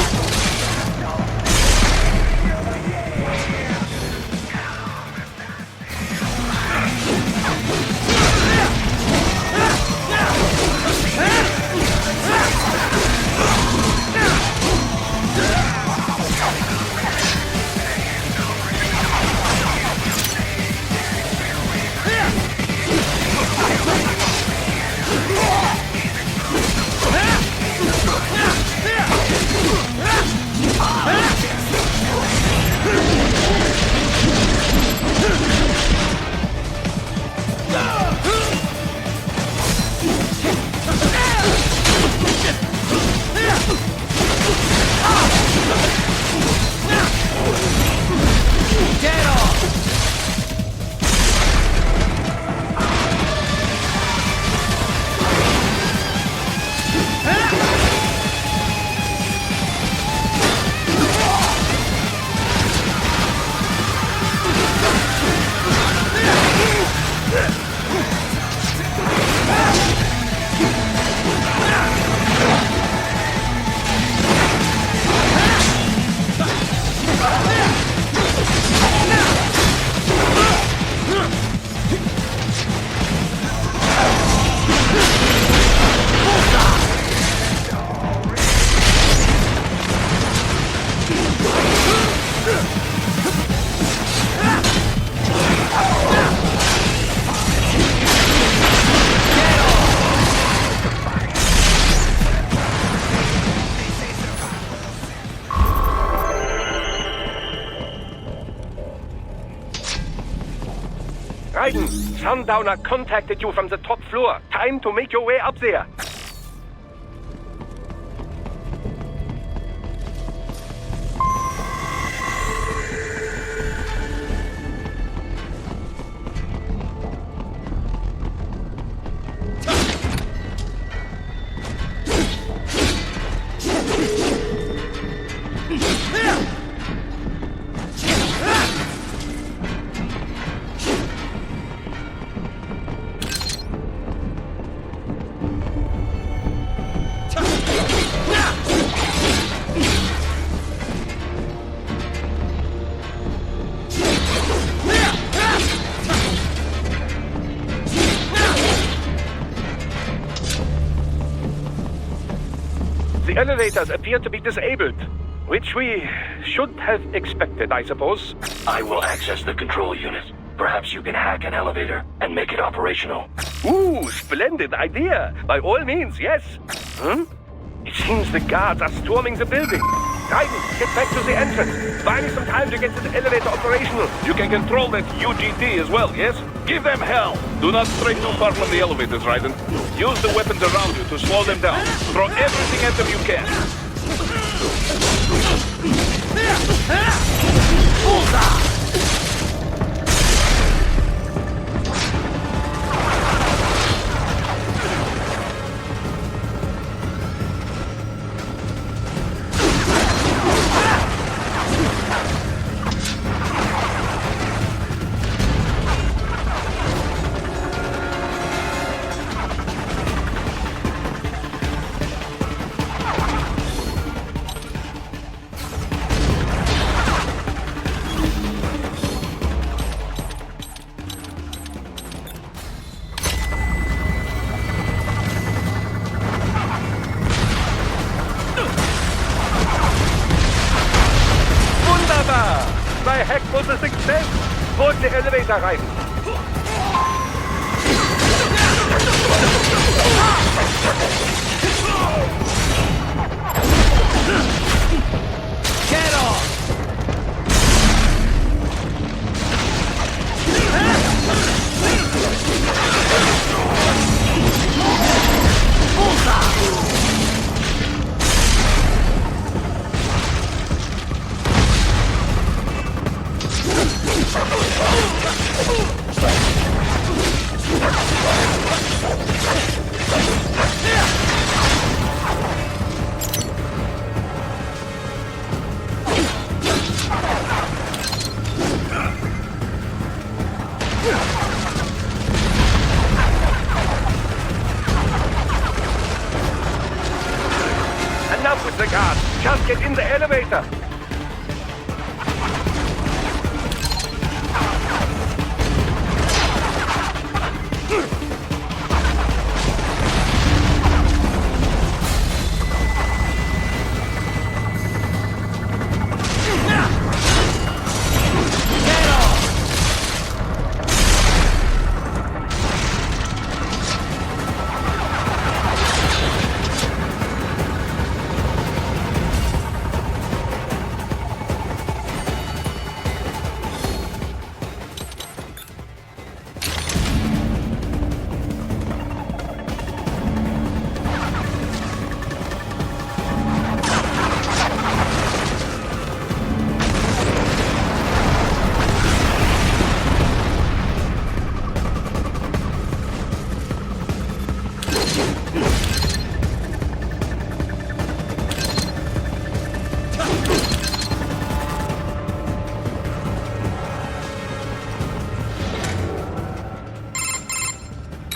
sundowner contacted you from the top floor. Time to make your way up there. The elevators appear to be disabled, which we should have expected, I suppose. I will access the control unit. Perhaps you can hack an elevator and make it operational. Ooh, splendid idea. By all means, yes. It seems the guards are storming the building. Raiden, get back to the entrance. Buy me some time to get this elevator operational. You can control that UGT as well, yes? Give them hell! Do not stray too far from the elevators, Raiden. Use the weapons around you to slow them down. Throw everything at them you can. Bullseye! My hack was a success! Hold the elevator rein! Get off! Enough with the guards! Just get in the elevator!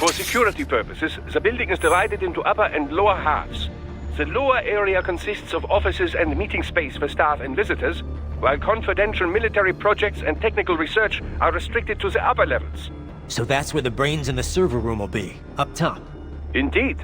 For security purposes, the building is divided into upper and lower halves. The lower area consists of offices and meeting space for staff and visitors, while confidential military projects and technical research are restricted to the upper levels. So that's where the brains in the server room will be, up top. Indeed.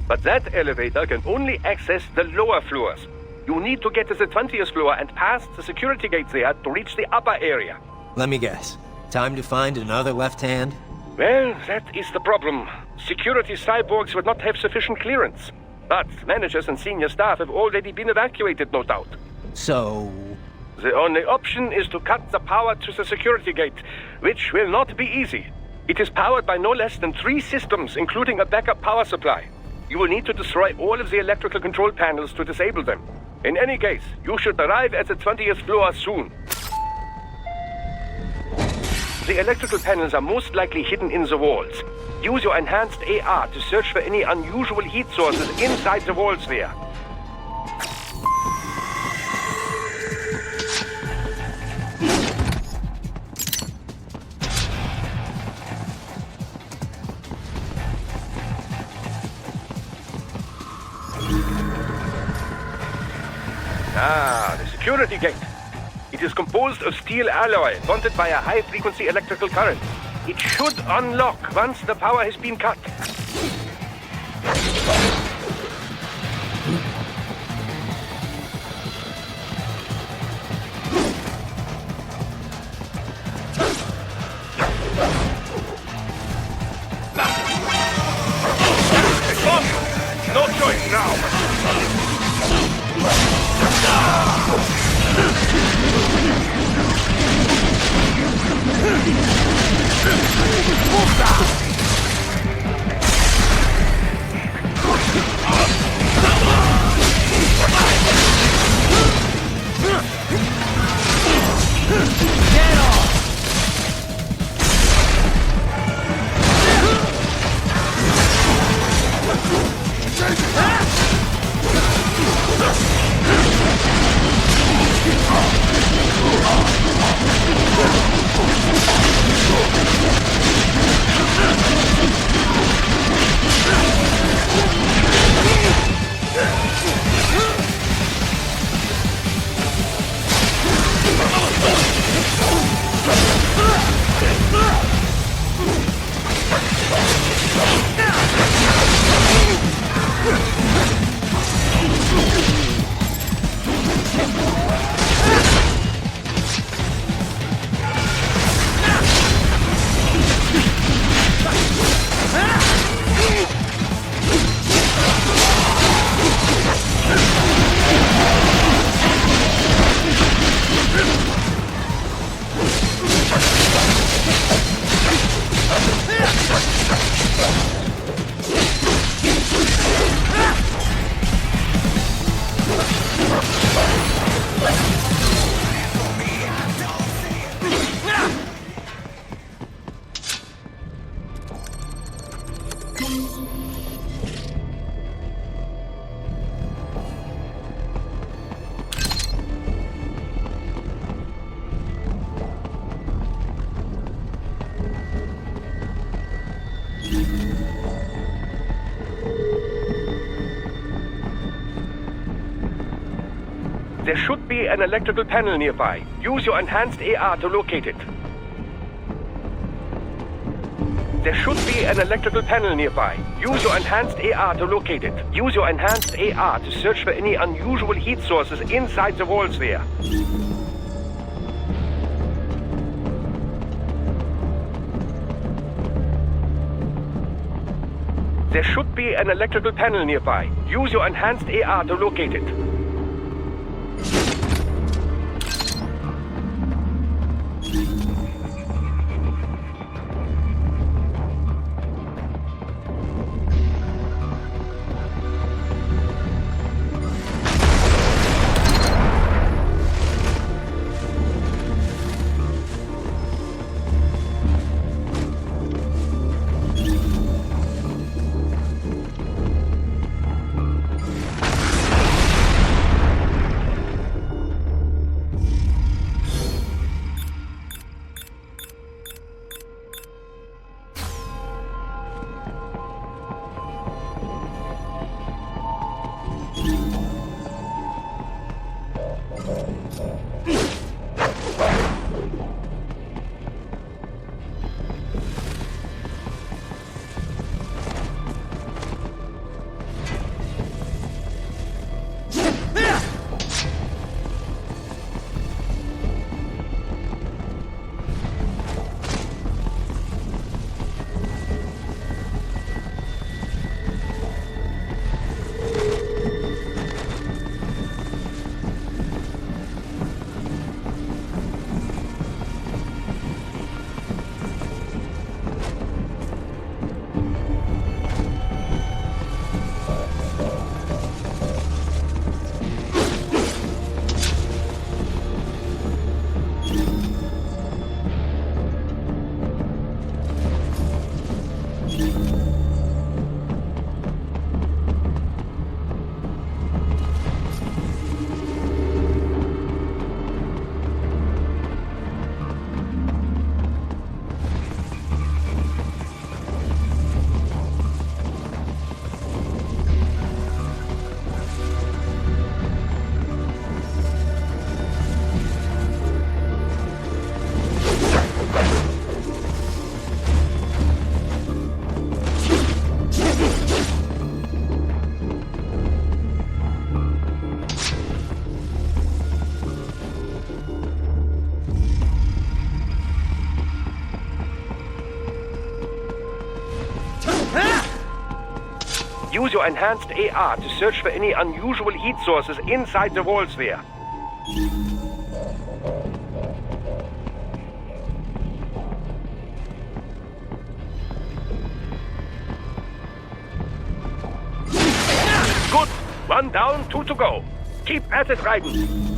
But that elevator can only access the lower floors. You need to get to the 20th floor and past the security gates there to reach the upper area. Let me guess. Time to find another left hand? Well, that is the problem. Security cyborgs would not have sufficient clearance. But managers and senior staff have already been evacuated, no doubt. So... The only option is to cut the power to the security gate, which will not be easy. It is powered by no less than 3 systems, including a backup power supply. You will need to destroy all of the electrical control panels to disable them. In any case, you should arrive at the 20th floor soon. The electrical panels are most likely hidden in the walls. Use your enhanced AR to search for any unusual heat sources inside the walls there. Ah, the security gate. It is composed of steel alloy bonded by a high-frequency electrical current. It should unlock once the power has been cut. No choice now. There should be an electrical panel nearby. Use your enhanced AR to locate it. There should be an electrical panel nearby. Use your enhanced AR to locate it. Use your enhanced AR to search for any unusual heat sources inside the walls there. There should be an electrical panel nearby. Use your enhanced AR to locate it. Use your enhanced AR to search for any unusual heat sources inside the wall sphere. Good. 1 down, 2 to go. Keep at it, Raiden.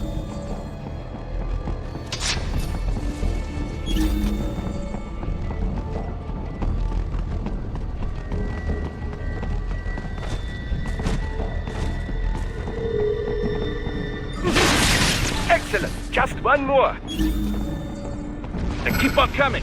Excellent. Just 1 more. And keep on coming.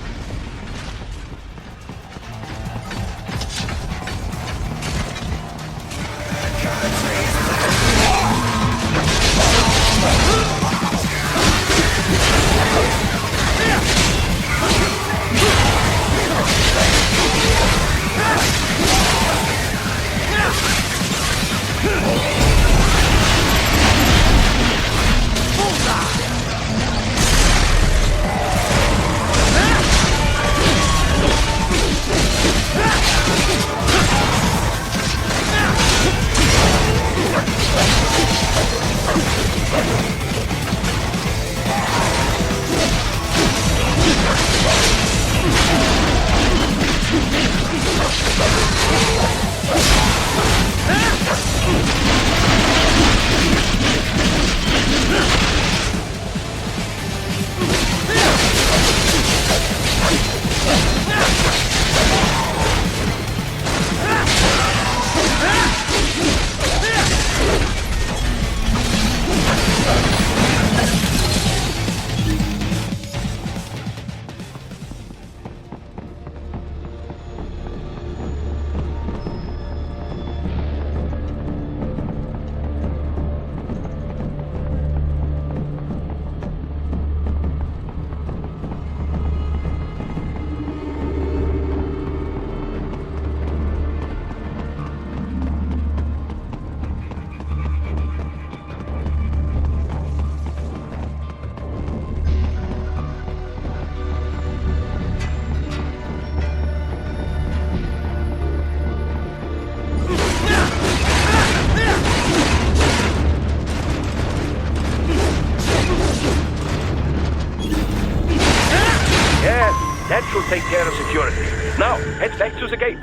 That should take care of security. Now, head back to the gate.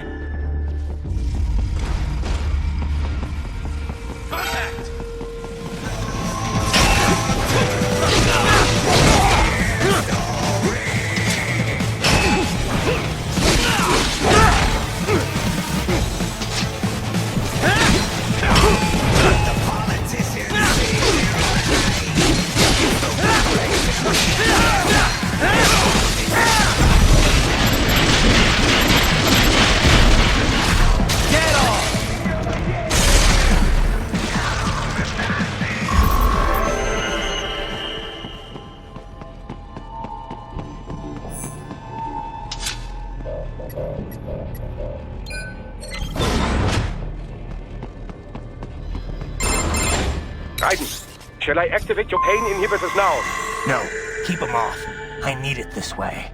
Raiden, shall I activate your pain inhibitors now? No, keep them off. I need it this way.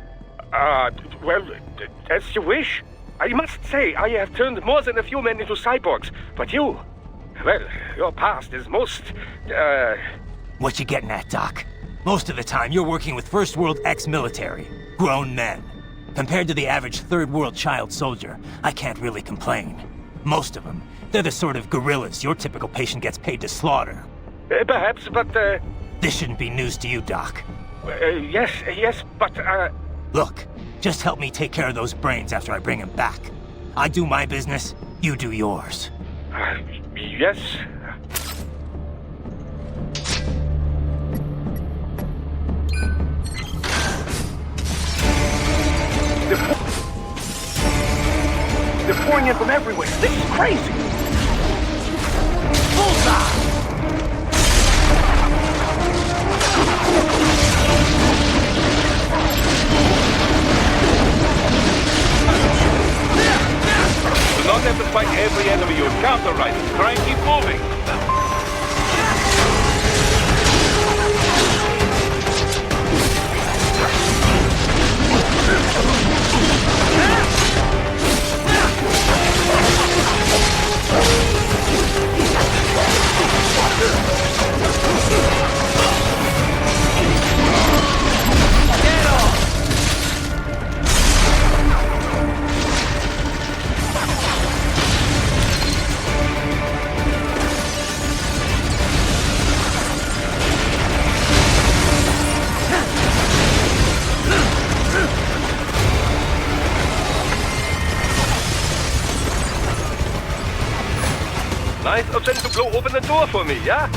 Well, as you wish. I must say, I have turned more than a few men into cyborgs, but you... Well, your past is most, What you getting at, Doc? Most of the time, you're working with First World ex-military. Grown men. Compared to the average Third World child soldier, I can't really complain. Most of them, they're the sort of guerrillas your typical patient gets paid to slaughter. Perhaps, but, This shouldn't be news to you, Doc. Yes, but, Look, just help me take care of those brains after I bring them back. I do my business, you do yours. Yes. They're pouring in from everywhere. This is crazy. Bullseye! Do not have to fight every enemy you encounter, Raiden. Try and keep moving. Nice of them to blow open the door for me, yeah?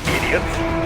Idiots.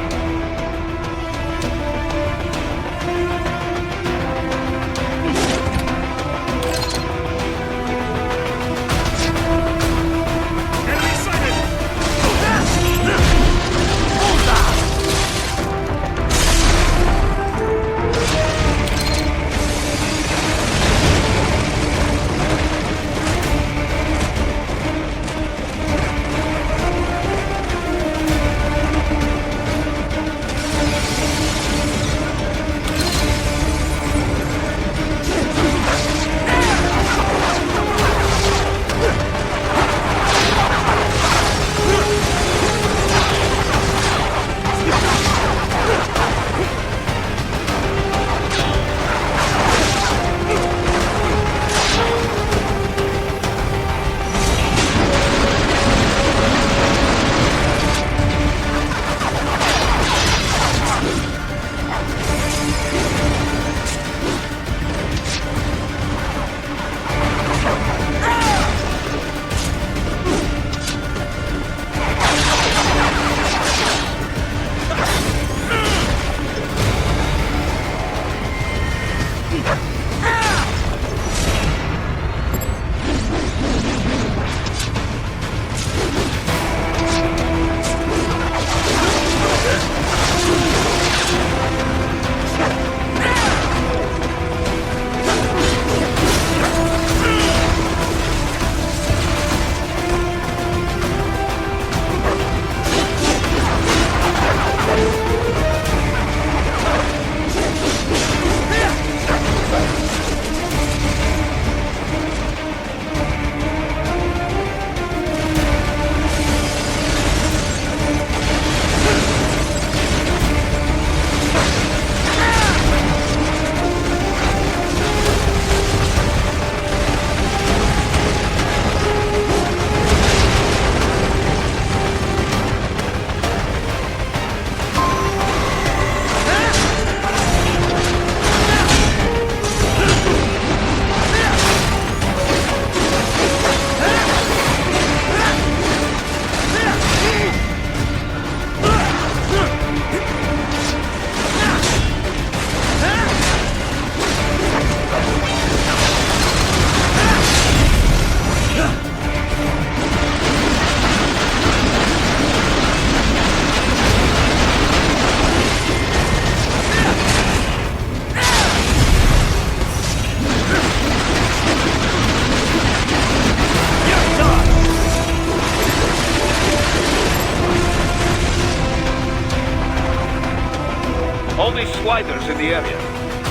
All these sliders in the area.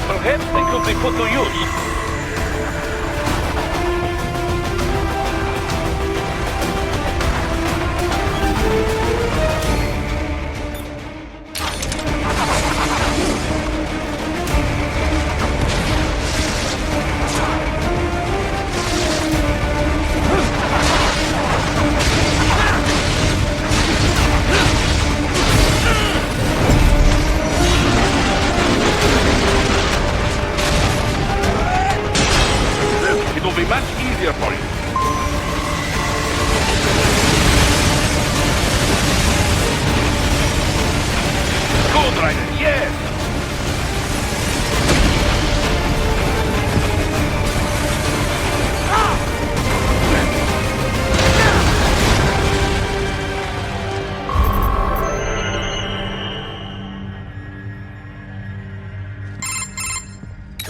Perhaps they could be put to use. Much easier for you. Good, Raiden, yes!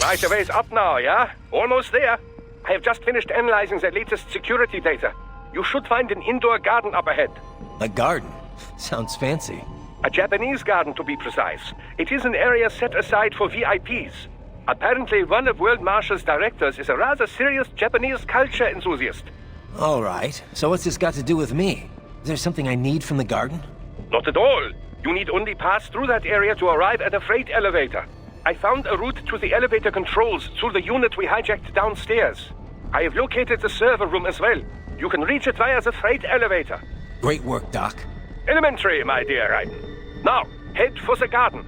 Right a ways up now, yeah? Almost there. I have just finished analyzing the latest security data. You should find an indoor garden up ahead. A garden? Sounds fancy. A Japanese garden, to be precise. It is an area set aside for VIPs. Apparently, one of World Marshal's directors is a rather serious Japanese culture enthusiast. All right. So what's this got to do with me? Is there something I need from the garden? Not at all. You need only pass through that area to arrive at a freight elevator. I found a route to the elevator controls through the unit we hijacked downstairs. I have located the server room as well. You can reach it via the freight elevator. Great work, Doc. Elementary, my dear Raiden. Now, head for the garden.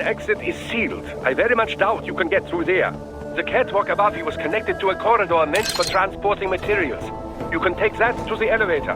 exit is sealed. I very much doubt you can get through there. The catwalk above you is connected to a corridor meant for transporting materials. You can take that to the elevator.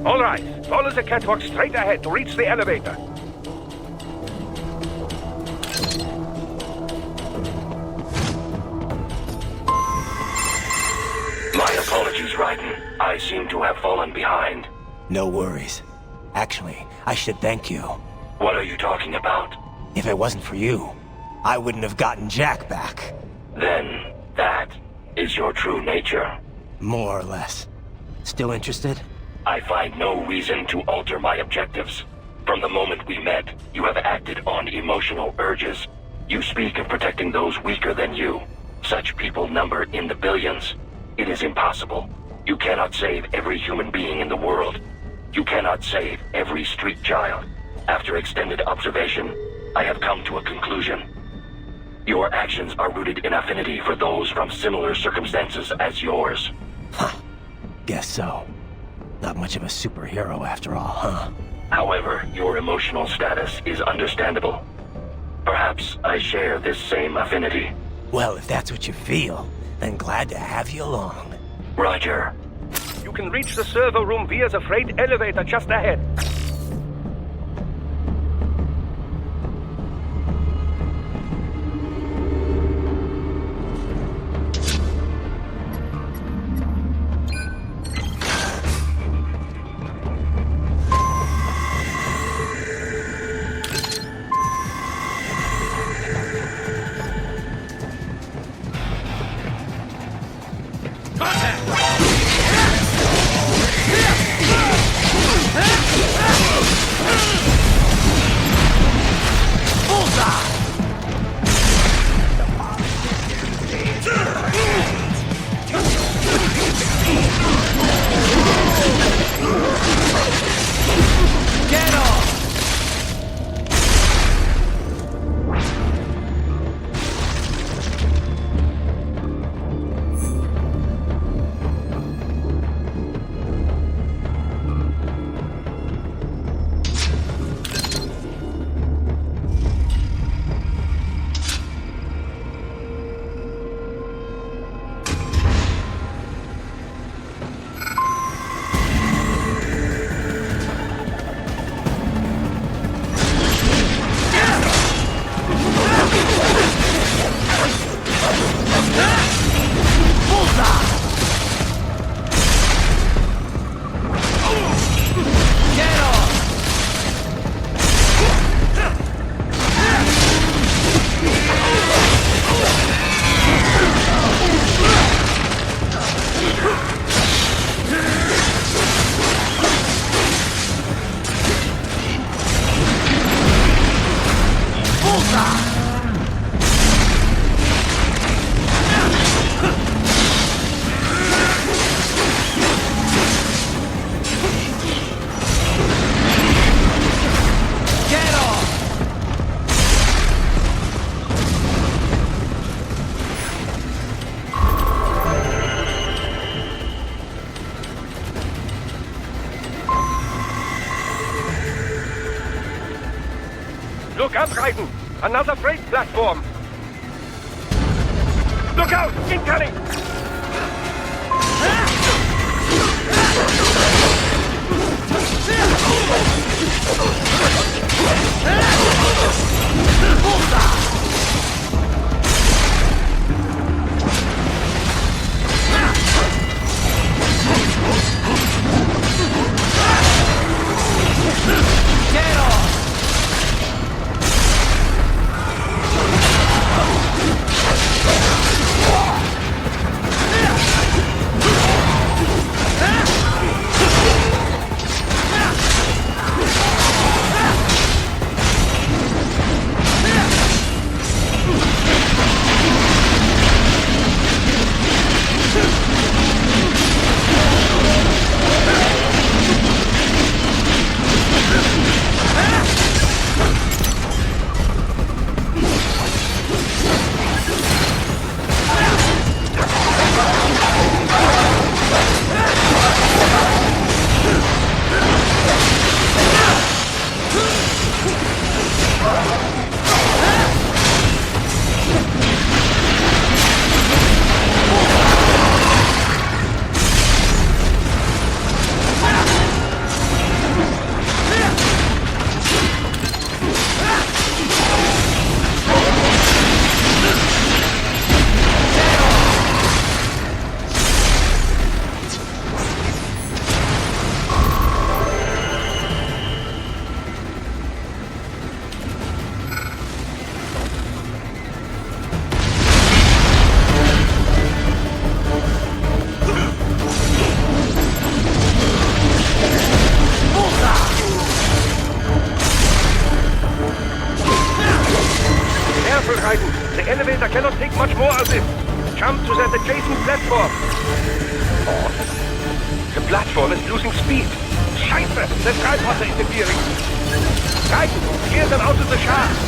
All right, follow the catwalk straight ahead to reach the elevator. My apologies, Raiden. I seem to have fallen behind. No worries. Actually, I should thank you. What are you talking about? If it wasn't for you, I wouldn't have gotten Jack back. Then, that is your true nature? More or less. Still interested? I find no reason to alter my objectives. From the moment we met, you have acted on emotional urges. You speak of protecting those weaker than you. Such people number in the billions. It is impossible. You cannot save every human being in the world. You cannot save every street child. After extended observation, I have come to a conclusion. Your actions are rooted in affinity for those from similar circumstances as yours. Guess so. Not much of a superhero after all, huh? However, your emotional status is understandable. Perhaps I share this same affinity. Well, if that's what you feel, then glad to have you along. Roger. You can reach the server room via the freight elevator just ahead. Look up, Raiden! Another freight platform! Look out! Incoming! Get off! cannot take much more of this. Jump to that adjacent platform. The platform is losing speed. Scheiße, the Treibwasser interfering. Right, clear them out of the shaft.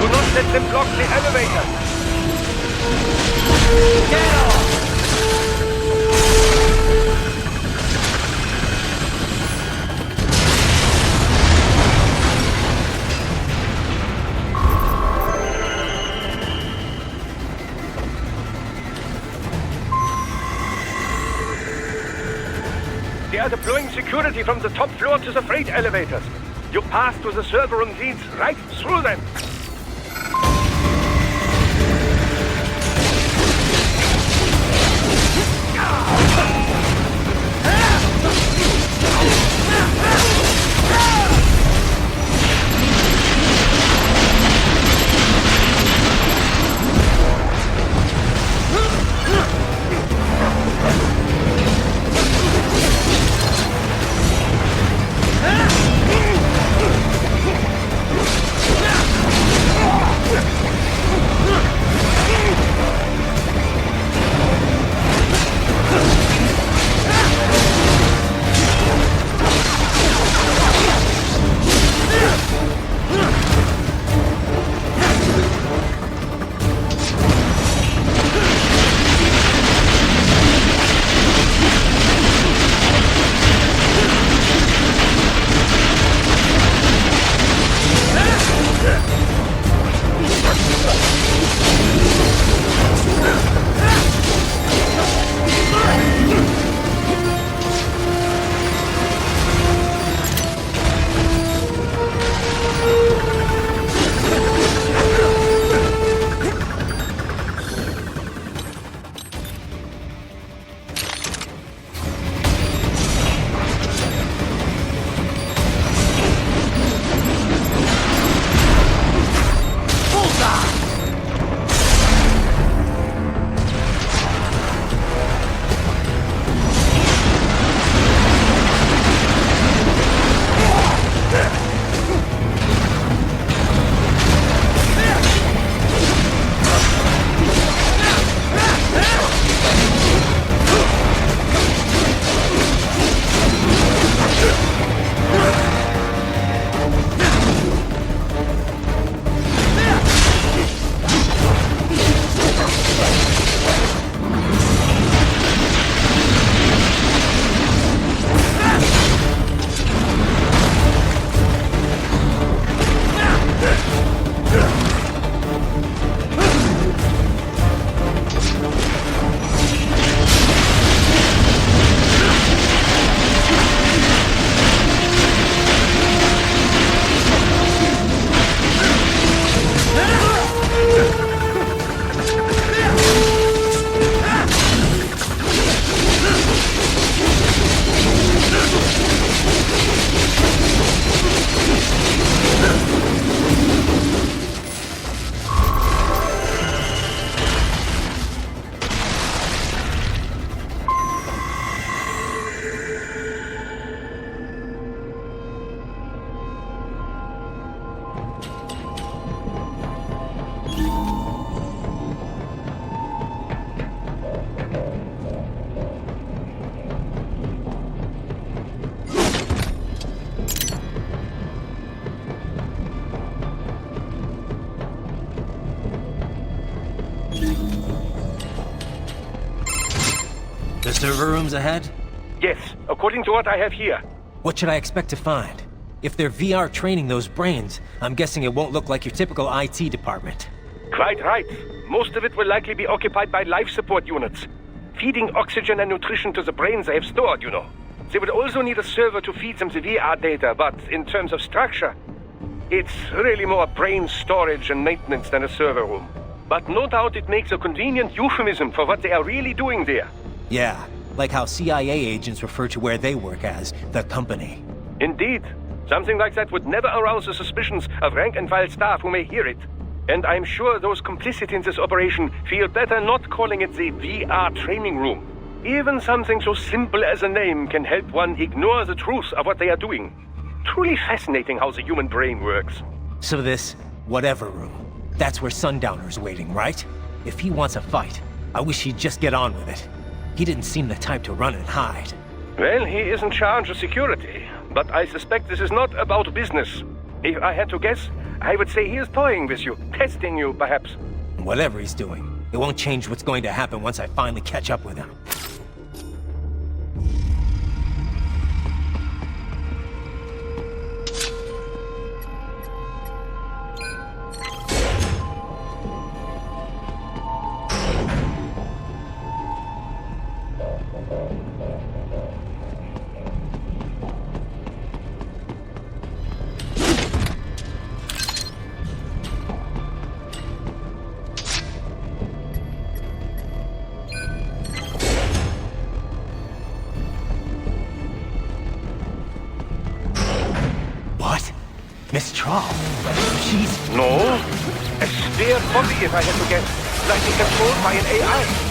Do not let them block the elevator. Get off! They are deploying security from the top floor to the freight elevators. You pass through the server room leads right through them. The server room's ahead? Yes, according to what I have here. What should I expect to find? If they're VR training those brains, I'm guessing it won't look like your typical IT department. Quite right. Most of it will likely be occupied by life support units. Feeding oxygen and nutrition to the brains they have stored, you know. They would also need a server to feed them the VR data, but in terms of structure, it's really more brain storage and maintenance than a server room. But no doubt it makes a convenient euphemism for what they are really doing there. Yeah, like how CIA agents refer to where they work as the company. Indeed. Something like that would never arouse the suspicions of rank-and-file staff who may hear it. And I'm sure those complicit in this operation feel better not calling it the VR training room. Even something so simple as a name can help one ignore the truth of what they are doing. Truly fascinating how the human brain works. So this whatever room, that's where Sundowner's waiting, right? If he wants a fight, I wish he'd just get on with it. He didn't seem the type to run and hide. Well, he is in charge of security, but I suspect this is not about business. If I had to guess, I would say he is toying with you, testing you, perhaps. Whatever he's doing, it won't change what's going to happen once I finally catch up with him. Miss Traub. She's... No. A spare body, if I had to guess. Likely controlled by an AI.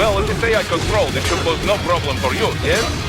Well, if it's AI controlled, it should pose no problem for you, yes?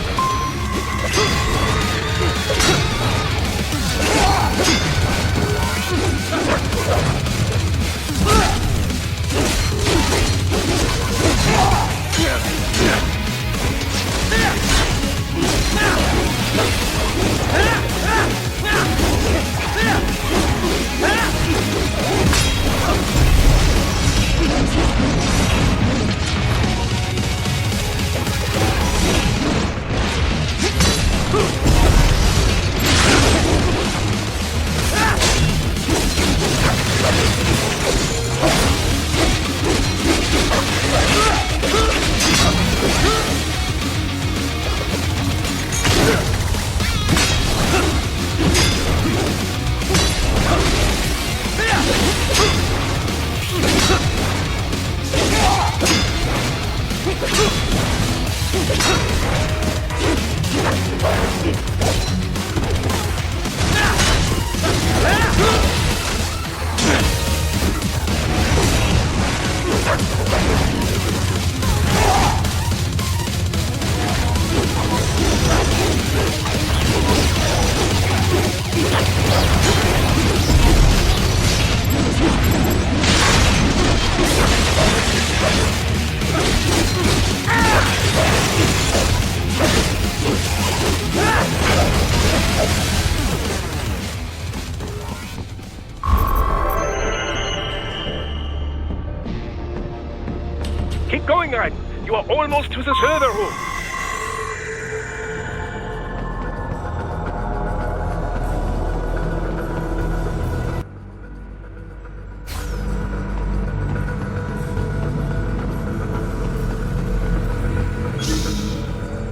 going, Raiden. You are almost to the server room.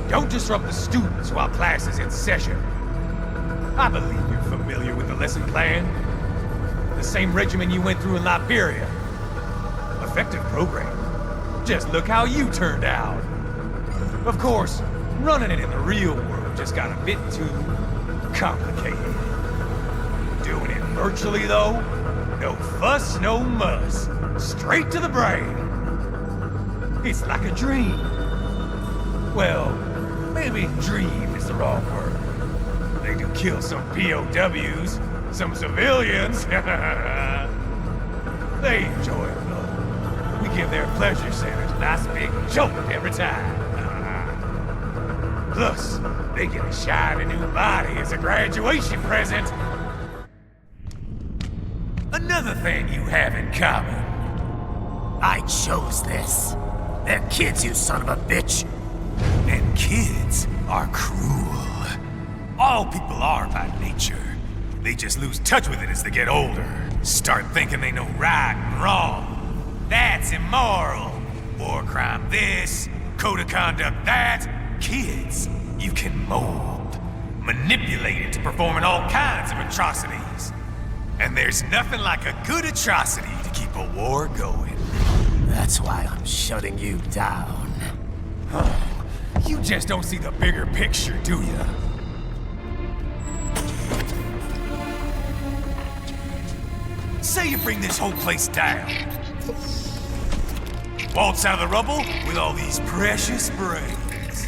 Don't disrupt the students while class is in session. I believe you're familiar with the lesson plan. The same regimen you went through in Liberia. Effective program. Just look how you turned out. Of course, running it in the real world just got a bit too complicated. Doing it virtually, though, no fuss, no muss. Straight to the brain. It's like a dream. Well, maybe dream is the wrong word. They do kill some POWs, some civilians. They enjoy it, though. We give their pleasure centers a nice big jolt every time. Plus, they get a shiny new body as a graduation present. Another thing you have in common. I chose this. They're kids, you son of a bitch. And kids are cruel. All people are by nature. They just lose touch with it as they get older. Start thinking they know right and wrong. That's immoral. War crime this, code of conduct that. Kids, you can mold, manipulate into performing all kinds of atrocities. And there's nothing like a good atrocity to keep a war going. That's why I'm shutting you down. You just don't see the bigger picture, do you? Say you bring this whole place down. Waltz out of the rubble with all these precious brains.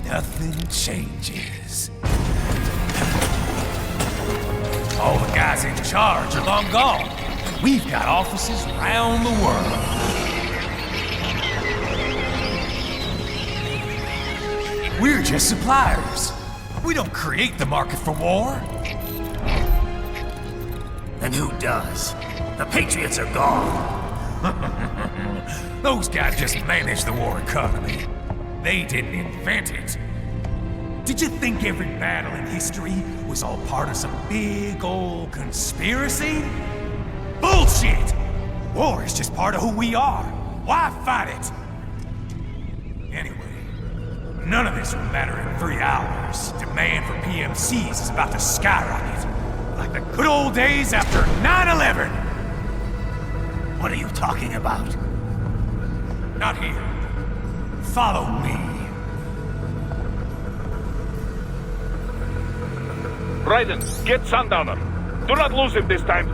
Nothing changes. All the guys in charge are long gone. We've got offices around the world. We're just suppliers. We don't create the market for war. And who does? The Patriots are gone. Those guys just manage the war economy. They didn't invent it. Did you think every battle in history was all part of some big old conspiracy? Bullshit! War is just part of who we are. Why fight it? Anyway, none of this will matter in 3 hours. Demand for PMCs is about to skyrocket. Like the good old days after 9/11. What are you talking about? Not here. Follow me. Raiden, get Sundowner. Do not lose him this time.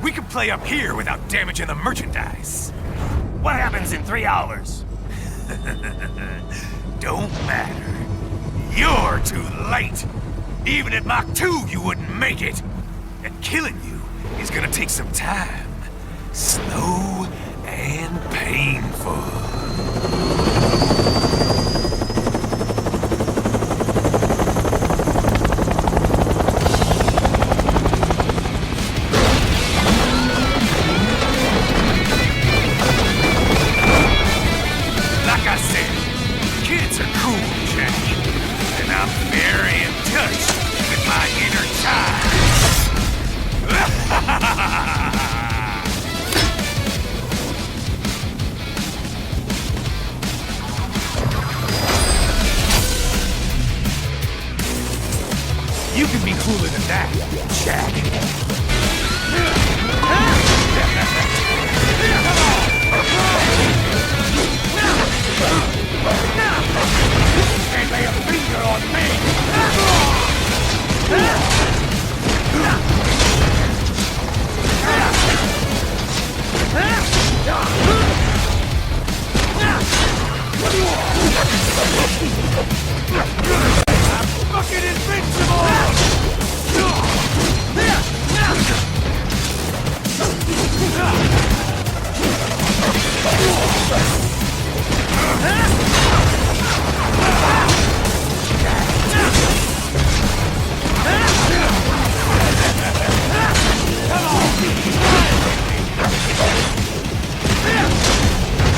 We can play up here without damaging the merchandise. What happens in 3 hours? Don't matter. You're too late. Even at Mach 2, you wouldn't make it. And killing you is gonna take some time. Slow and painful. You can be cooler than that, Jack. Can't lay a finger on me.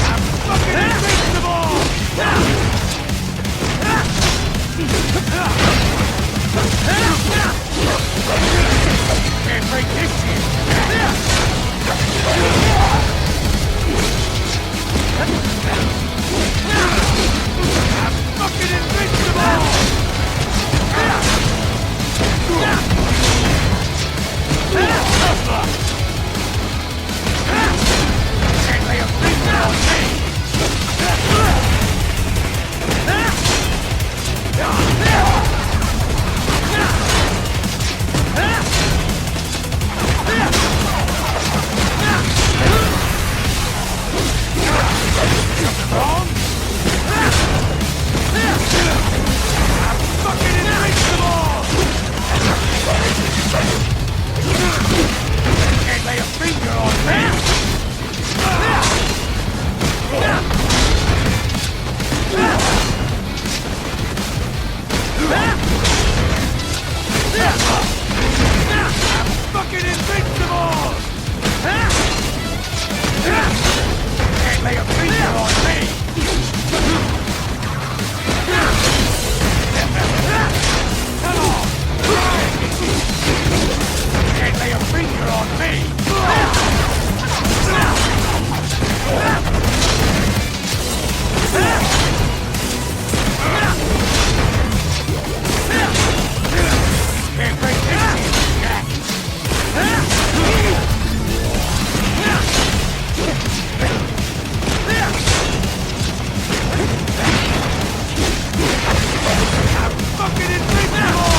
I'm fucking invincible! Can't break this shit! I'm fucking invincible! Can't lay a finger on me! Can't lay a finger on me! I'm fucking invincible! Can't lay a finger on me! Come on! Can't lay a finger on me! Can't break this shit, I'm fucking invincible!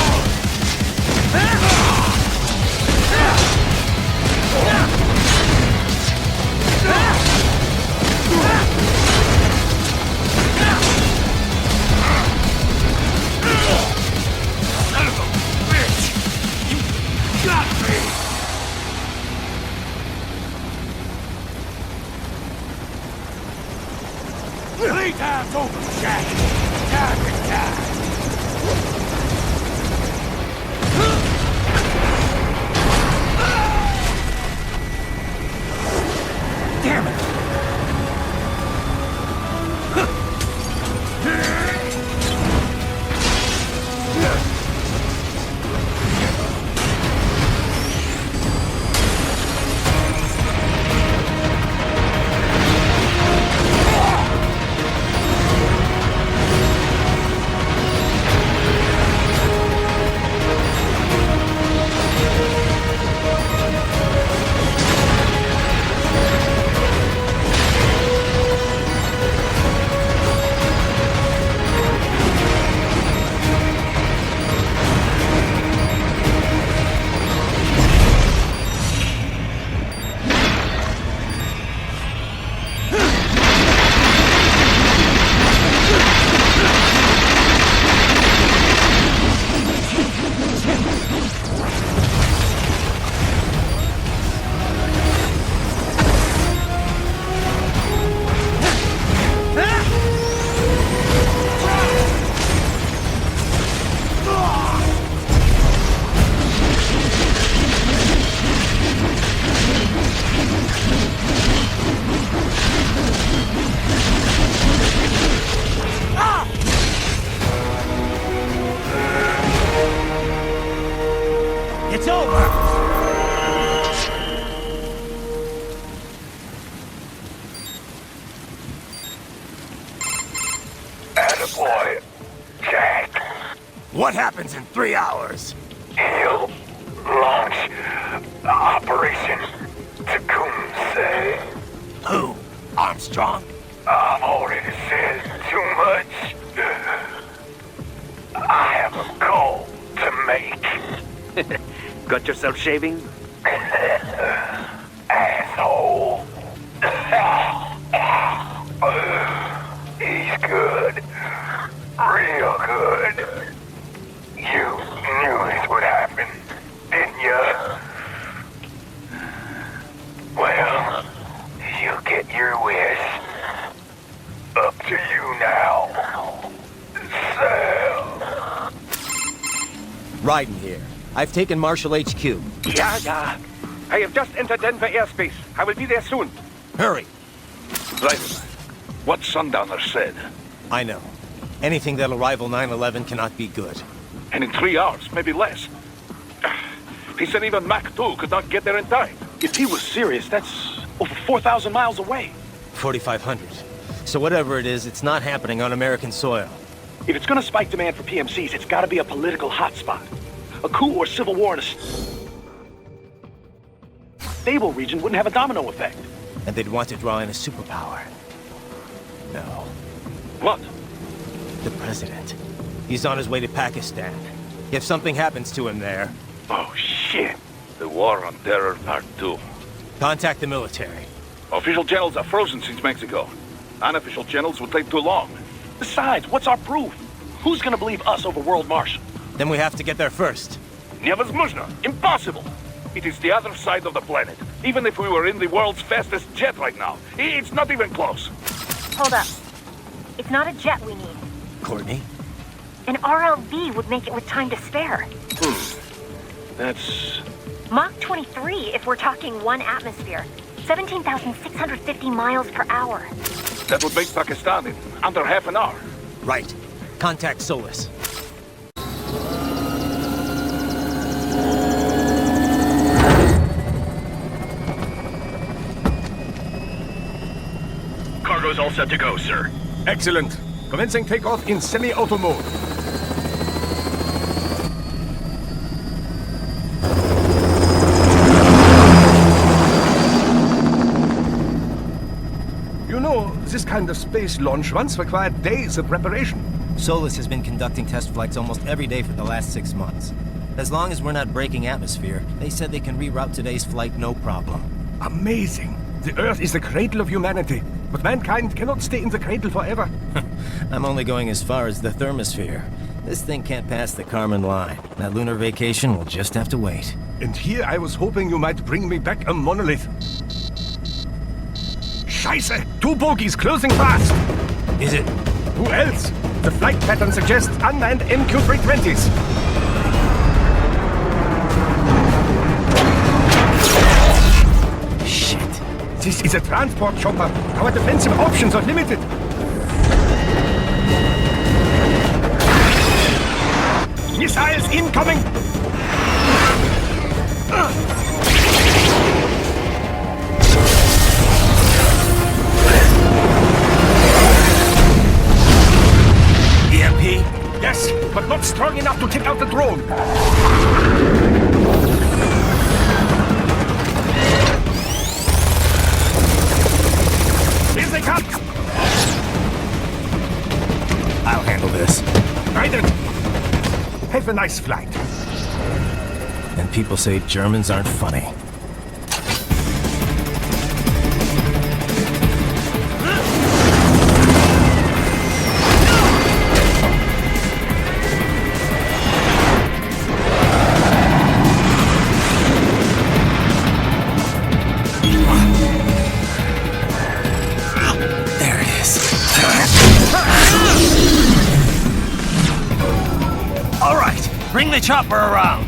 Son of a bitch! You got me! Playtime's over, Jack! Time to die! Damn it! What happens in 3 hours? He'll launch Operation Tecumseh. Who? Armstrong? I've already said too much. I have a call to make. Got yourself shaving? Asshole. He's good. Real good. You knew this would happen, didn't you? Well, you get your wish. Up to you now. Sal. Raiden here. I've taken Marshall HQ. Yeah. I have just entered Denver airspace. I will be there soon. Hurry. Raiden, what Sundowner said? I know. Anything that'll rival 9/11 cannot be good. And in 3 hours, maybe less. He said even Mach 2 could not get there in time. If he was serious, that's over 4,000 miles away. 4,500. So whatever it is, it's not happening on American soil. If it's gonna spike demand for PMCs, it's gotta be a political hotspot. A coup or civil war in a stable region wouldn't have a domino effect. And they'd want to draw in a superpower. No. What? The president. He's on his way to Pakistan. If something happens to him there... Oh, shit. The War on Terror Part 2. Contact the military. Official channels are frozen since Mexico. Unofficial channels would take too long. Besides, what's our proof? Who's gonna believe us over World Marshal? Then we have to get there first. Невозможно. Impossible. It is the other side of the planet. Even if we were in the world's fastest jet right now, it's not even close. Hold up. It's not a jet we need. Courtney? An RLV would make it with time to spare. That's... Mach 23 if we're talking 1 atmosphere. 17,650 miles per hour. That would make Pakistan in under half an hour. Right. Contact Solus. Cargo's all set to go, sir. Excellent. Commencing takeoff in semi-auto mode. You know, this kind of space launch once required days of preparation. Solus has been conducting test flights almost every day for the last 6 months. As long as we're not breaking atmosphere, they said they can reroute today's flight no problem. Amazing. The Earth is the cradle of humanity, but mankind cannot stay in the cradle forever. I'm only going as far as the thermosphere. This thing can't pass the Kármán line. That lunar vacation will just have to wait. And here I was hoping you might bring me back a monolith. Scheiße! 2 bogies closing fast! Is it? Who else? The flight pattern suggests unmanned MQ-320s. This is a transport chopper. Our defensive options are limited. Missiles incoming! EMP? Yes, but not strong enough to take out the drone. Here they come! I'll handle this. Raiden! Have a nice flight. And people say Germans aren't funny. Bring the chopper around!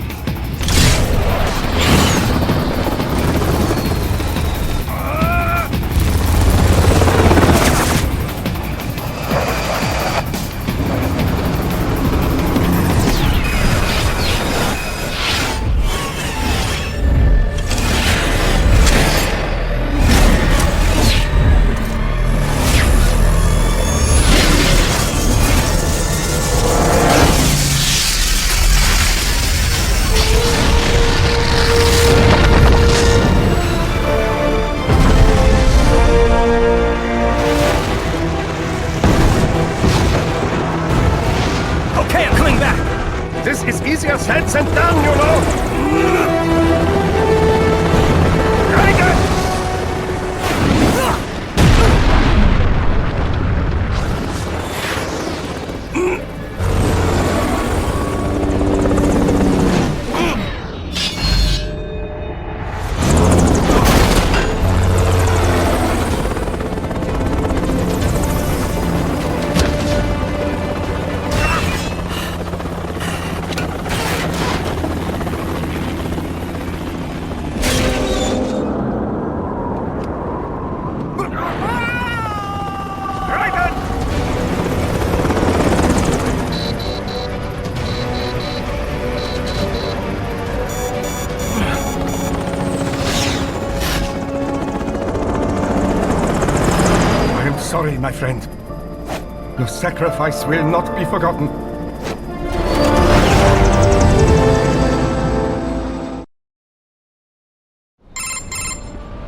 sorry, my friend. Your sacrifice will not be forgotten.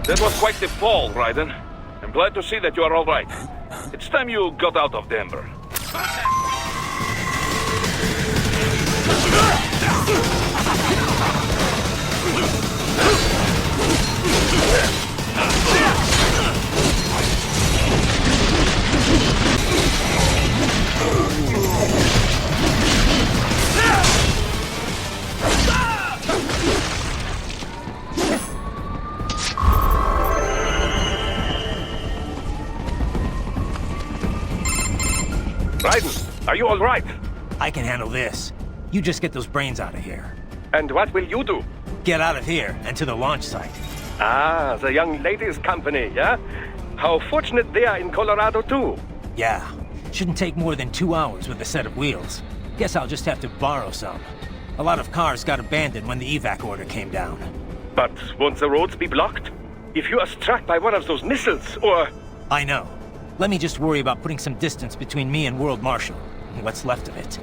That was quite the fall, Raiden. I'm glad to see that you are all right. It's time you got out of Denver. Raiden, are you all right? I can handle this. You just get those brains out of here. And what will you do? Get out of here and to the launch site. Ah, the young ladies' company, yeah? How fortunate they are in Colorado, too. Yeah. Shouldn't take more than 2 hours with a set of wheels. Guess I'll just have to borrow some. A lot of cars got abandoned when the evac order came down. But won't the roads be blocked? If you are struck by one of those missiles, or... I know. Let me just worry about putting some distance between me and World Marshal. What's left of it.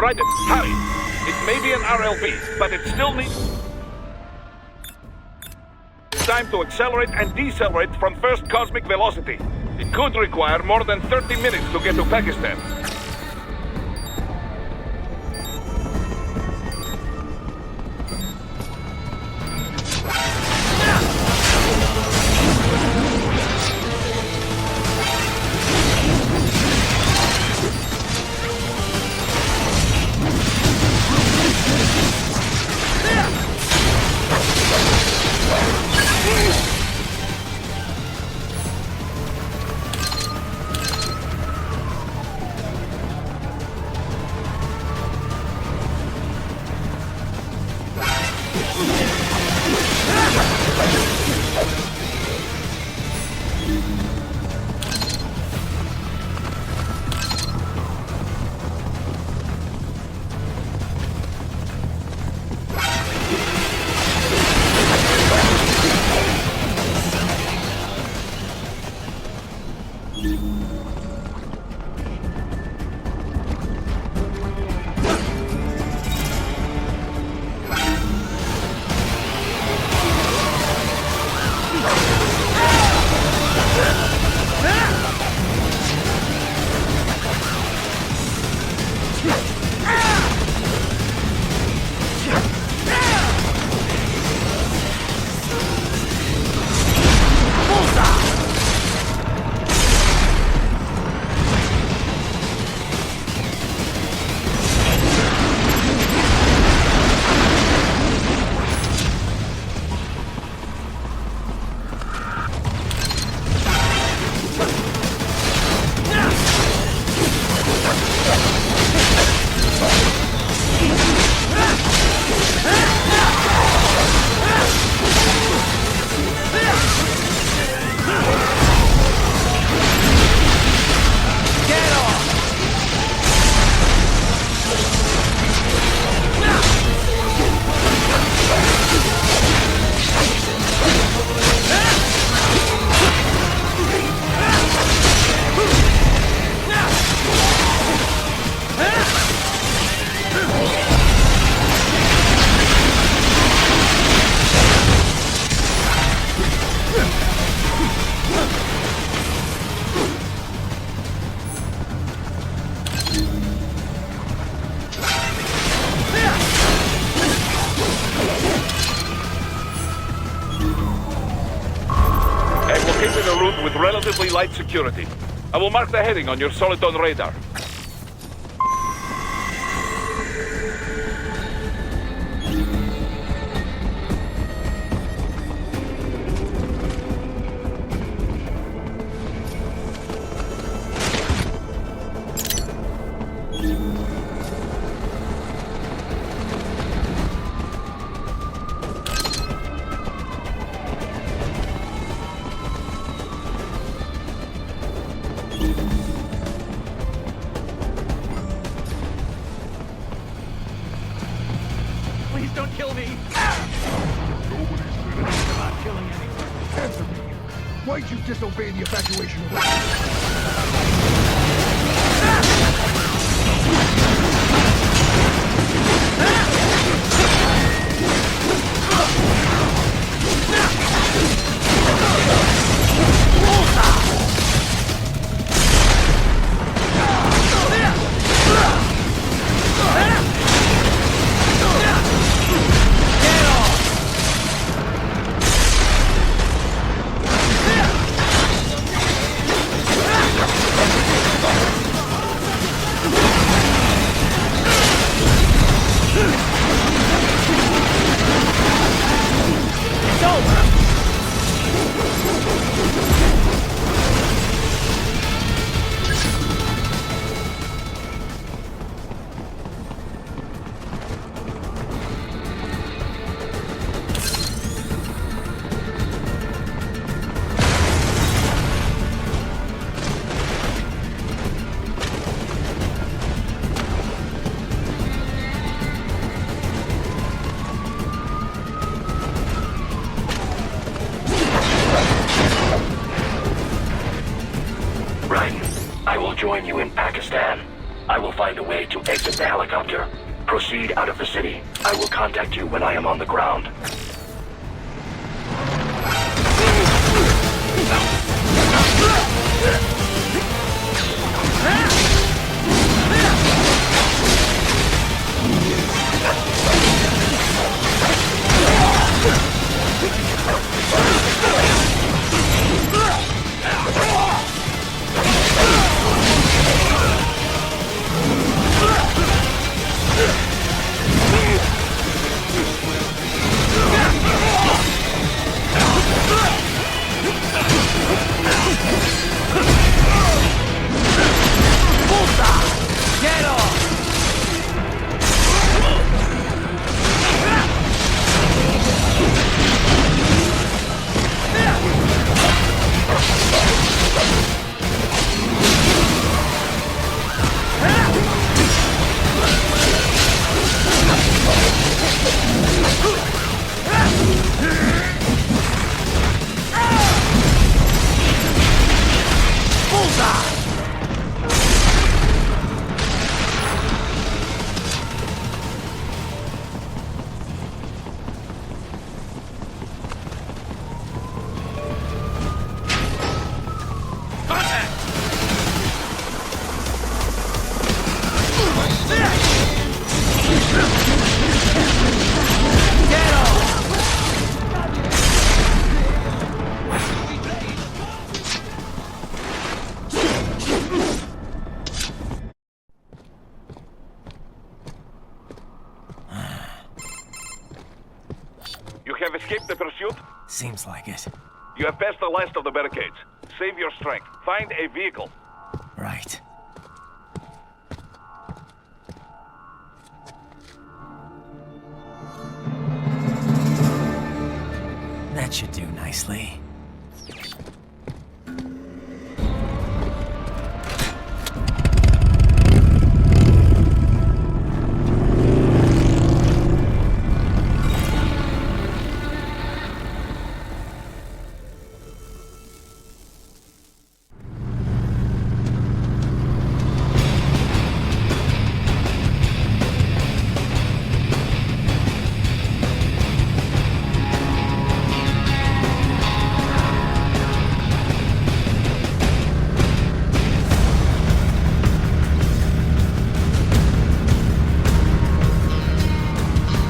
Raiden, hurry! It may be an RLV, but it still needs... time to accelerate and decelerate from first cosmic velocity. It could require more than 30 minutes to get to Pakistan. I've located a route with relatively light security. I will mark the heading on your Soliton radar. Please don't kill me! Nobody's finished. I'm not killing anyone. Answer me. Why'd you disobey the evacuation order? Join you in Pakistan. I will find a way to exit the helicopter. Proceed out of the city. I will contact you when I am on the ground. Escape the pursuit? Seems like it. You have passed the last of the barricades. Save your strength. Find a vehicle. Right. That should do nicely.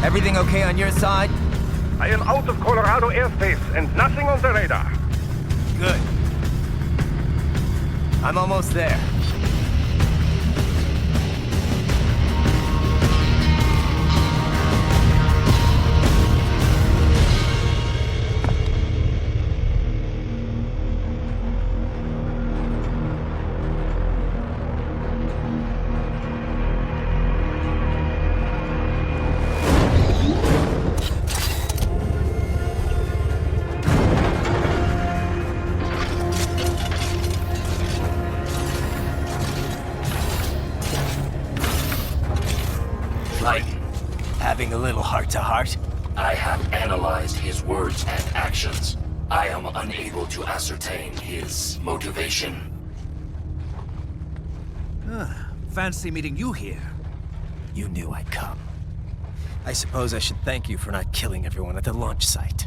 Everything okay on your side? I am out of Colorado airspace and nothing on the radar. good. I'm almost there. Having a little heart-to-heart? I have analyzed his words and actions. I am unable to ascertain his motivation. Fancy meeting you here. You knew I'd come. I suppose I should thank you for not killing everyone at the launch site.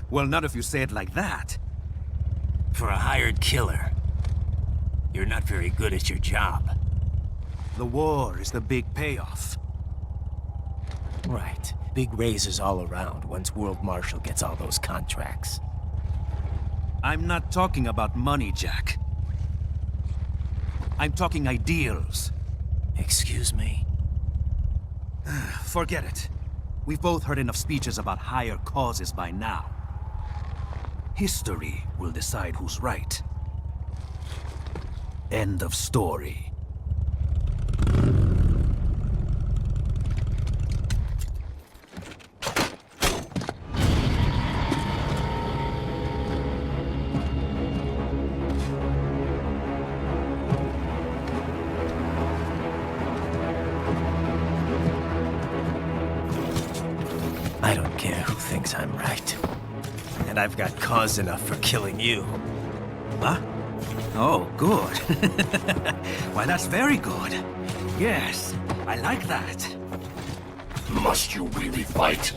Well, not if you say it like that. For a hired killer, you're not very good at your job. The war is the big payoff. Right. Big raises all around once World Marshal gets all those contracts. I'm not talking about money, Jack. I'm talking ideals. Excuse me? Forget it. We've both heard enough speeches about higher causes by now. History will decide who's right. End of story. I don't care who thinks I'm right. And I've got cause enough for killing you. Huh? Oh, good. Why, that's very good. Yes, I like that. Must you really fight?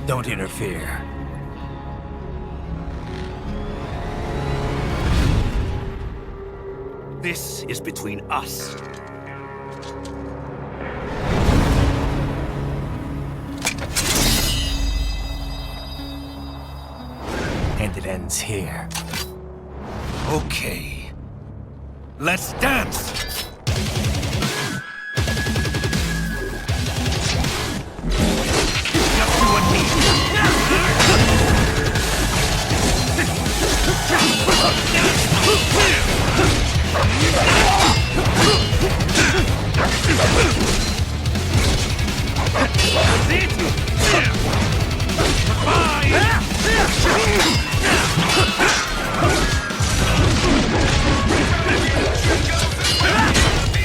Don't interfere. This is between us. And it ends here. Okay. Let's dance! Just you and me.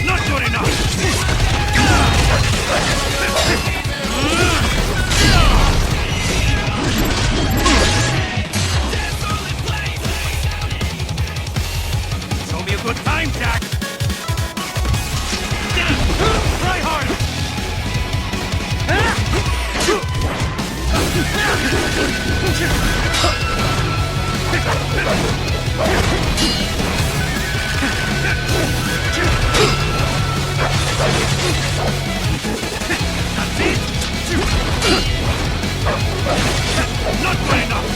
Not good enough! Show me a good time, Jack! Try harder! Not good enough!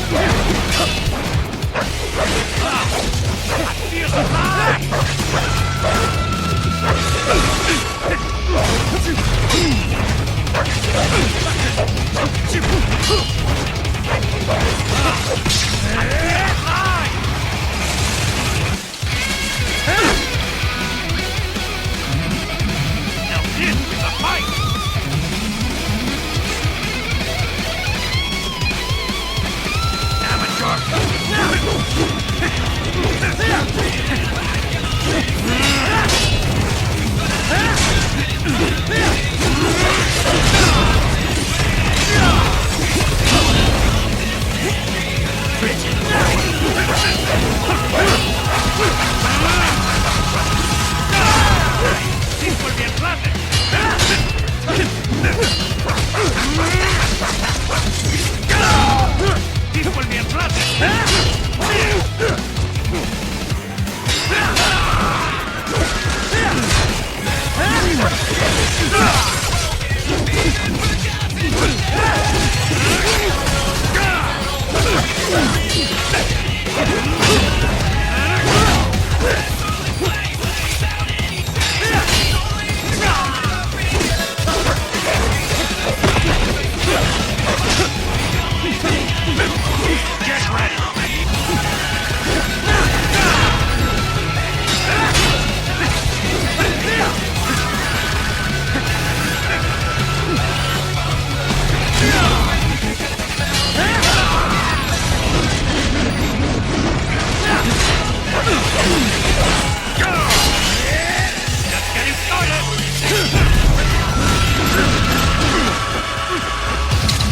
I feel now this is a fight!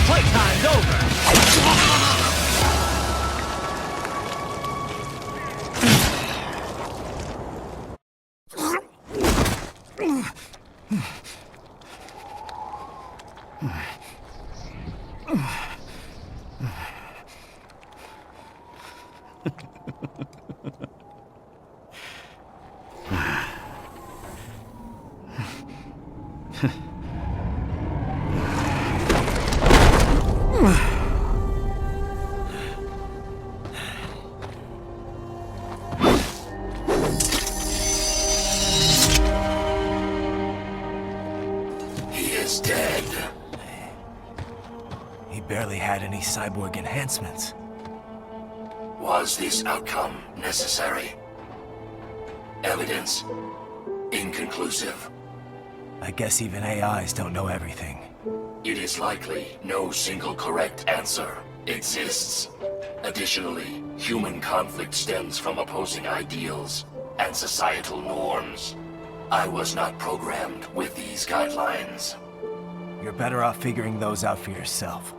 Playtime's over! Barely had any cyborg enhancements. Was this outcome necessary? Evidence inconclusive. I guess even AIs don't know everything. It is likely no single correct answer exists. Additionally, human conflict stems from opposing ideals and societal norms. I was not programmed with these guidelines. You're better off figuring those out for yourself.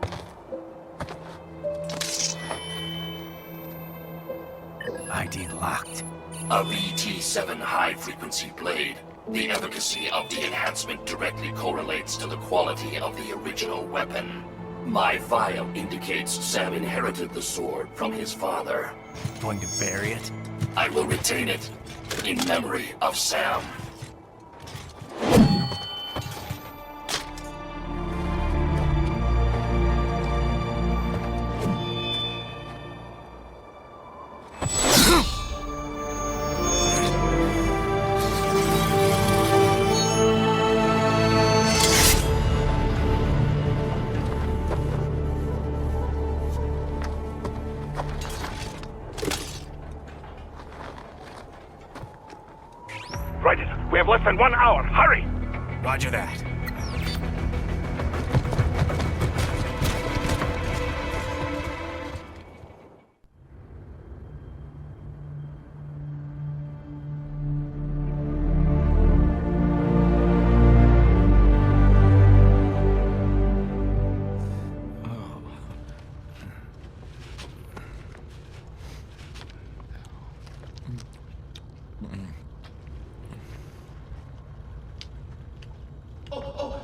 ID locked. A VT-7 high-frequency blade. The efficacy of the enhancement directly correlates to the quality of the original weapon. My file indicates Sam inherited the sword from his father. Going to bury it? I will retain it in memory of Sam. Raiden, we have less than 1 hour. Hurry! Roger that.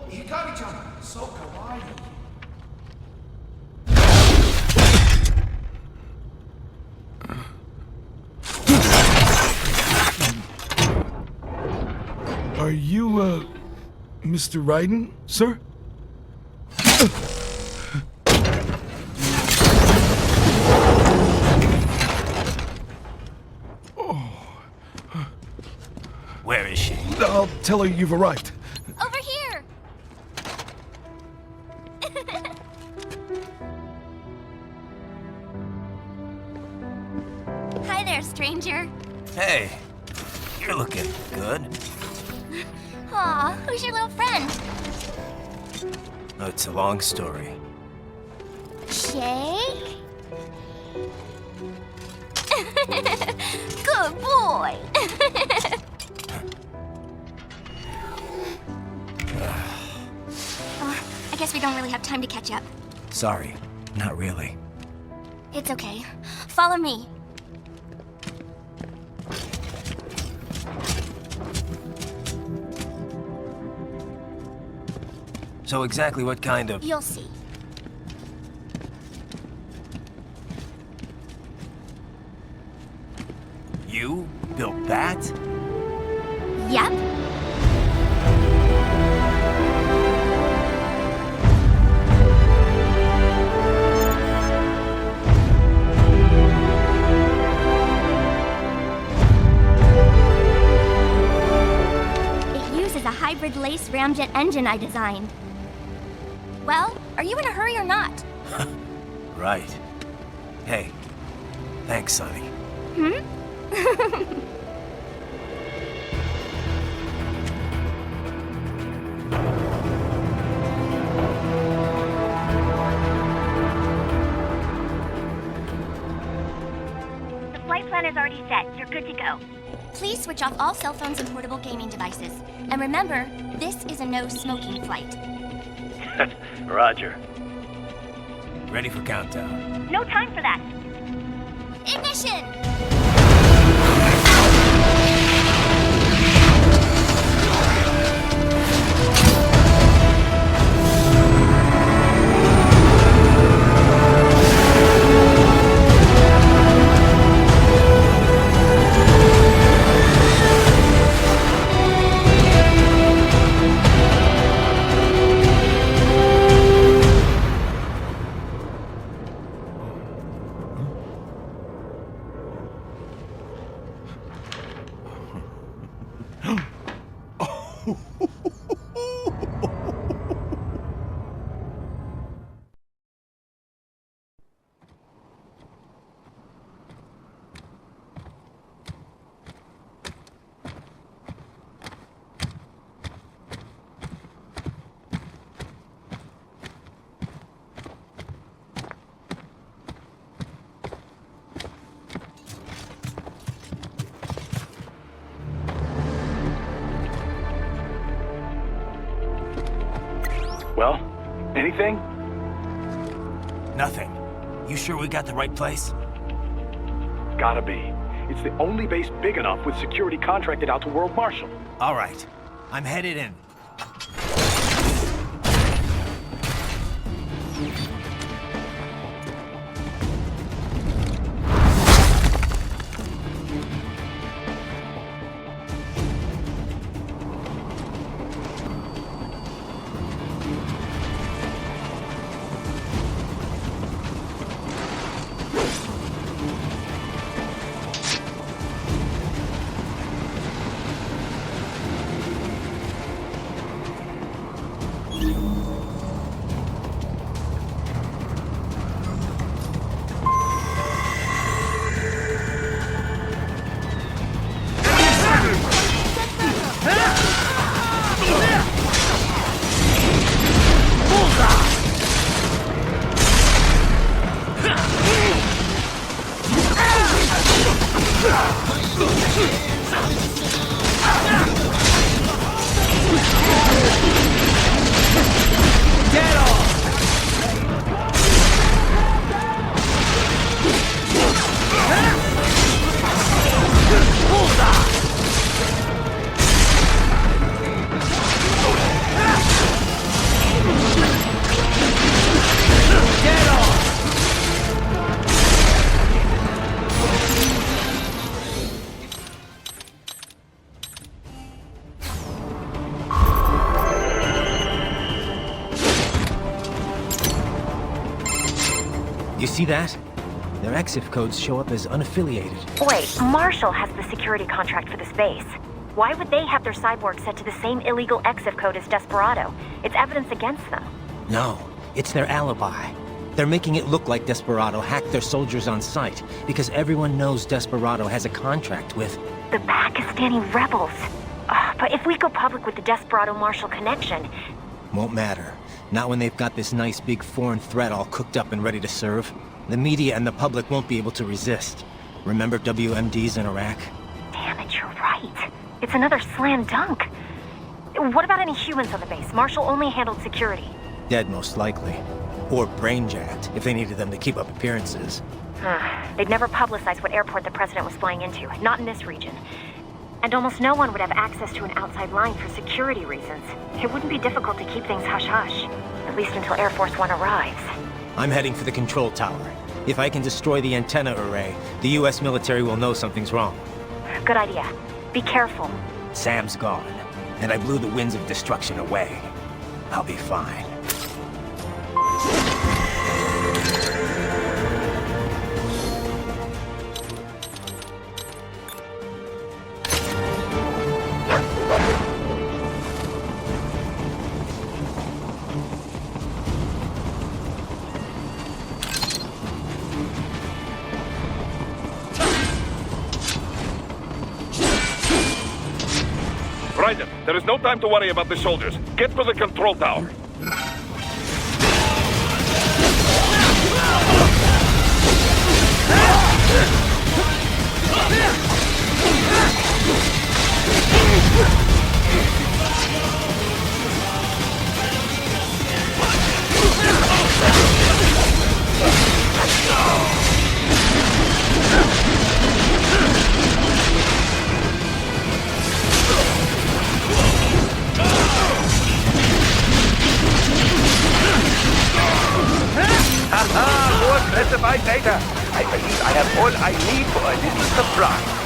Hikari-chan, so kawaii. Are you, Mr. Raiden, sir? Where is she? I'll tell her you've arrived. Over here! Hi there, stranger. Hey, you're looking good. Aw, who's your little friend? Oh, it's a long story. Shay? Good boy! I guess we don't really have time to catch up. Sorry, not really. It's okay. Follow me. So exactly what kind of... You'll see. You built that? Yep. scramjet engine I designed. Well, are you in a hurry or not? Right. Hey, thanks, Sonny. Hmm? The flight plan is already set. You're good to go. Please switch off all cell phones and portable gaming devices. And remember, this is a no-smoking flight. Roger. Ready for countdown. No time for that. Ignition! Well, anything? Nothing. You sure we got the right place? Gotta be. It's the only base big enough with security contracted out to World Marshal. All right. I'm headed in. You see that? Their EXIF codes show up as unaffiliated. Wait, Marshall has the security contract for this base. Why would they have their cyborg set to the same illegal EXIF code as Desperado? It's evidence against them. No, it's their alibi. They're making it look like Desperado hacked their soldiers on sight, because everyone knows Desperado has a contract with... The Pakistani rebels. But if we go public with the Desperado-Marshall connection... Won't matter. Not when they've got this nice big foreign threat all cooked up and ready to serve. The media and the public won't be able to resist. Remember WMDs in Iraq? Damn it, you're right. It's another slam dunk. What about any humans on the base? Marshall only handled security. Dead, most likely. Or brain-jacked, if they needed them to keep up appearances. They'd never publicize what airport the president was flying into, not in this region. And almost no one would have access to an outside line for security reasons. It wouldn't be difficult to keep things hush-hush, at least until Air Force One arrives. I'm heading for the control tower. If I can destroy the antenna array, the US military will know something's wrong. Good idea. Be careful. Sam's gone, and I blew the winds of destruction away. I'll be fine. There is no time to worry about the soldiers. Get to the control tower. More classified data. I believe I have all I need for a little surprise.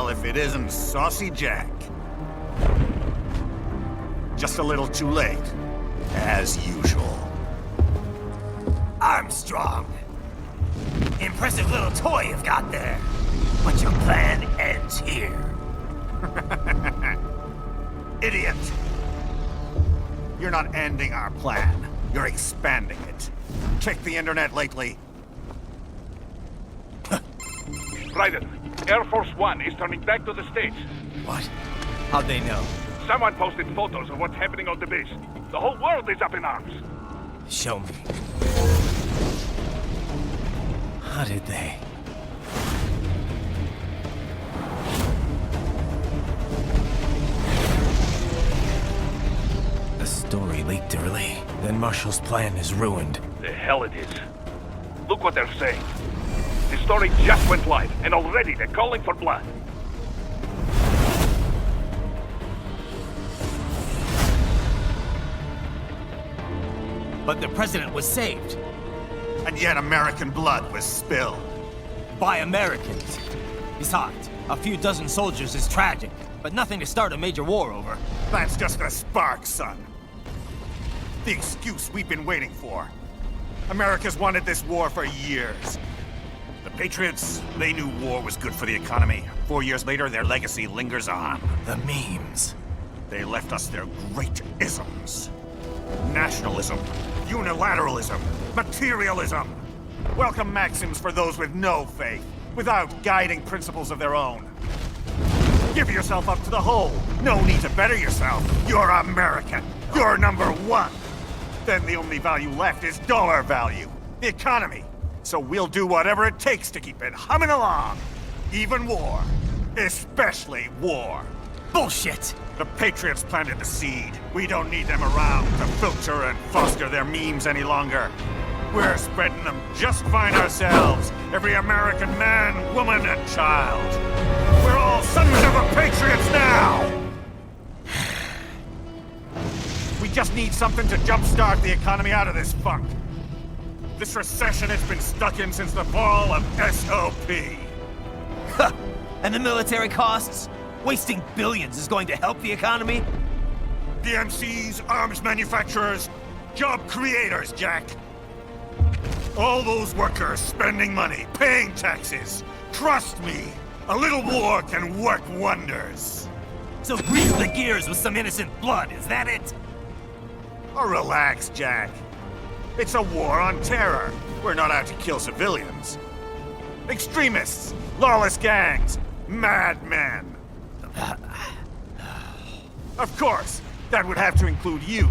If it isn't Saucy Jack. Just a little too late, as usual. Armstrong. Impressive little toy you've got there. But your plan ends here. Idiot! You're not ending our plan. You're expanding it. Check the internet lately. Raiden, Air Force One is turning back to the States. What? How'd they know? Someone posted photos of what's happening on the base. The whole world is up in arms. Show me. How did they? The story leaked early. Then Marshall's plan is ruined. The hell it is. Look what they're saying. The story just went live, and already they're calling for blood. But the president was saved. And yet American blood was spilled. By Americans. Besides, a few dozen soldiers is tragic, but nothing to start a major war over. That's just a spark, son. The excuse we've been waiting for. America's wanted this war for years. The Patriots, they knew war was good for the economy. 4 years later, their legacy lingers on. The memes. They left us their great isms. Nationalism, unilateralism, materialism. Welcome maxims for those with no faith, without guiding principles of their own. Give yourself up to the whole. No need to better yourself. You're American. You're number one. Then the only value left is dollar value, the economy. So we'll do whatever it takes to keep it humming along. Even war. Especially war. Bullshit! The Patriots planted the seed. We don't need them around to filter and foster their memes any longer. We're spreading them just fine ourselves. Every American man, woman, and child. We're all sons of the Patriots now! We just need something to jumpstart the economy out of this funk. This recession it's been stuck in since the fall of SOP. And the military costs? Wasting billions is going to help the economy? PMCs, arms manufacturers, job creators, Jack. All those workers spending money, paying taxes. Trust me, a little war can work wonders. So grease the gears with some innocent blood, is that it? Oh, relax, Jack. It's a war on terror. We're not out to kill civilians. Extremists, lawless gangs, madmen. Of course, that would have to include you.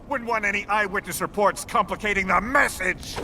Wouldn't want any eyewitness reports complicating the message.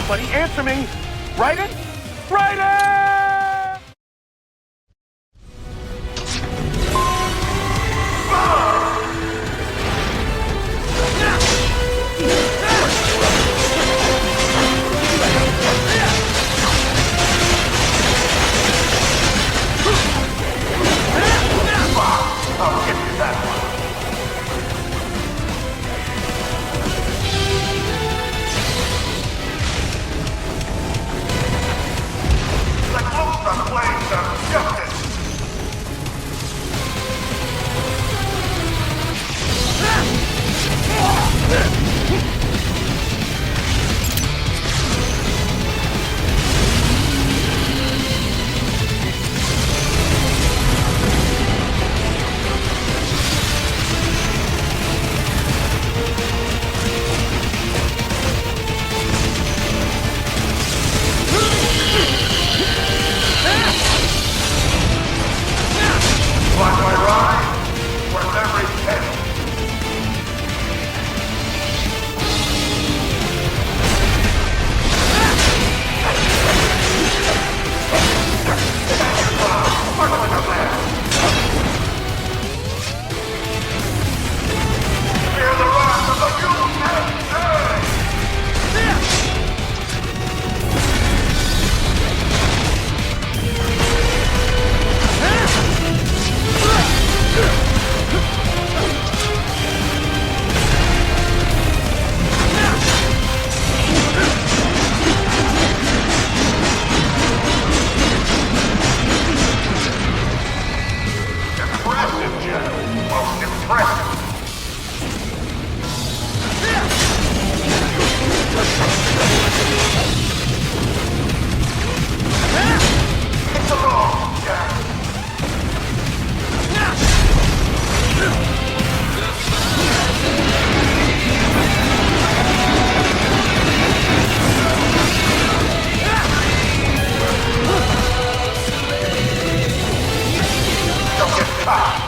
Somebody answer me! Raiden? Raiden! I'll get you that one. The flames of justice! Watch my ride, worth every penny. Fear the wrath of the USA! Impressive, General. Most impressive. It's a long time. Don't get caught.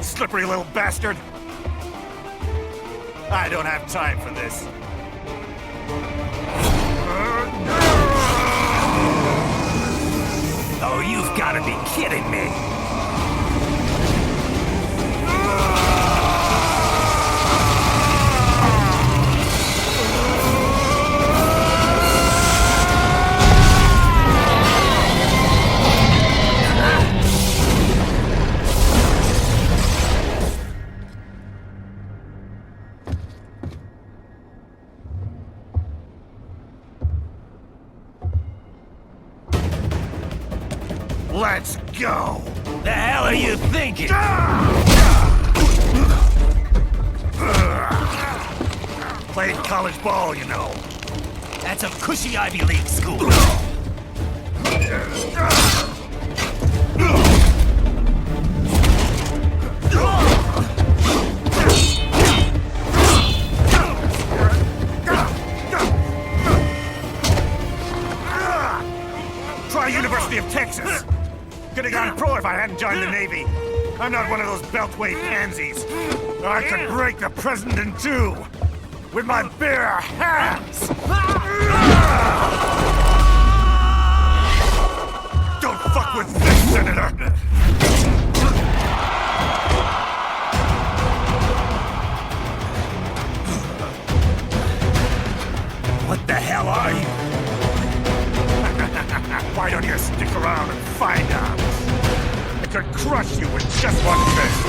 Slippery little bastard! I don't have time for this. Oh, you've got to be kidding me! Let's go! The hell are you thinking? Played college ball, you know. That's a cushy Ivy League school. Try University of Texas. Could have gone pro if I hadn't joined the Navy. I'm not one of those beltway pansies. I could break the president in two with my bare hands. Don't fuck with this, Senator. What the hell are you? Why don't you stick around and find out? I could crush you with just one fist.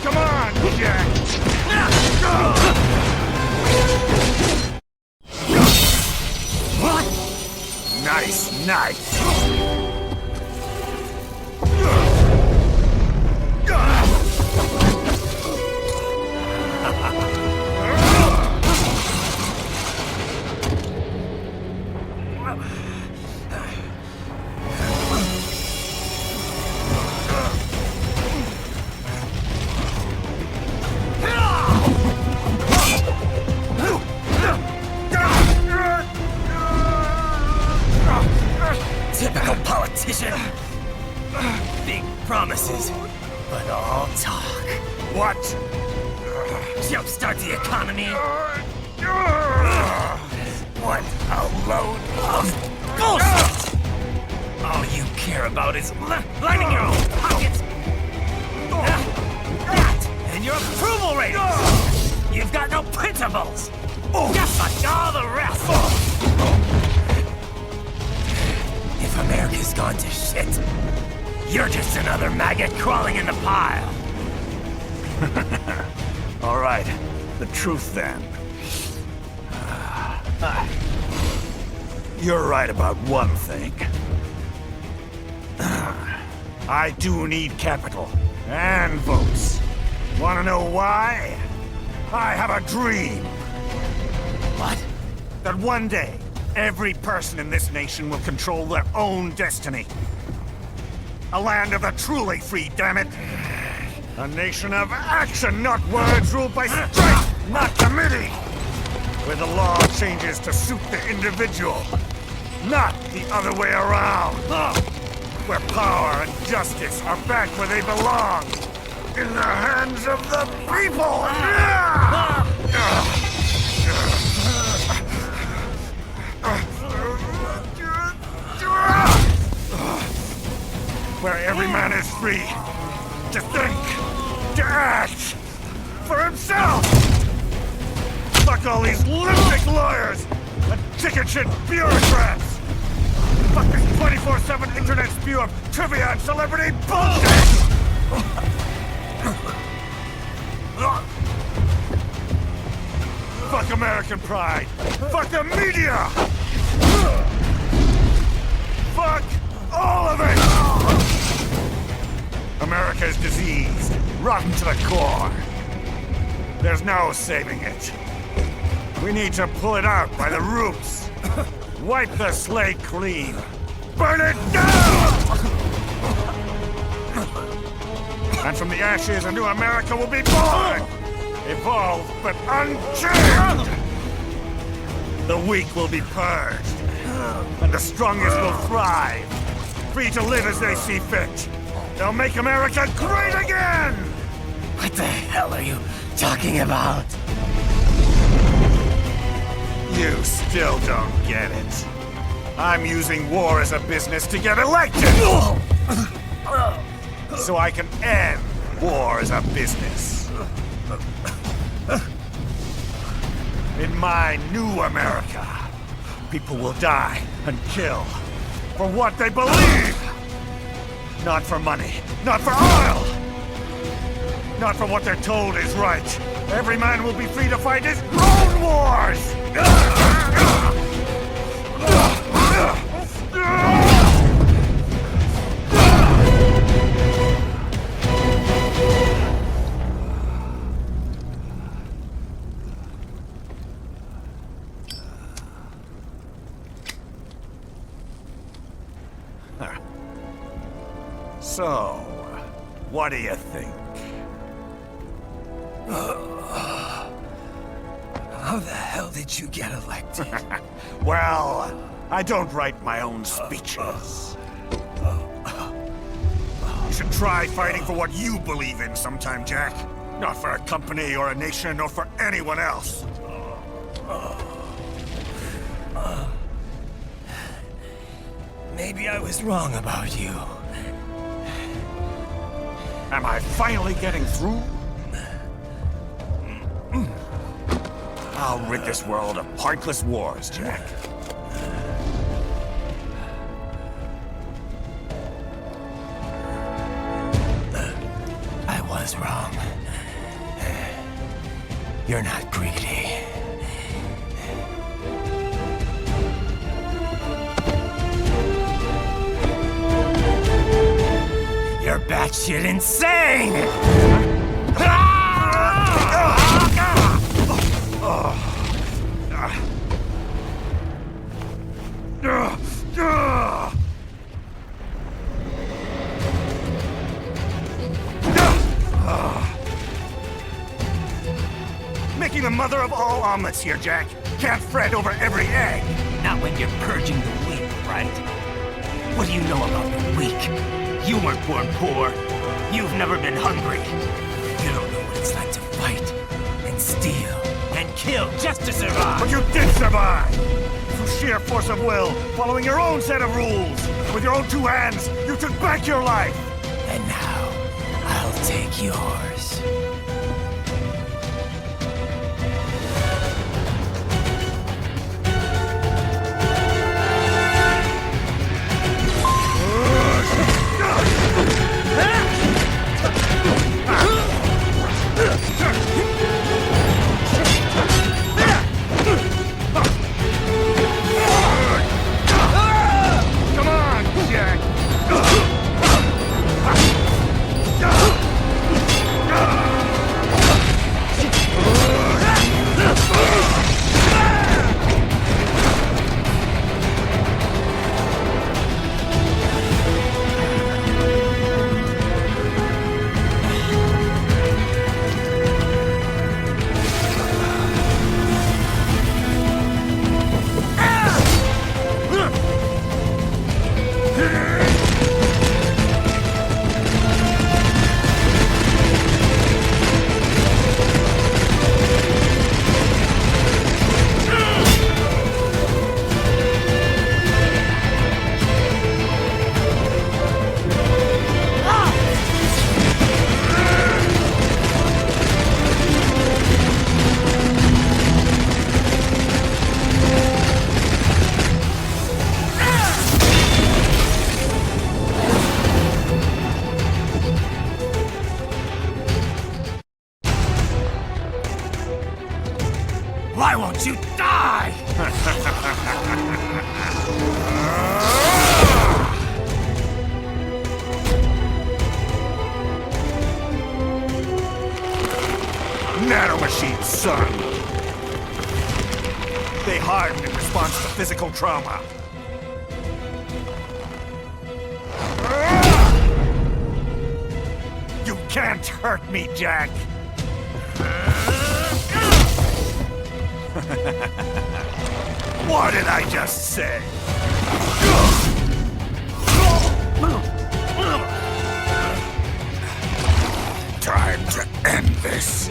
Come on, Jack! What? Nice. Typical politician. Big promises, but all talk. What? Jumpstart the economy. What a load of bullshit! All you care about is lining your own pockets. That and your approval ratings. You've got no principles. Just like all the rest. If America's gone to shit, you're just another maggot crawling in the pile. All right, the truth then. You're right about one thing. I do need capital and votes. Wanna know why? I have a dream. What? That one day, every person in this nation will control their own destiny. A land of the truly free, damn it. A nation of action, not words, ruled by strength, not committee. Where the law changes to suit the individual, not the other way around. Where power and justice are back where they belong. In the hands of the people! Where every man is free to think, to act for himself! Fuck all these lipstick lawyers and ticket shit bureaucrats! Fuck this 24/7 internet spew of trivia and celebrity bullshit! Fuck American pride! Fuck the media! Fuck all of it! America is diseased, rotten to the core. There's no saving it. We need to pull it out by the roots. Wipe the slate clean. Burn it down! And from the ashes, a new America will be born! Evolved, but unchanged! The weak will be purged. And the strongest will thrive. Free to live as they see fit. They'll make America great again! What the hell are you talking about? You still don't get it. I'm using war as a business to get elected! So I can end war as a business. In my new America, people will die and kill for what they believe! Not for money, not for oil! Not for what they're told is right. Every man will be free to fight his own wars! So, what do you think? How the hell did you get elected? Well, I don't write my own speeches. You should try fighting for what you believe in sometime, Jack. Not for a company or a nation or for anyone else. Maybe I was wrong about you. Am I finally getting through? I'll rid this world of pointless wars, Jack. I was wrong. You're not greedy. You're batshit insane! Making the mother of all omelets here, Jack. Can't fret over every egg. Not when you're purging the weak, right? What do you know about the weak? You weren't born poor. You've never been hungry. You don't know what it's like to fight, and steal, and kill just to survive. But you did survive! Through sheer force of will, following your own set of rules. With your own two hands, you took back your life! And now, I'll take yours. Why won't you die? Nanomachines, son! They harden in response to physical trauma. You can't hurt me, Jack! What did I just say? Time to end this.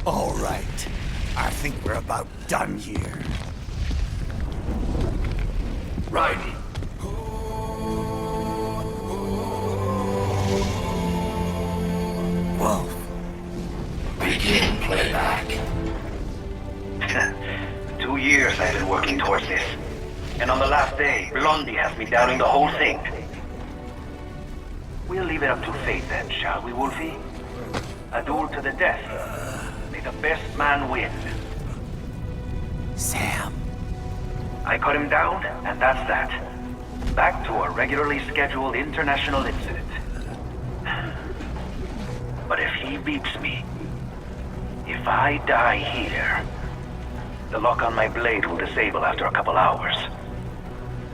All right. I think we're about done here. Raiden. Whoa. Begin playback. 2 years I've been working towards this. And on the last day, Blondie has me doubting the whole thing. We'll leave it up to fate then, shall we, Wolfie? A duel to the death. May the best man win. Sam. I cut him down, and that's that. Back to a regularly scheduled international incident. But if he beats me, if I die here, the lock on my blade will disable after a couple hours.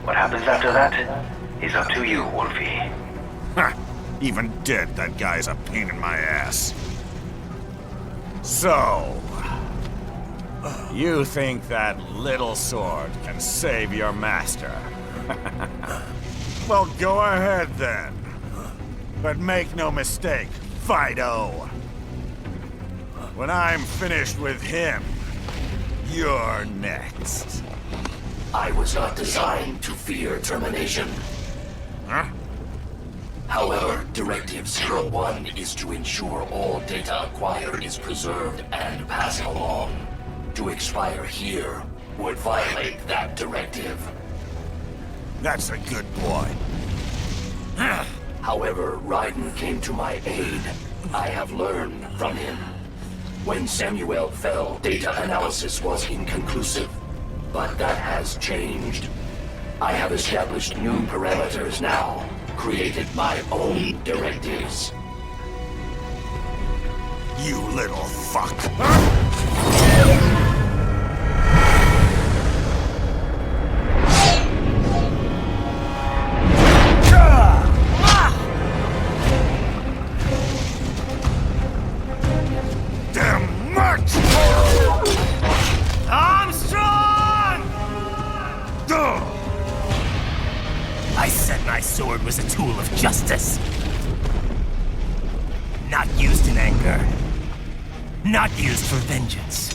What happens after that is up to you, Wolfie. Ha! Even dead, that guy's a pain in my ass. So... you think that little sword can save your master? Well, go ahead then. But make no mistake, Fido. When I'm finished with him, you're next. I was not designed to fear termination. Huh? However, Directive 01 is to ensure all data acquired is preserved and passed along. To expire here would violate that directive. That's a good boy. However, Raiden came to my aid. I have learned from him. When Samuel fell, data analysis was inconclusive. But that has changed. I have established new parameters now. Created my own directives. You little fuck. Damn much! Armstrong! I said my sword was a tool of justice. Not used in anger. Not used for vengeance.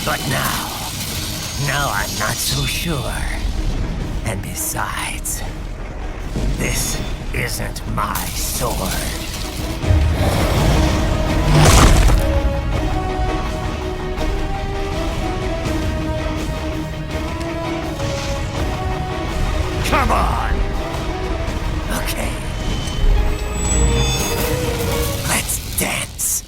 But now I'm not so sure. And besides, this isn't my sword. Come on! Okay. Let's dance.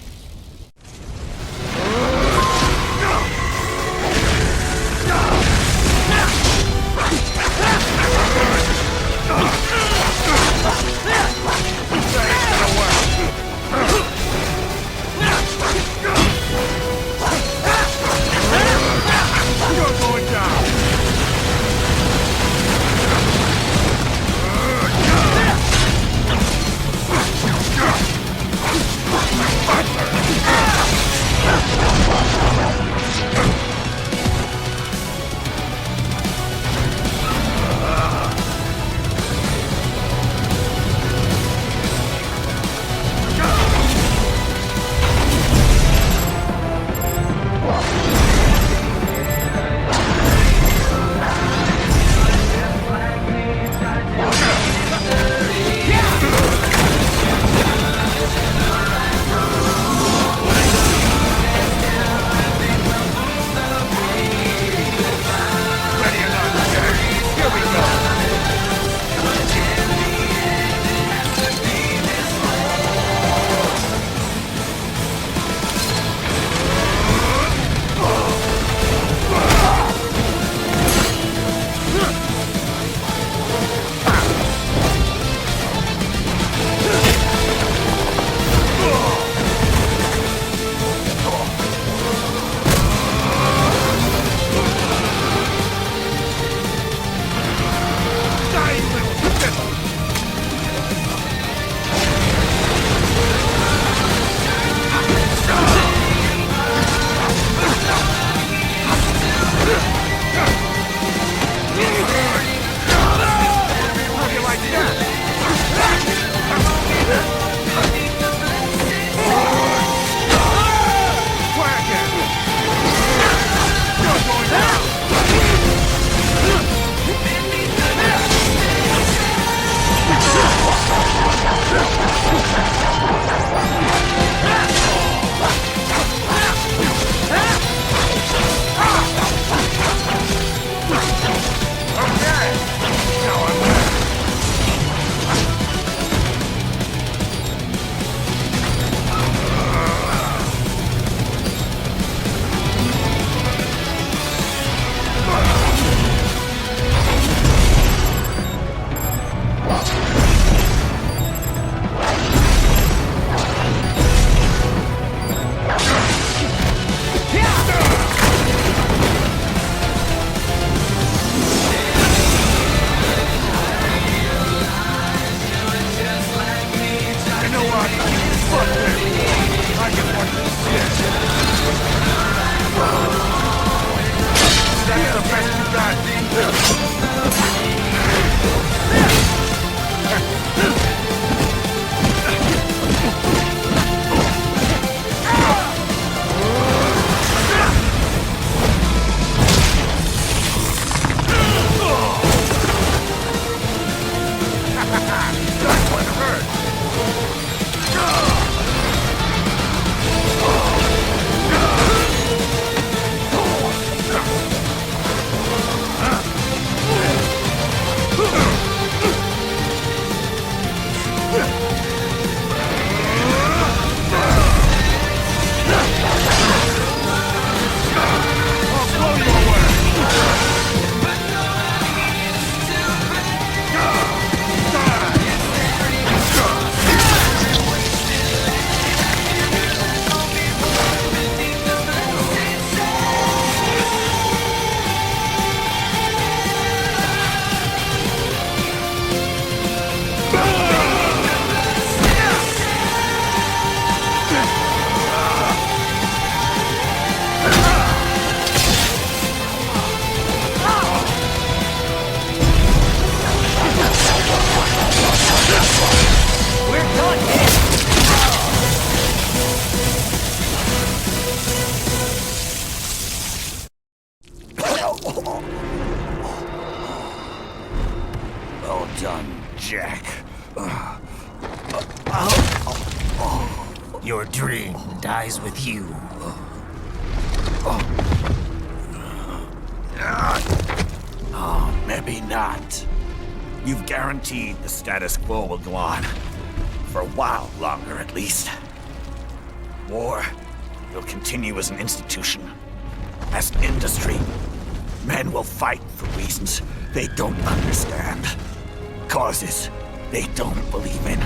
Your dream dies with you. Oh, maybe not. You've guaranteed the status quo will go on. For a while longer, at least. War will continue as an institution. As an industry. Men will fight for reasons they don't understand. Causes they don't believe in.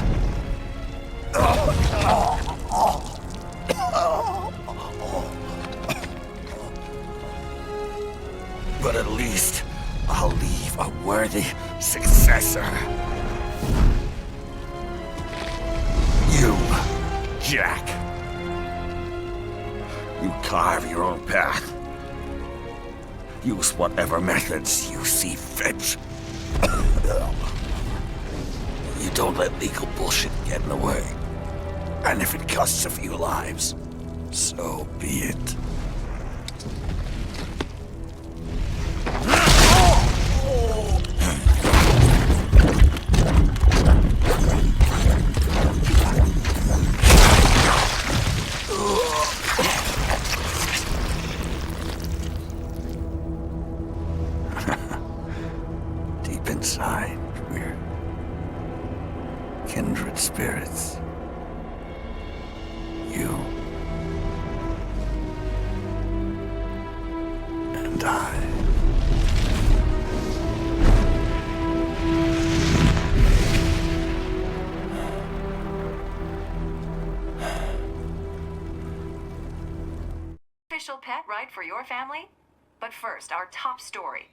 But at least I'll leave a worthy successor. You, Jack. You carve your own path. Use whatever methods you see fit. You don't let legal bullshit get in the way. And if it costs a few lives, so be it. Deep inside, we're kindred spirits. You and I. Official pet ride for your family? But first, our top story.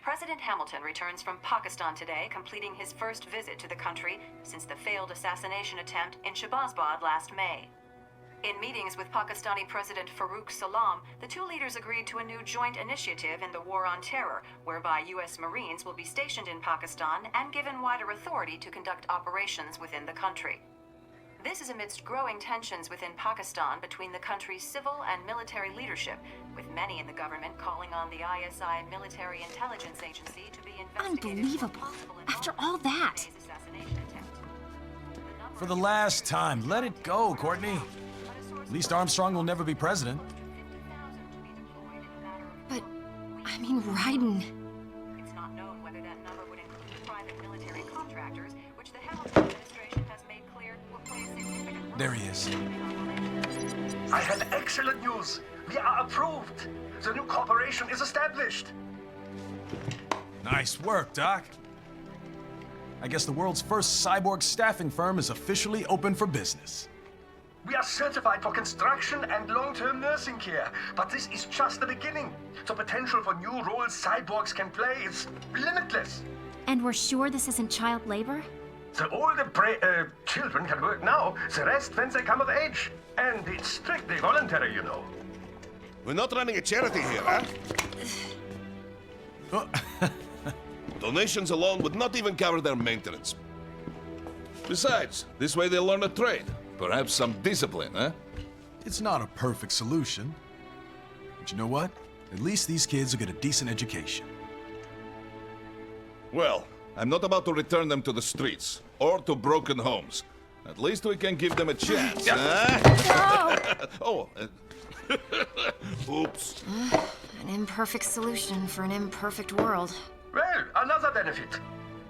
President Hamilton returns from Pakistan today, completing his first visit to the country since the failed assassination attempt in Shahbazbad last May. In meetings with Pakistani President Farooq Salam, the two leaders agreed to a new joint initiative in the War on Terror, whereby U.S. Marines will be stationed in Pakistan and given wider authority to conduct operations within the country. This is amidst growing tensions within Pakistan between the country's civil and military leadership, with many in the government calling on the ISI military intelligence agency to be investigated. Unbelievable. After all that. For the last time, let it go, Courtney. At least Armstrong will never be president. But, I mean, Raiden. It's not known whether that number would include private military contractors, which the Hamilton administration has made clear will play a significant role. There he is. I have excellent news. We are approved. The new corporation is established. Nice work, Doc. I guess the world's first cyborg staffing firm is officially open for business. We are certified for construction and long-term nursing care, but this is just the beginning. The potential for new roles cyborgs can play is limitless. And we're sure this isn't child labor? The older children can work now, the rest when they come of age. And it's strictly voluntary, you know. We're not running a charity here, huh? Donations alone would not even cover their maintenance. Besides, this way they'll learn a trade. Perhaps some discipline, huh? It's not a perfect solution. But you know what? At least these kids will get a decent education. Well, I'm not about to return them to the streets or to broken homes. At least we can give them a chance, huh? Oh, oops. An imperfect solution for an imperfect world. Well, another benefit.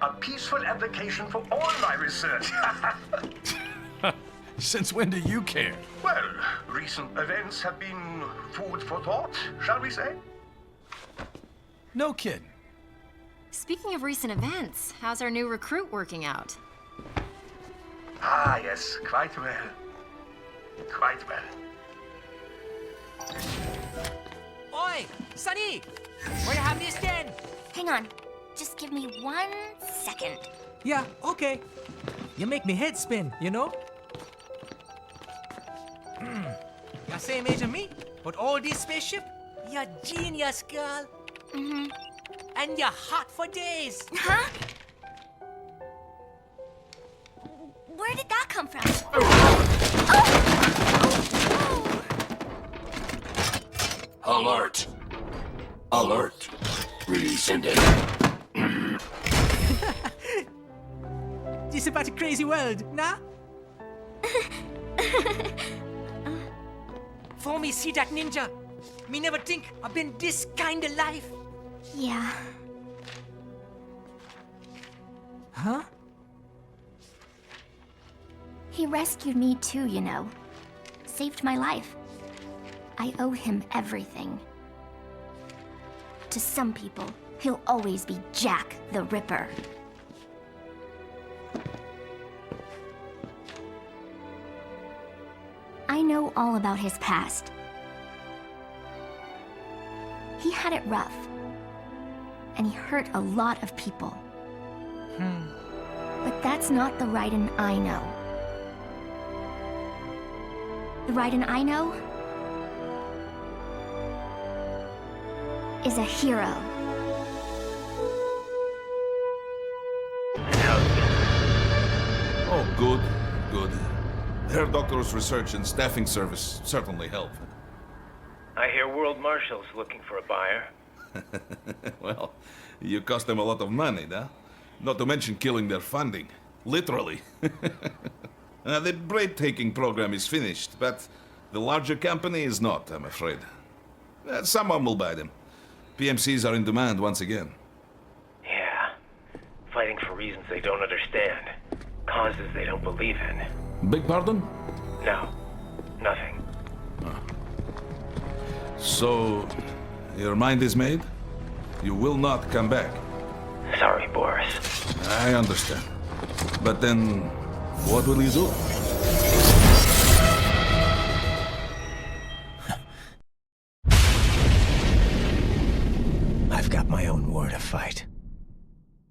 A peaceful application for all my research. Since when do you care? Well, recent events have been food for thought, shall we say? No kidding. Speaking of recent events, how's our new recruit working out? Ah, yes, quite well. Quite well. Oi, Sonny! Where you have me stand? Hang on. Just give me 1 second. Yeah, okay. You make me head spin, you know? You're same age as me, but all this spaceship, you're genius, girl. Mm-hmm. And you're hot for days. Huh? Where did that come from? Alert. Alert. Rescinded. This about a crazy world, nah? For me, see that ninja? Me never think I've been this kind of life. Yeah. Huh? He rescued me too, you know. Saved my life. I owe him everything. To some people, he'll always be Jack the Ripper. I know all about his past. He had it rough. And he hurt a lot of people. But that's not the Raiden I know. The Raiden I know is a hero. Oh, good, good. Their doctor's research and staffing service certainly help. I hear World Marshal's looking for a buyer. Well, you cost them a lot of money, huh? Not to mention killing their funding. Literally. The break-taking program is finished, but the larger company is not, I'm afraid. Someone will buy them. PMCs are in demand once again. Yeah. Fighting for reasons they don't understand. Causes they don't believe in. Beg pardon? No. Nothing. So, your mind is made? You will not come back? Sorry, Boris. I understand. But then, what will you do? I've got my own war to fight.